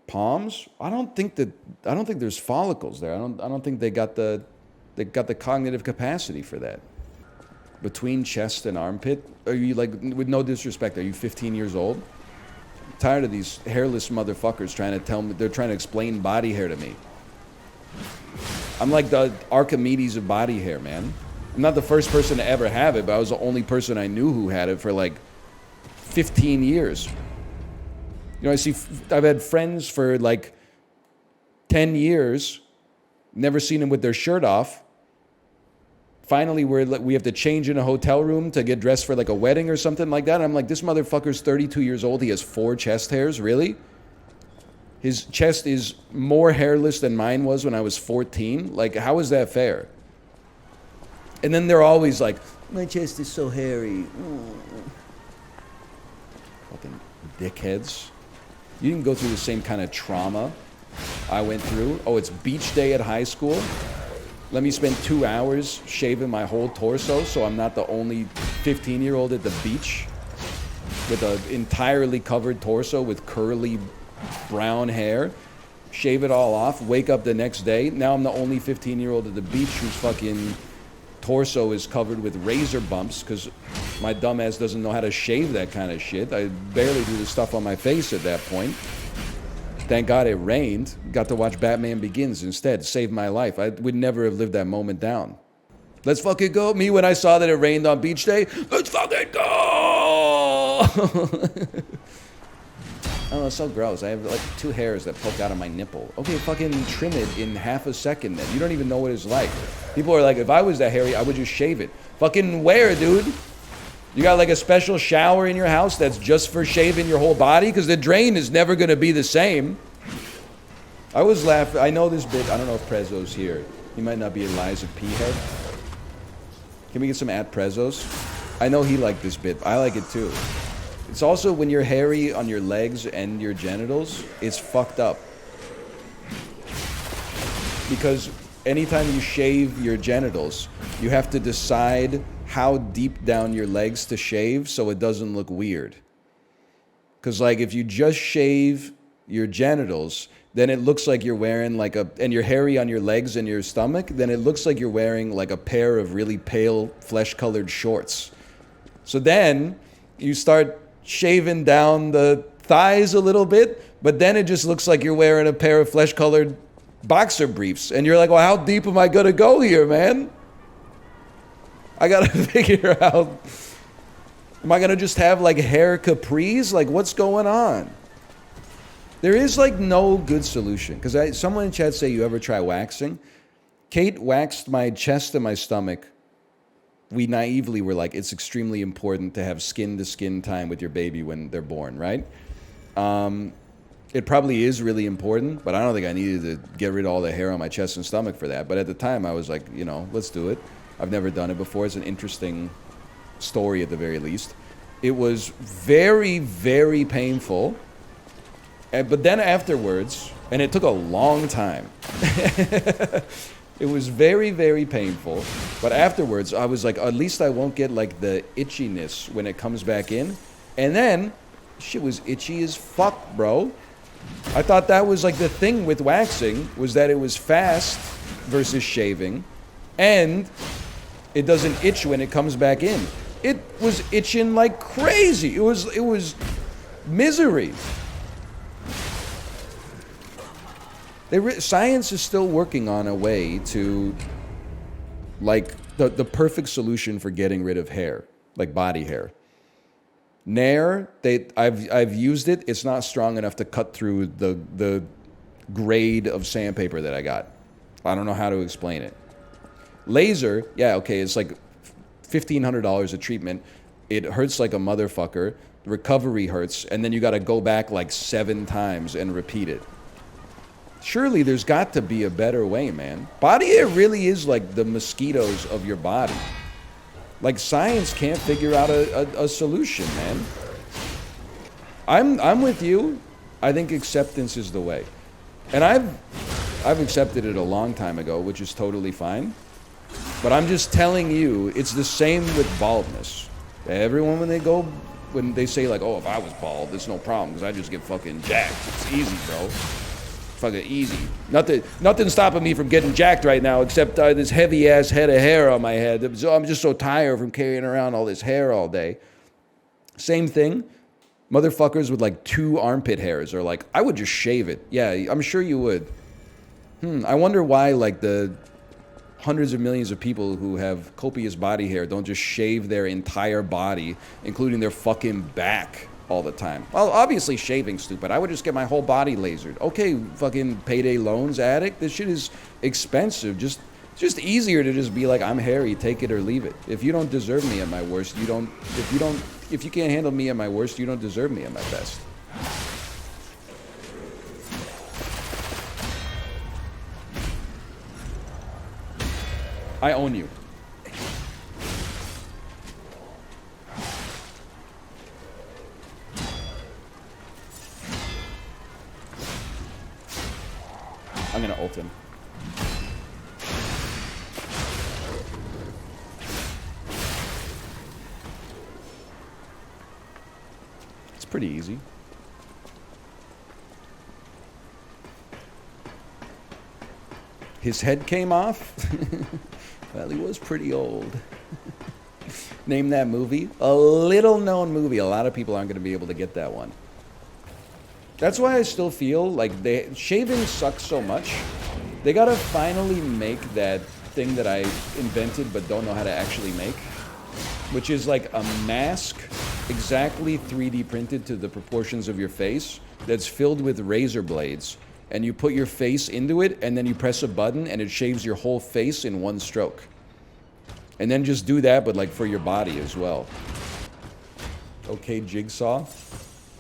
Palms? I don't think there's follicles there. I don't think they got the cognitive capacity for that. Between chest and armpit? Are you, like, with no disrespect, are you 15 years old? I'm tired of these hairless motherfuckers trying to tell me, they're trying to explain body hair to me. I'm like the Archimedes of body hair, man. I'm not the first person to ever have it, but I was the only person I knew who had it for like 15 years. You know, I've had friends for like 10 years, never seen them with their shirt off. Finally, we have to change in a hotel room to get dressed for like a wedding or something like that. And I'm like, this motherfucker's 32 years old. He has 4 chest hairs, really? His chest is more hairless than mine was when I was 14. Like, how is that fair? And then they're always like, my chest is so hairy. Fucking dickheads. You didn't go through the same kind of trauma I went through. Oh, it's beach day at high school? Let me spend 2 hours shaving my whole torso so I'm not the only 15-year-old at the beach with an entirely covered torso with curly brown hair, shave it all off, wake up the next day. Now I'm the only 15-year-old at the beach whose fucking torso is covered with razor bumps because my dumbass doesn't know how to shave that kind of shit. I barely do the stuff on my face at that point. Thank God it rained. Got to watch Batman Begins instead. Saved my life. I would never have lived that moment down. Let's fucking go. Me, when I saw that it rained on beach day, let's fucking go! Oh, it's so gross. I have like 2 hairs that poke out of my nipple. Okay, fucking trim it in half a second then. You don't even know what it's like. People are like, if I was that hairy, I would just shave it. Fucking where, dude? You got like a special shower in your house that's just for shaving your whole body? Because the drain is never going to be the same. I was laughing. I know this bit. I don't know if Prezzo's here. He might not be Eliza P. Head. Can we get some at Prezzo's? I know he liked this bit. I like it too. It's also when you're hairy on your legs and your genitals, it's fucked up. Because anytime you shave your genitals, you have to decide how deep down your legs to shave so it doesn't look weird. Because like if you just shave your genitals, then it looks like you're wearing like and you're hairy on your legs and your stomach, then it looks like you're wearing like a pair of really pale flesh-colored shorts. So then you start shaving down the thighs a little bit, But then it just looks like you're wearing a pair of flesh-colored boxer briefs. And you're like, well, how deep am I going to go here, man? I got to figure out, am I going to just have like hair capris? Like, what's going on? There is like no good solution. Because someone in chat say, you ever try waxing? Kate waxed my chest and my stomach. We naively were like, it's extremely important to have skin-to-skin time with your baby when they're born, right? It probably is really important, but I don't think I needed to get rid of all the hair on my chest and stomach for that. But at the time, I was like, you know, let's do it. I've never done it before. It's an interesting story at the very least. It was very, very painful. But then afterwards, and it took a long time. It was very, very painful. But afterwards, I was like, at least I won't get like the itchiness when it comes back in. And then, shit was itchy as fuck, bro. I thought that was like the thing with waxing, was that it was fast versus shaving. And it doesn't itch when it comes back in. It was itching like crazy. It was misery. Science is still working on a way to, like, the perfect solution for getting rid of hair, like body hair. Nair, I've used it. It's not strong enough to cut through the grade of sandpaper that I got. I don't know how to explain it. Laser, yeah, okay, it's like $1,500 a treatment. It hurts like a motherfucker. Recovery hurts, and then you got to go back like 7 times and repeat it. Surely there's got to be a better way, man. Body hair really is like the mosquitoes of your body. Like, science can't figure out a solution, man. I'm with you. I think acceptance is the way. And I've accepted it a long time ago, which is totally fine. But I'm just telling you, it's the same with baldness. Everyone, when they say like, oh, if I was bald, it's no problem because I just get fucking jacked. It's easy, bro. Fucking easy. Nothing stopping me from getting jacked right now except this heavy ass head of hair on my head. I'm just so tired from carrying around all this hair all day. Same thing. Motherfuckers with like 2 armpit hairs are like, I would just shave it. Yeah, I'm sure you would. I wonder why like the hundreds of millions of people who have copious body hair don't just shave their entire body, including their fucking back, all the time. Well, obviously shaving's stupid. I would just get my whole body lasered. Okay, fucking payday loans addict. This shit is expensive. It's just easier to just be like, I'm hairy, take it or leave it. If you don't deserve me at my worst, if you can't handle me at my worst, you don't deserve me at my best. I own you. I'm gonna ult him. It's pretty easy. His head came off? Well, he was pretty old. Name that movie. A little known movie. A lot of people aren't going to be able to get that one. That's why I still feel like shaving sucks so much. They gotta finally make that thing that I invented but don't know how to actually make, which is like a mask exactly 3D printed to the proportions of your face that's filled with razor blades, and you put your face into it and then you press a button and it shaves your whole face in one stroke. And then just do that, but like for your body as well. Okay, Jigsaw.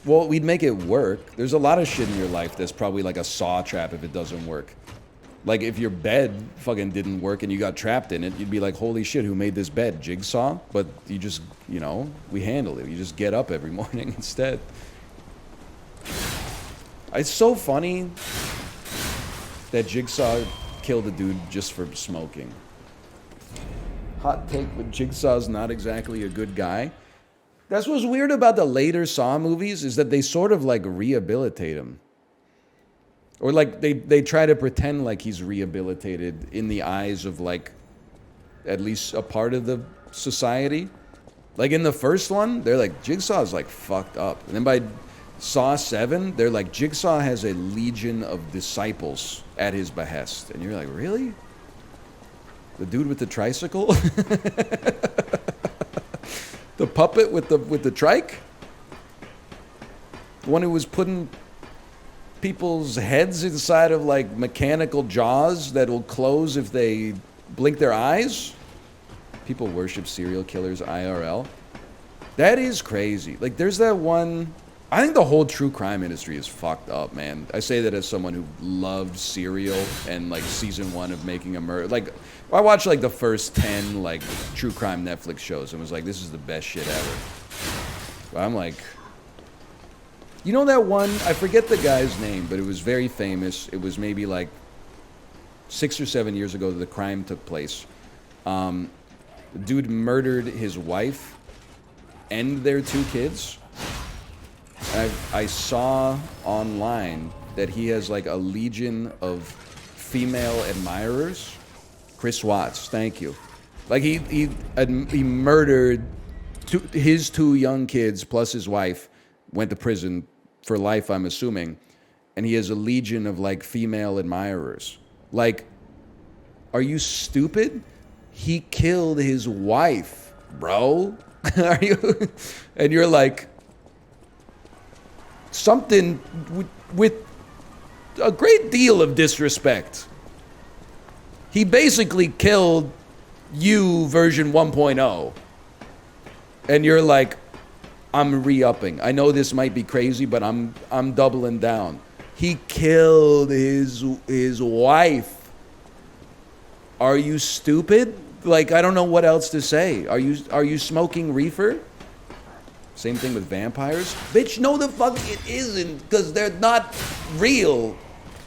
Well, we'd make it work. There's a lot of shit in your life that's probably like a saw trap if it doesn't work. Like if your bed fucking didn't work and you got trapped in it, you'd be like, holy shit, who made this bed? Jigsaw? But you just, you know, we handle it. You just get up every morning instead. It's so funny that Jigsaw killed a dude just for smoking. Hot take, but Jigsaw's not exactly a good guy. That's what's weird about the later Saw movies, is that they sort of like rehabilitate him. Or like they try to pretend like he's rehabilitated in the eyes of like at least a part of the society. Like in the first one, they're like, Jigsaw's like fucked up. And then by Saw 7, they're like, Jigsaw has a legion of disciples at his behest. And you're like, really? The dude with the tricycle? The puppet with the trike? The one who was putting people's heads inside of like mechanical jaws that will close if they blink their eyes? People worship serial killers IRL. That is crazy. Like, there's that one... I think the whole true crime industry is fucked up, man. I say that as someone who loved Serial and, like, season 1 of Making a Murder. Like, I watched, like, the first 10, like, true crime Netflix shows and was like, this is the best shit ever. But I'm like... You know that one? I forget the guy's name, but it was very famous. It was maybe, like, 6 or 7 years ago that the crime took place. The dude murdered his wife and their 2 kids. I saw online that he has like a legion of female admirers. Chris Watts, thank you. Like he murdered his 2 young kids plus his wife, went to prison for life, I'm assuming, and he has a legion of like female admirers. Like, are you stupid? He killed his wife, bro. Are you? And you're like, something with a great deal of disrespect. He basically killed you version 1.0. And you're like, I'm re-upping. I know this might be crazy, but I'm doubling down. He killed his wife. Are you stupid? Like, I don't know what else to say. Are you smoking reefer? Same thing with vampires. Bitch, no the fuck it isn't, because they're not real.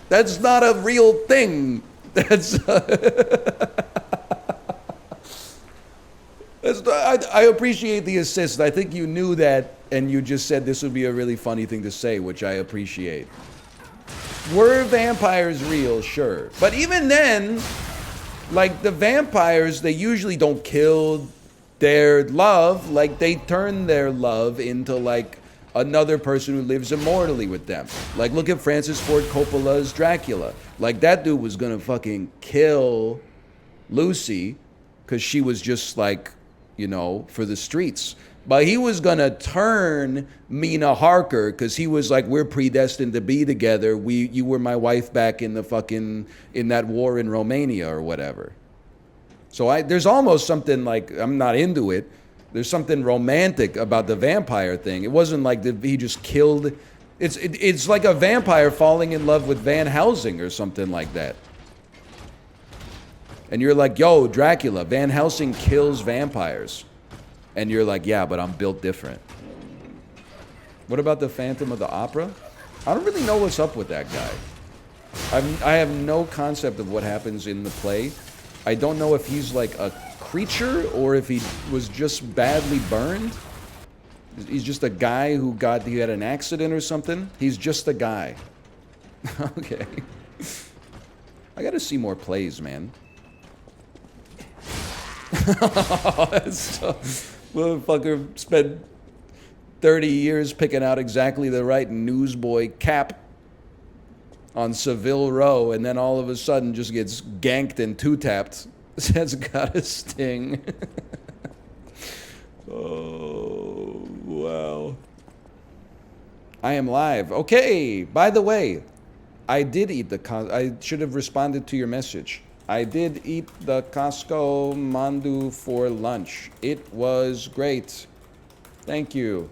That's not a real thing. That's... I appreciate the assist. I think you knew that, and you just said this would be a really funny thing to say, which I appreciate. Were vampires real? Sure. But even then, like, the vampires, they usually don't kill their love. Like, they turn their love into, like, another person who lives immortally with them. Like, look at Francis Ford Coppola's Dracula. Like, that dude was gonna fucking kill Lucy because she was just, like, you know, for the streets. But he was gonna turn Mina Harker because he was like, we're predestined to be together. You were my wife back in the fucking, in that war in Romania or whatever. So there's almost something like, I'm not into it. There's something romantic about the vampire thing. It wasn't like he just killed. It's like a vampire falling in love with Van Helsing or something like that. And you're like, yo, Dracula, Van Helsing kills vampires. And you're like, yeah, but I'm built different. What about the Phantom of the Opera? I don't really know what's up with that guy. I have no concept of what happens in the play. I don't know if he's like a creature or if he was just badly burned. He's just a guy who he had an accident or something. He's just a guy. Okay. I gotta see more plays, man. Motherfucker spent 30 years picking out exactly the right newsboy cap on Seville Row, and then all of a sudden just gets ganked and two-tapped. That's gotta sting. Oh, wow. I am live. Okay, by the way, I did eat I should have responded to your message. I did eat the Costco mandu for lunch. It was great. Thank you.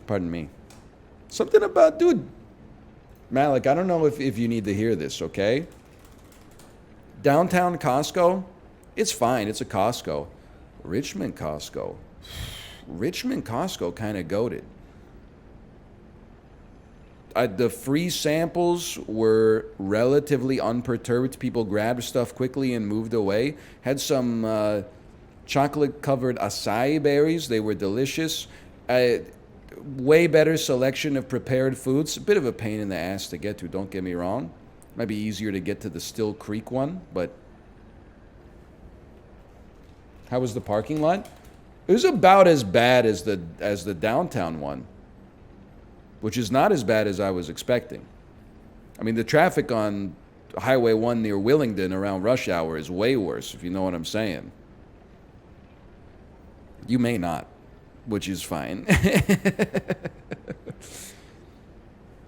Pardon me. Something about, dude. Malik, I don't know if you need to hear this, okay? Downtown Costco, it's fine. It's a Costco. Richmond Costco. Richmond Costco kind of goated. The free samples were relatively unperturbed. People grabbed stuff quickly and moved away. Had some chocolate-covered acai berries. They were delicious. Way better selection of prepared foods. A bit of a pain in the ass to get to, don't get me wrong. Might be easier to get to the Still Creek one, but... How was the parking lot? It was about as bad as the downtown one, which is not as bad as I was expecting. I mean, the traffic on Highway 1 near Willingdon around rush hour is way worse, if you know what I'm saying. You may not, which is fine.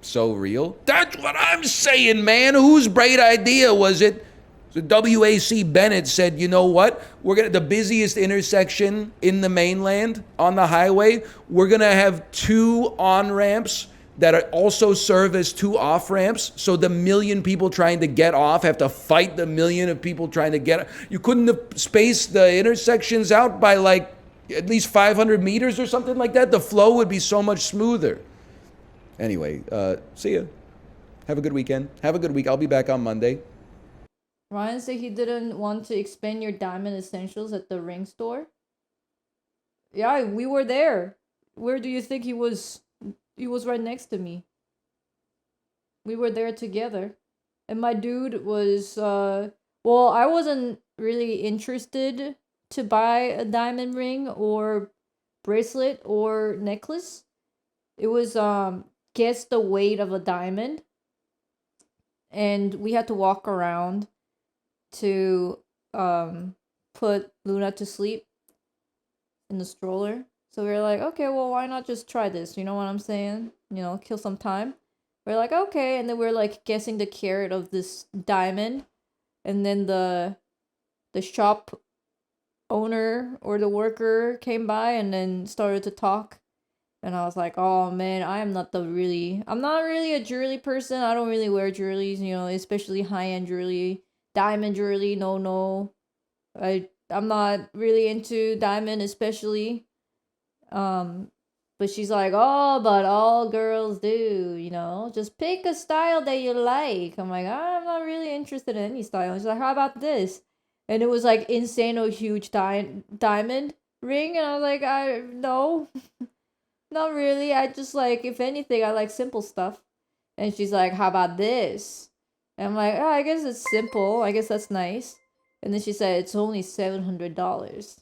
So real? That's what I'm saying, man. Whose bright idea was it? So WAC Bennett said, you know what? We're gonna the busiest intersection in the mainland on the highway. We're gonna have 2 on-ramps that are also serve as 2 off-ramps. So the million people trying to get off have to fight the million of people trying to get. You couldn't have spaced the intersections out by like at least 500 meters or something like that. The flow would be so much smoother. Anyway, see ya. Have a good weekend. Have a good week. I'll be back on Monday. Ryan said he didn't want to expand your diamond essentials at the ring store. Yeah, we were there. Where do you think he was? He was right next to me. We were there together. And my dude was, well, I wasn't really interested to buy a diamond ring or bracelet or necklace. It was, guess the weight of a diamond. And we had to walk around to put Luna to sleep in the stroller. So we were like, okay, well, why not just try this? You know what I'm saying? You know, kill some time. We're like, okay. And then we're like guessing the carat of this diamond. And then the shop owner or the worker came by and then started to talk. And I was like, oh man, I'm not really a jewelry person. I don't really wear jewelries, you know, especially high-end jewelry, diamond jewelry. No. I'm not really into diamond, especially. But she's like, oh, but all girls do, you know, just pick a style that you like. I'm like, I'm not really interested in any style. She's like, how about this? And it was like insane, huge diamond ring. And I was like, no. Not really. I just like, if anything, I like simple stuff. And she's like, how about this? And I'm like, oh, I guess it's simple. I guess that's nice. And then she said, it's only $700.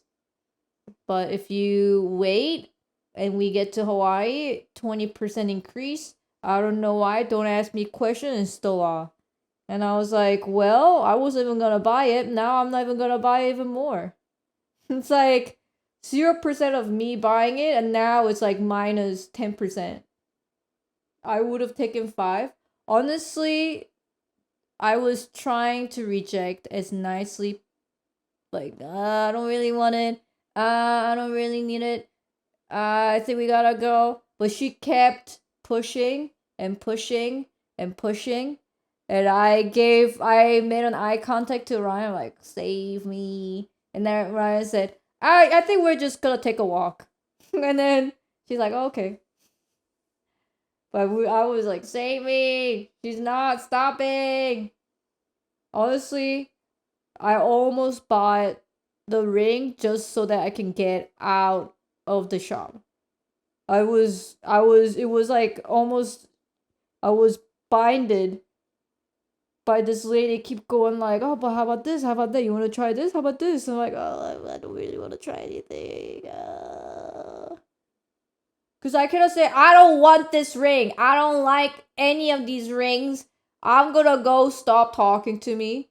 But if you wait and we get to Hawaii, 20% increase. I don't know why. Don't ask me questions. And still are. And I was like, well, I wasn't even going to buy it. Now I'm not even going to buy even more. It's like 0% of me buying it, and now it's like minus 10%. I would have taken 5. Honestly, I was trying to reject as nicely, like, I don't really want it. I don't really need it. I think we gotta go. But she kept pushing and pushing and pushing. And I made an eye contact to Ryan, like, save me. And then Ryan said, I think we're just gonna take a walk. And then she's like, oh, okay. But I was like, save me. She's not stopping. Honestly, I almost bought the ring just so that I can get out of the shop. It was like almost, I was binded by this lady keep going like, oh, but how about this? How about that? You want to try this? How about this? I'm like, oh, I don't really want to try anything. Because I cannot say, I don't want this ring. I don't like any of these rings. I'm gonna go, stop talking to me.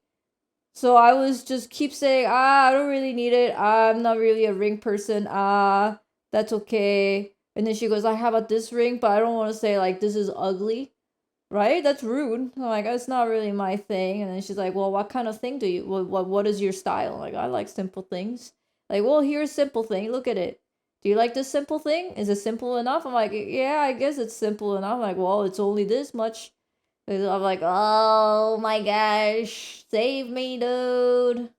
So I was just keep saying, I don't really need it. I'm not really a ring person. That's okay. And then she goes, like, how about this ring? But I don't want to say, like, this is ugly. Right? That's rude. I'm like, that's not really my thing. And then she's like, well, what kind of thing do you, what is your style? I'm like, I like simple things. Like, well, here's a simple thing. Look at it. Do you like this simple thing? Is it simple enough? I'm like, yeah, I guess it's simple enough. I'm like, well, it's only this much. And I'm like, oh my gosh, save me, dude.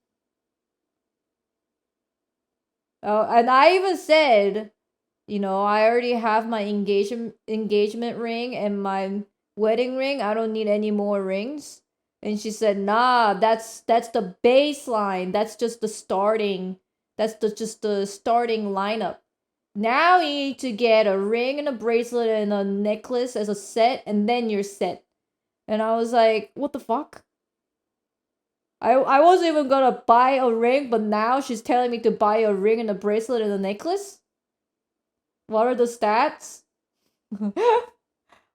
Oh, and I even said, you know, I already have my engagement ring and my wedding ring. I don't need any more rings. And she said, nah, that's the baseline. That's just the starting. That's just the starting lineup. Now you need to get a ring and a bracelet and a necklace as a set, and then you're set. And I was like, what the fuck? I wasn't even gonna buy a ring, but now she's telling me to buy a ring and a bracelet and a necklace? What are the stats?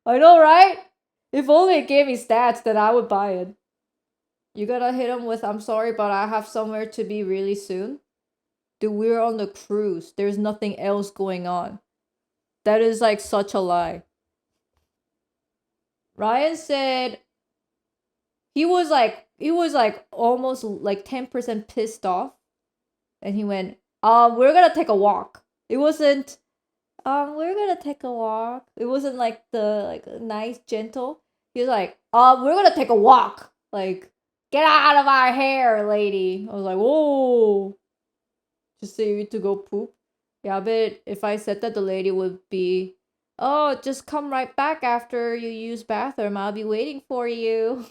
I know, right? If only it gave me stats, then I would buy it. You gotta hit him with, I'm sorry, but I have somewhere to be really soon. Dude, we're on the cruise. There's nothing else going on. That is like such a lie. Ryan said he was like almost like 10% pissed off. And he went, we're gonna take a walk. It wasn't, we're gonna take a walk. It wasn't like nice, gentle. He was like, we're gonna take a walk. Like, get out of our hair, lady. I was like, whoa. Just say you to go poop. Yeah, but if I said that, the lady would be, oh, just come right back after you use bathroom. I'll be waiting for you.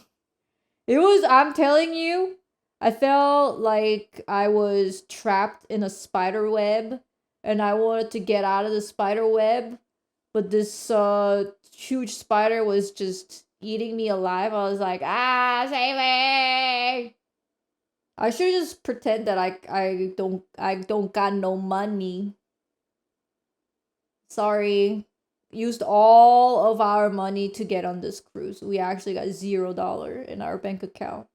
I'm telling you, I felt like I was trapped in a spider web and I wanted to get out of the spider web, but this huge spider was just eating me alive. I was like, save me! I should just pretend that I don't got no money. Sorry. Used all of our money to get on this cruise. We actually got $0 in our bank account.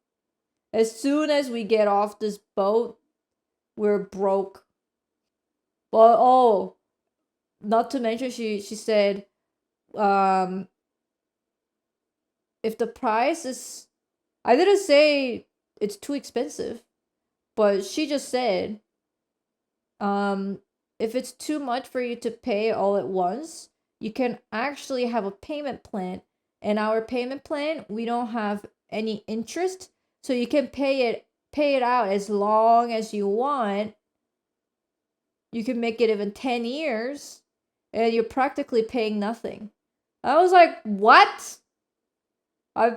As soon as we get off this boat, we're broke. But not to mention she said, if the price is, I didn't say it's too expensive, but she just said, if it's too much for you to pay all at once, you can actually have a payment plan. And our payment plan, we don't have any interest, so you can pay it out as long as you want. You can make it even 10 years, and you're practically paying nothing. I was like, what? I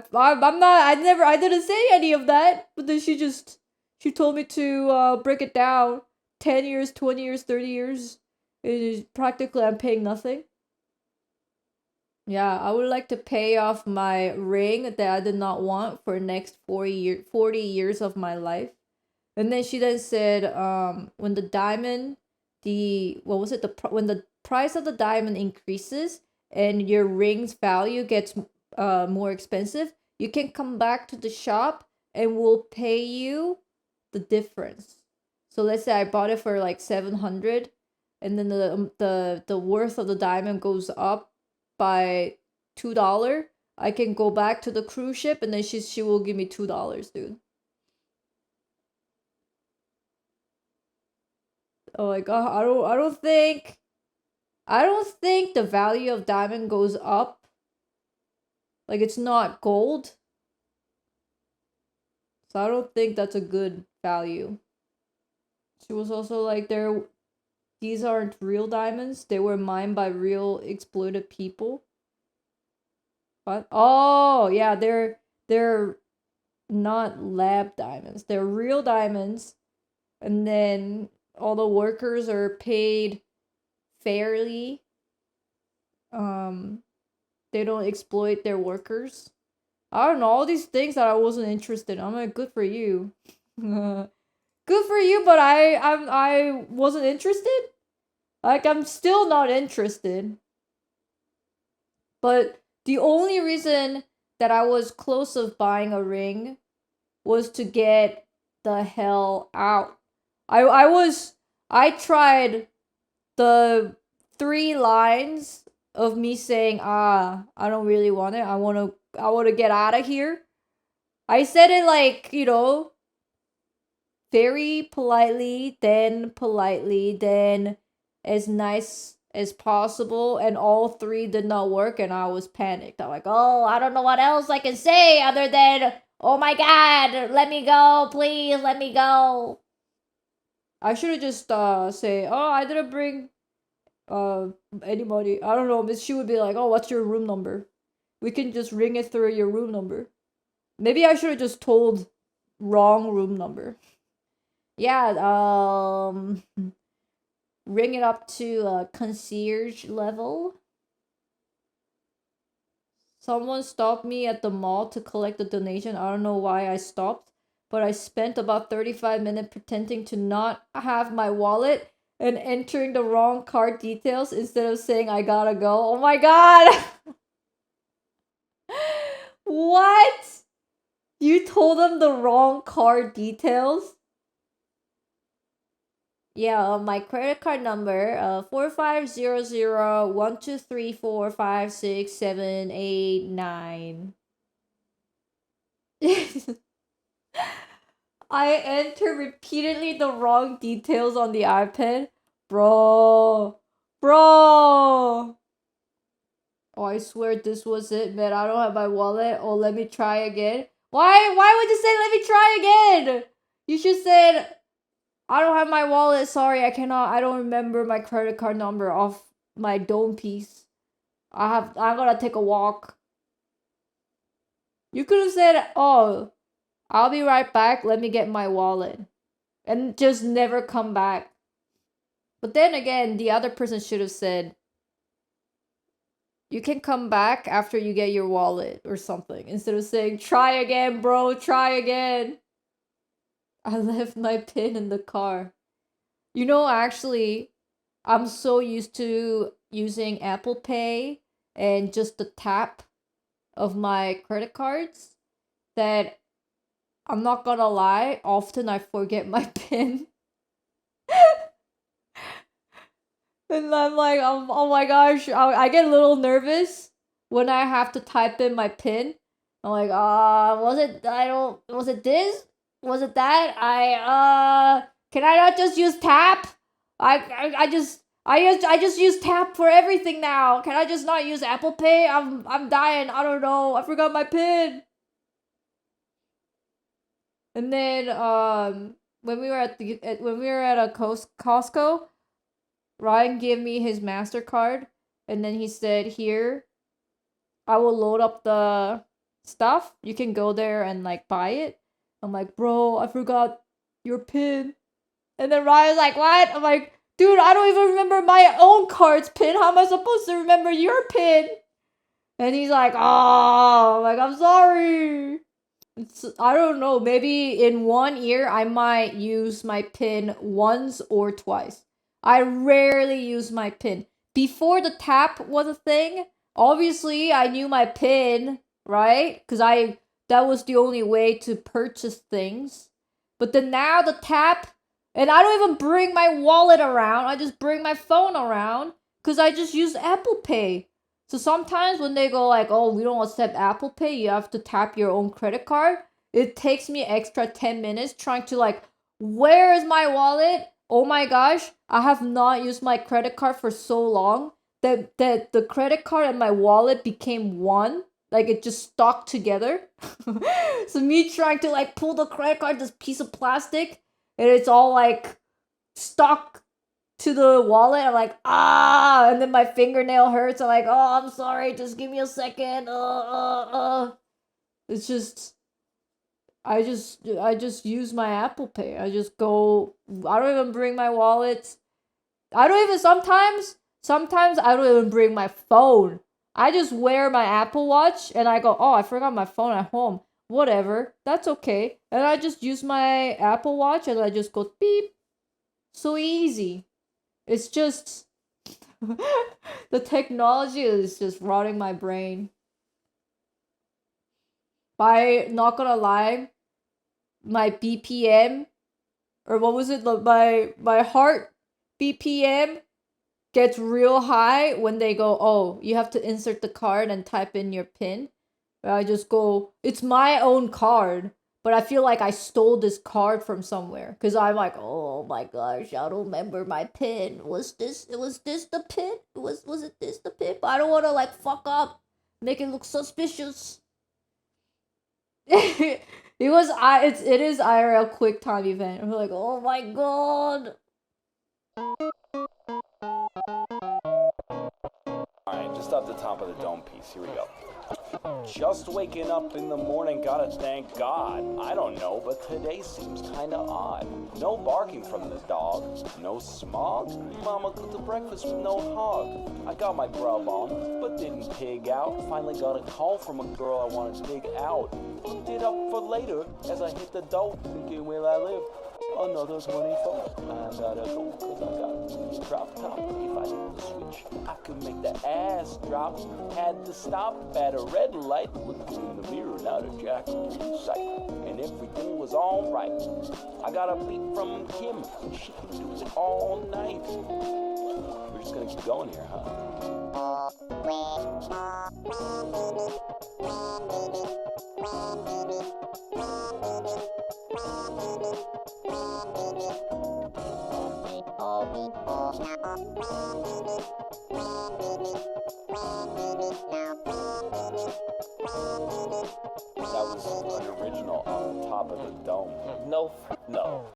didn't say any of that. But then she told me to break it down. 10 years, 20 years, 30 years. Practically I'm paying nothing. Yeah, I would like to pay off my ring that I did not want for the next 40 years of my life. And then she then said, when the diamond, when the price of the diamond increases and your ring's value gets more expensive, you can come back to the shop and we'll pay you the difference. So let's say I bought it for like 700, and then the worth of the diamond goes up by $2. I can go back to the cruise ship, and then she will give me $2, dude. Oh my god, I don't think the value of diamond goes up. Like, it's not gold. So I don't think that's a good value. She was also like, these aren't real diamonds. They were mined by real exploited people. But oh yeah, they're not lab diamonds. They're real diamonds, and then all the workers are paid fairly. They don't exploit their workers. I don't know, all these things that I wasn't interested in. I'm like, good for you. Good for you, but I wasn't interested. Like, I'm still not interested. But the only reason that I was close of buying a ring was to get the hell out. I tried the 3 lines of me saying, I don't really want it. I want to get out of here. I said it like, very politely, then as nice as possible, and all 3 did not work, and I was panicked. I'm like, oh, I don't know what else I can say other than, oh my god, let me go, please, let me go. I should have just say, oh, I didn't bring anybody. I don't know, she would be like, oh, what's your room number? We can just ring it through your room number. Maybe I should have just told wrong room number. Yeah, ring it up to concierge level. Someone stopped me at the mall to collect the donation. I don't know why I stopped, but I spent about 35 minutes pretending to not have my wallet and entering the wrong card details instead of saying I gotta go. Oh my god! What? You told them the wrong card details? Yeah, my credit card number, 4500-123456789. I enter repeatedly the wrong details on the iPad. Bro. Oh, I swear this was it, man. I don't have my wallet. Oh, let me try again. Why would you say let me try again? You should say I don't have my wallet. Sorry, I don't remember my credit card number off my dome piece. I'm gonna take a walk. You could have said, oh, I'll be right back. Let me get my wallet. And just never come back. But then again, the other person should have said, you can come back after you get your wallet or something. Instead of saying, try again, bro, try again. I left my pin in the car. You know, actually, I'm so used to using Apple Pay and just the tap of my credit cards that I'm not gonna lie, often I forget my pin. And I'm like, oh my gosh, I get a little nervous when I have to type in my pin. I'm like, was it this? Was it that? Can I not just use tap? I just use tap for everything now. Can I just not use Apple Pay? I'm dying. I don't know. I forgot my pin. And then when we were at a Costco, Ryan gave me his MasterCard, and then he said, "Here, I will load up the stuff. You can go there and like buy it." I'm like, "Bro, I forgot your pin." And then Ryan's like, "What?" I'm like, "Dude, I don't even remember my own card's pin. How am I supposed to remember your pin?" And he's like, "Oh," I'm like, "I'm sorry." I don't know, maybe in 1 year I might use my pin once or twice. I rarely use my pin. Before the tap was a thing, obviously I knew my pin, right? Because that was the only way to purchase things. But then now the tap, and I don't even bring my wallet around, I just bring my phone around because I just use Apple Pay. So sometimes when they go like, oh, we don't accept Apple Pay, you have to tap your own credit card, it takes me extra 10 minutes trying to like, where is my wallet? Oh my gosh, I have not used my credit card for so long that the credit card and my wallet became one. Like it just stuck together. So me trying to like pull the credit card, this piece of plastic, and it's all like stuck to the wallet. I'm like, and then my fingernail hurts. I'm like, oh, I'm sorry, just give me a second. It's just, I just use my Apple Pay. I just go, I don't even bring my wallet. Sometimes I don't even bring my phone. I just wear my Apple Watch and I go, oh, I forgot my phone at home. Whatever, that's okay. And I just use my Apple Watch and I just go beep. So easy. It's just the technology is just rotting my brain. Not gonna lie, my BPM, or what was it? My heart BPM gets real high when they go, oh, you have to insert the card and type in your PIN. But I just go, it's my own card. But I feel like I stole this card from somewhere. Because I'm like, oh my gosh, I don't remember my PIN. Was this the PIN? Was it this the PIN? But I don't want to like fuck up. Make it look suspicious. It is IRL quick time event. I'm like, oh my god. Alright, just up the top of the dome piece. Here we go. Just waking up in the morning, gotta thank God. I don't know, but today seems kinda odd. No barking from the dog, no smog. Mama cooked the breakfast with no hog. I got my grub on, but didn't pig out. Finally got a call from a girl I wanted to dig out. Looked it up for later as I hit the dough, thinking where I live. Another 24. I gotta go, cause I got to drop top. If I hit the switch, I could make the ass drop. Had to stop at a red light, looked in the mirror, now the jack in sight. And everything was alright. I got a beat from Kim, she can do it all night. We're just gonna keep going here, huh? That was an original on top of the dome. No.